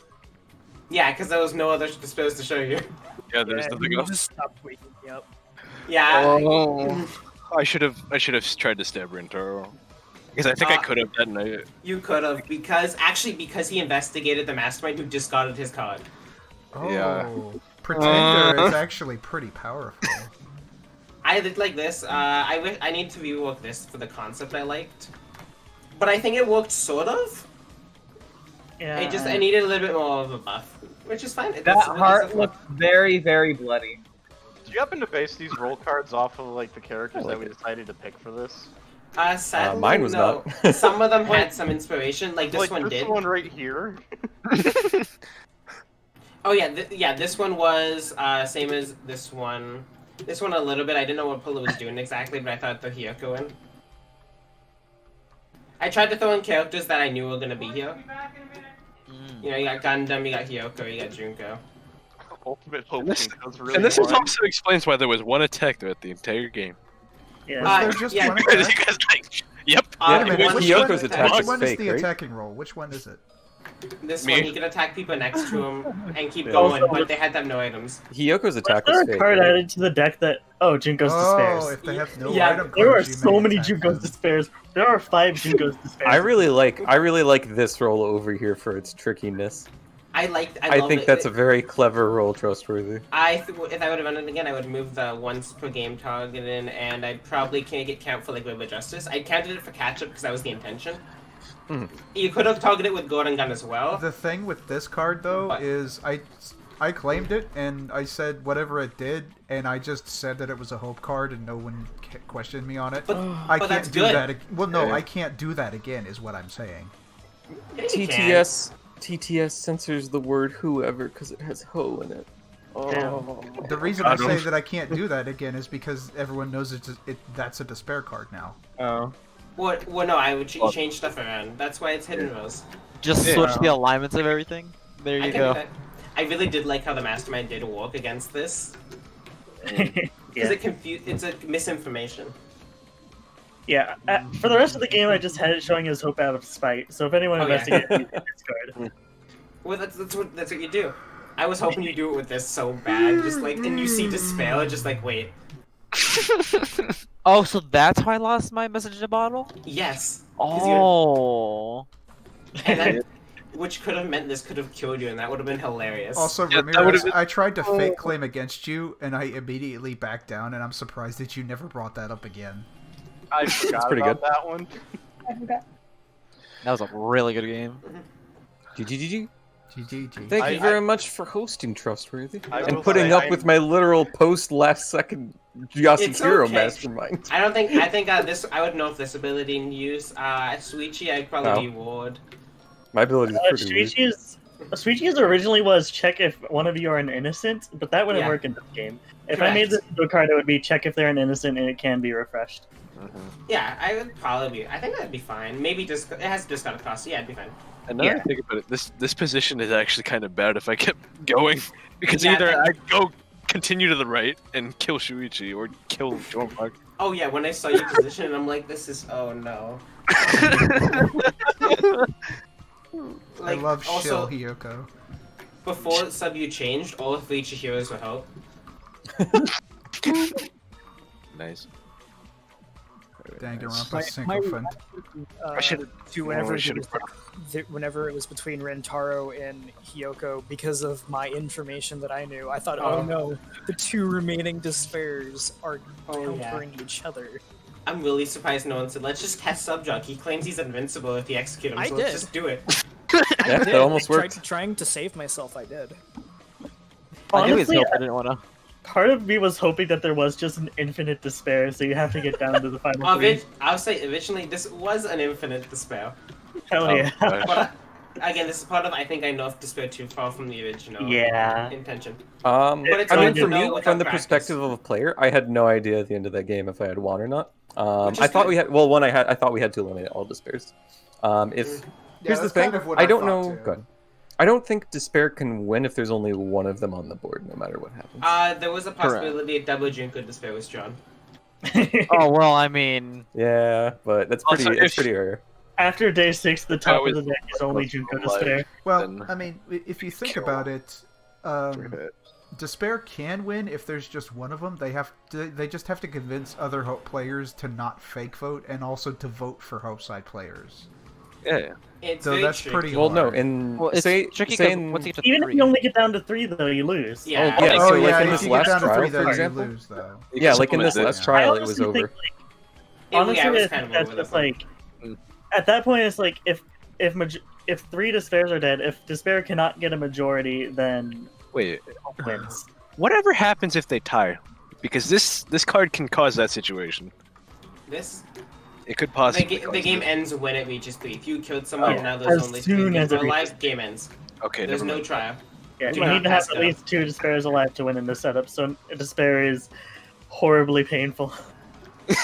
Yeah, because there was no other despairs to show you. Yeah, there's Yeah, nothing you else. just stopped waking me up. Yeah. Oh, I should have tried to stab Rintaro. Because I think I could have that night. You could have, because he investigated the mastermind who discarded his card. Oh, Yeah. Pretender is actually pretty powerful. I did like this. I need to rework this for the concept I liked, but I think it worked sort of. Yeah. I needed a little bit more of a buff, which is fine. That heart looks very, very bloody. Do you happen to base these roll cards off of like the characters that we decided to pick for this? Sadly, mine was no. not. Some of them had some inspiration, like this Like one this did. one right here. Oh yeah, this one was same as this one. This one a little bit. I didn't know what Pula was doing exactly, but I thought I'd throw Hiyoko in. I tried to throw in characters that I knew were gonna be here. You know, you got Gundam, you got Hiyoko, you got Junko. Ultimate hope. This- That's really And this hard. also explains why there was one attack throughout the entire game. Yeah. Was there just yeah, one Because attack? you guys like, yep. Wait a Yeah, minute, because which Hyoko's one- attack which is one fake, is the right? attacking roll? Which one is it? This Me? one, you can attack people next to him and keep Yeah. going, but they had to have no items. Hyoko's attack Was was there a fake. card right? added to the deck that Junko's Oh, despairs? if they have no Yeah, item There are cards, you so may many attack Junko's them. despairs. There are 5 Junko's despairs. I really like this roll over here for its trickiness. I I love think it. that's a very clever roll, trustworthy. if I would have run it again, I would move the once per game target in, and I probably can't get count for like Web of Justice. I counted it for catch up because that was the intention. Mhm. You could have targeted with Gordon Gun as well. The thing with this card though But- is I claimed it and I said whatever it did and I just said that it was a hope card and no one questioned me on it. But- I but can't that's do good. that. Well, no, Yeah. I can't do that again. Is what I'm saying. Yeah, you can. TTS censors the word whoever because it has ho in it. The reason I say that I can't do that again is because everyone knows that's a despair card now. Oh. What? Well, no, I would change stuff around. That's why it's hidden rows. Just switch the alignments of everything. There you go. I really did like how the mastermind did work against this. Because it's a misinformation. Yeah, for the rest of the game, I just had it showing his hope out of spite. So if anyone investigates, you can discard. Well, that's what you do. I was hoping you do it with this so bad, just like, and you see despair, just like, wait. Oh, so that's how I lost my message in a bottle? Yes. Oh. And that, which could have meant this could have killed you, and that would have been hilarious. Also, Ramirez, I tried to fake claim against you, and I immediately backed down, and I'm surprised that you never brought that up again. I forgot about that one. That was a really good game. GG. GG. Thank you very much for hosting Trustworthy I and will putting say up with my literal post last second Yasuhiro mastermind. I think this. I would know if this ability in use. Suichi, I'd probably reward. My ability is pretty weak. Suichi's originally was check if one of you are an innocent, but that wouldn't work in this game. If I made this into a card, it would be check if they're an innocent and it can be refreshed. Yeah, I would probably be. I think that'd be fine. Maybe just it has discount cost. Yeah, it'd be fine. And now I think about it, this position is actually kind of bad if I kept going, because either I go continue to the right and kill Shuichi or kill Jormog. Oh yeah, when I saw your position, I'm like, this is no. I love Shill Hiyoko. Before sub-U changed, all of Ichi heroes were help. Nice. Danganronpa Syncofund. I should Whenever it was between Rentaro and Hiyoko, because of my information that I knew, I thought, oh no, the two remaining despairs are countering each other. I'm really surprised no one said, let's just test Subjug. He claims he's invincible if you execute him, so let's just do it. Yeah, that almost worked. Trying to save myself, I did. Honestly, I didn't want to. Part of me was hoping that there was just an infinite despair, so you have to get down to the final three. I'll say originally this was an infinite despair. Hell yeah. But again, this is part of I think I know if despair too far from the original intention. I mean, from the practice. perspective of a player, I had no idea at the end of that game if I had won or not. I thought we had. Well, one I thought we had to eliminate all despairs. Here's the thing. Kind of what I don't know. too. Go ahead. I don't think despair can win if there's only one of them on the board, no matter what happens. There was a possibility a double Junko despair was drawn. Oh well, I mean. Yeah, but that's pretty. Also, it's pretty rare. After day 6, the top of the deck is only Junko despair. Well, I mean, if you think about it, despair can win if there's just one of them. They just have to convince other Hope players to not fake vote and also to vote for Hope side players. Yeah. So that's pretty well, hard. no, and Well, it's tricky once you get to Even 3. if you only get down to 3, though, you lose. Yeah. so like in if this you last get down to trial, 3, for then example. you lose, though. Yeah, like in this last trial, it was honestly over. think, honestly, it's like at that point, it's like if 3 despairs are dead, if despair cannot get a majority, then Wait, Hope wins. whatever happens if they tie? Because this card can cause that situation. It could possibly. The game ends when it reaches 3. If you killed someone, now there's As only 3 soon as it people alive. reaches Game ends. Okay, There's never no mind. trial. Yeah, Do you not need to have pass at go. least 2 despairs alive to win in this setup, so despair is horribly painful.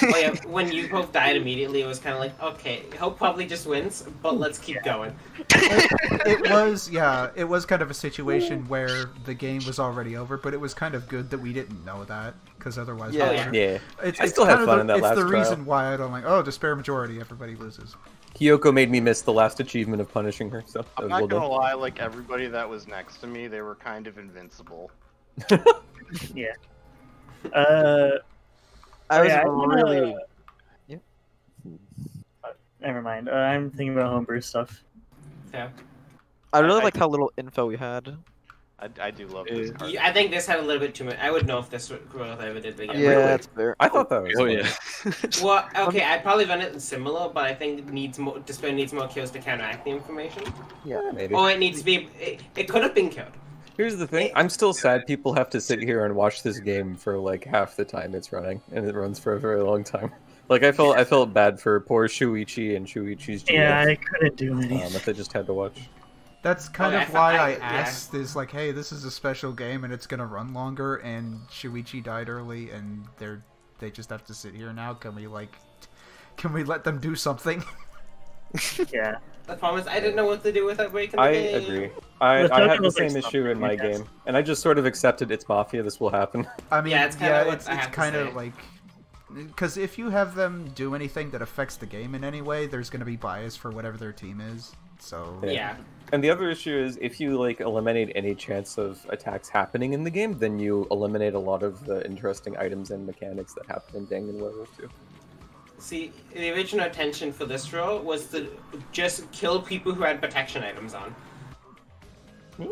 Oh yeah, when you both died immediately, it was kind of like, okay, Hope probably just wins, but let's keep going. It was kind of a situation where the game was already over, but it was kind of good that we didn't know that, because otherwise... Yeah. It's I still had kind of fun in that last It's the trial. reason why I don't like, oh, despair majority, everybody loses. Hiyoko made me miss the last achievement of punishing her, so that I'm was not well gonna done. lie, like everybody that was next to me, they were kind of invincible. Yeah. I was yeah, really. Never mind. I'm thinking about homebrew stuff. Yeah. I really like how little info we had. I do love this card. I think this had a little bit too much. I would know if this growth ever did the game. Yeah, that's fair. I thought that was Oh fun. yeah. Well, okay, I'd probably run it similar, but I think despair needs more kills to counteract the information. Yeah, maybe. Or it needs to be. It could have been killed. Here's the thing, I'm still sad people have to sit here and watch this game for like half the time it's running, and it runs for a very long time. Like I felt bad for poor Shuichi and Shuichi's GF. Yeah, I couldn't do anything. If they just had to watch. That's kind of why I asked. Yeah. Is like, hey, this is a special game and it's gonna run longer. And Shuichi died early, and they just have to sit here now. Can we let them do something? Yeah. The problem is I didn't know what to do with that break in the I game. agree. I had the same issue in my game, and I just sort of accepted it's Mafia. This will happen. I mean, Yeah, it's it's kind of like, because if you have them do anything that affects the game in any way, there's going to be bias for whatever their team is. So Yeah. And the other issue is if you like eliminate any chance of attacks happening in the game, then you eliminate a lot of the interesting items and mechanics that happen in Dangan Werewolf too. See, the original intention for this role was to just kill people who had protection items on. Yeah.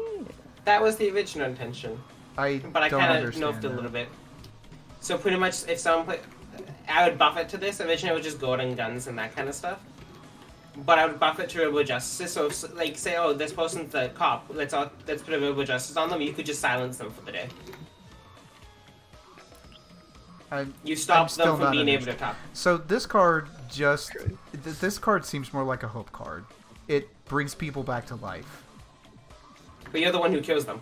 That was the original intention. But I don't kind of understand nerfed it that. a little bit. So pretty much, if someone play, I would buff it to this. Originally, it was just golden guns and that kind of stuff. But I would buff it to Rebel Justice. So, if, like, say, oh, this person's the cop. Let's put a Rebel Justice on them. You could just silence them for the day. You stop them from being able to talk. So this card this card seems more like a hope card. It brings people back to life. But you're the one who kills them.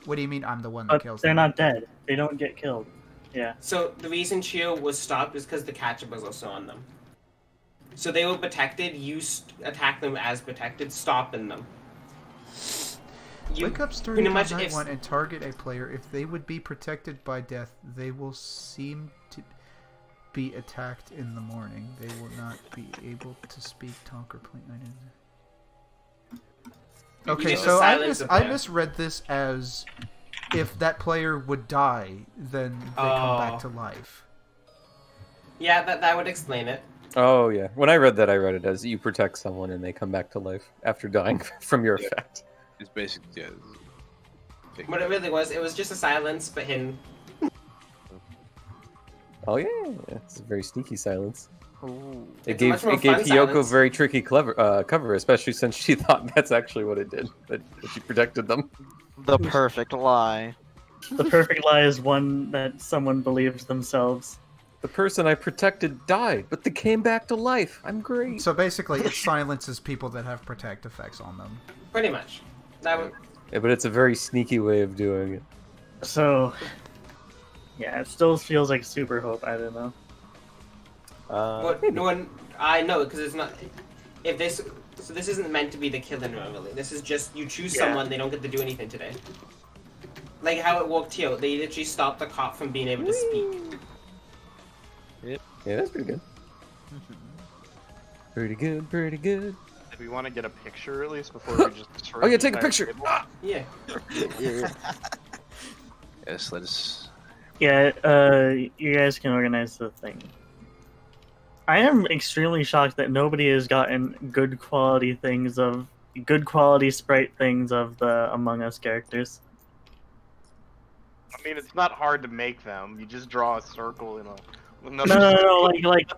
What do you mean I'm the one that But kills they're them? not dead. They don't get killed. Yeah. So the reason Chio was stopped is because the catcher was also on them. So they were protected. You attack them as protected, stopping them. Wake up pretty during much night if- one and target a player. If they would be protected by death, they will seem to be attacked in the morning. They will not be able to speak, talk, or play. Okay, just so silence I the player. misread this as if that player would die, then they come back to life. Yeah, that would explain it. Oh yeah. When I read that, I read it as you protect someone and they come back to life after dying from your effect. It's basically What it really was, it was just a silence, but hidden. Oh yeah, it's a very sneaky silence. It It's a gave much more fun Hiyoko silence. very tricky cover, especially since she thought that's actually what it did. That she protected them. The perfect lie. The perfect lie is one that someone believes themselves. The person I protected died, but they came back to life. I'm great. So basically, it silences people that have protect effects on them. Pretty much. That would. Yeah, but it's a very sneaky way of doing it. So, yeah, it still feels like super hope. I don't know. No one. I know because it's not. If this. So this isn't meant to be the killing normally. This is just you choose someone, they don't get to do anything today. Like how it worked out. They literally stopped the cop from being able to speak. Yep. Yeah, that's pretty good. Pretty good, pretty good. Do we want to get a picture at least before we just destroy Oh yeah, the take a entire picture! table? Yeah. Yes, let us. Yeah, you guys can organize the thing. I am extremely shocked that nobody has gotten good quality sprite things of the Among Us characters. I mean, it's not hard to make them. You just draw a circle in a. No, like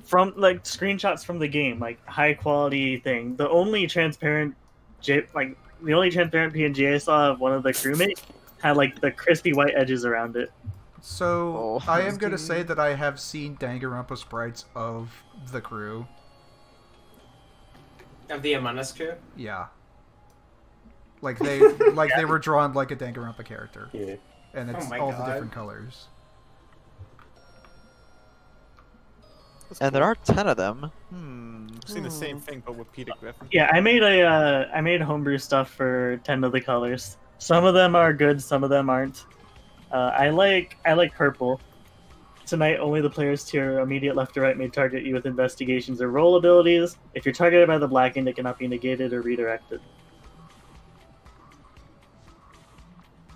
from like screenshots from the game, like high quality thing. The only transparent PNG I saw of one of the crewmates had like the crispy white edges around it. So, I am going to say that I have seen Danganronpa sprites of the crew. Of the Among Us crew? Yeah. Like they they were drawn like a Danganronpa character. Yeah. And it's Oh my all the God. different colors. And there are 10 of them. I've seen the same thing, but with Peter Griffin. Yeah, I made homebrew stuff for 10 of the colors. Some of them are good, some of them aren't. I like purple. Tonight, only the players to your immediate left or right may target you with investigations or roll abilities. If you're targeted by the blackened, it cannot be negated or redirected.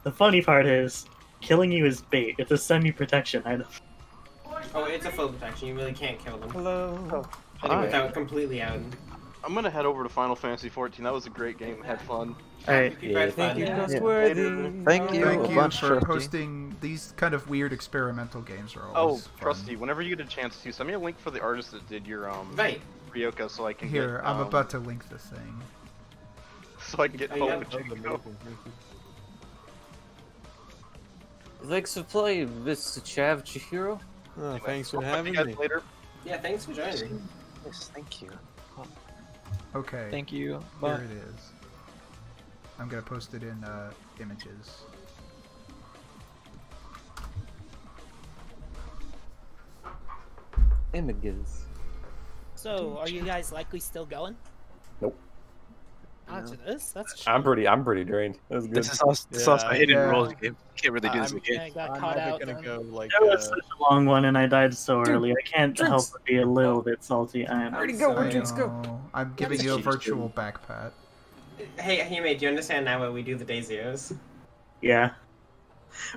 The funny part is, killing you is bait. It's a semi-protection item. Oh, it's a full protection. You really can't kill them. Hello. Without completely out. I'm gonna head over to Final Fantasy XIV. That was a great game. Had fun. Alright. Yeah, thank you, Yeah. Trustworthy. Thank you. Thank a you bunch, for Trusty. hosting these kind of weird experimental games. Are Oh, always fun. Trusty, whenever you get a chance to, send me a link for the artist that did your Right. Ryoko so I can Here, get, I'm about to link the thing. so I can get Oh, Hope yeah. and Chico. Thanks for playing, Mr. Chav Chihiro. Oh, thanks for I'll talk to having you guys me. later. Yeah, thanks for joining. Yes, thank you. Okay. Thank you. Here Bye. it is. I'm gonna post it in images. Images. So, are you guys likely still going? Nope. After this? That's I'm pretty drained. That was good. This is also a hidden rules game. You can't really do this again. I got I'm caught either out. gonna then. go like. That was such a long one, and I died so early. I can't help but be a little bit salty. I am. Already go, Drinks, go. I'm giving you a virtual back pat. Hey, mate, do you understand now when we do the day zeros? Yeah.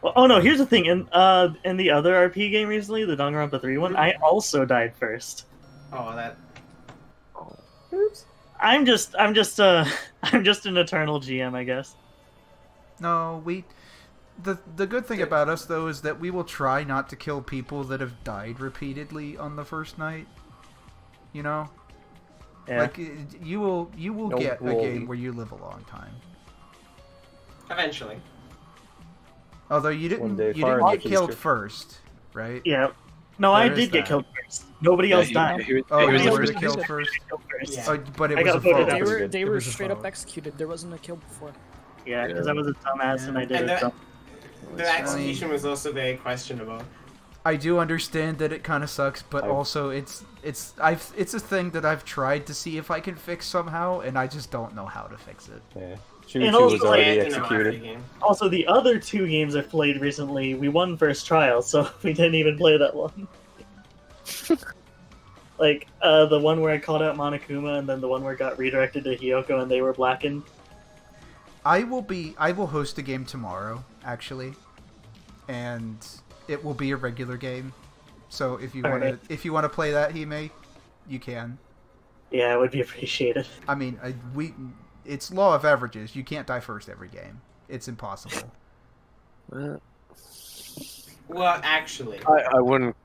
Well, oh no, here's the thing. In the other RP game recently, the Danganronpa 3 one, I also died first. Oh, that. Oops. I'm just an eternal GM, I guess. No, the good thing about us though is that we will try not to kill people that have died repeatedly on the first night. You know? Yeah. Like you will No get a glory. game where you live a long time. Eventually. Although you One didn't day, you far didn't in get the killed future. first, right? Yeah. No, I There is did get that. killed first. Nobody else died. Oh, he was you the were first killed one. first. Yeah. Oh, but it I was got a voted vote. out. It was They were a straight vote. up executed. There wasn't a kill before. Yeah, because I was a dumbass and I did And it. the execution was also very questionable. I do understand that it kind of sucks, but also it's a thing that I've tried to see if I can fix somehow, and I just don't know how to fix it. Yeah. And Choo-choo also, was already Yeah, it's in a Mario executed. game. Also, the other two games I've played recently, we won first trial, so we didn't even play that one. Like, the one where I called out Monokuma, and then the one where it got redirected to Hiyoko and they were blackened. I will host a game tomorrow, actually, and it will be a regular game. So if you want to play that, Hime, you can. Yeah, it would be appreciated. I mean, it's law of averages. You can't die first every game. It's impossible. Well, actually. I wouldn't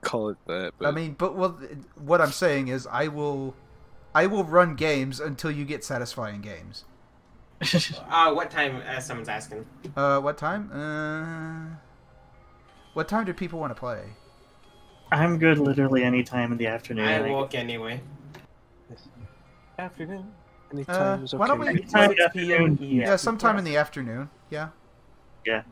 call it that. But I mean, what I'm saying is, I will run games until you get satisfying games. What time? Someone's asking. What time? What time do people want to play? I'm good literally any time in the afternoon. I walk anyway. Afternoon. anytime is okay. Why don't we? Anytime afternoon. Yeah, sometime in the afternoon. Yeah. Yeah.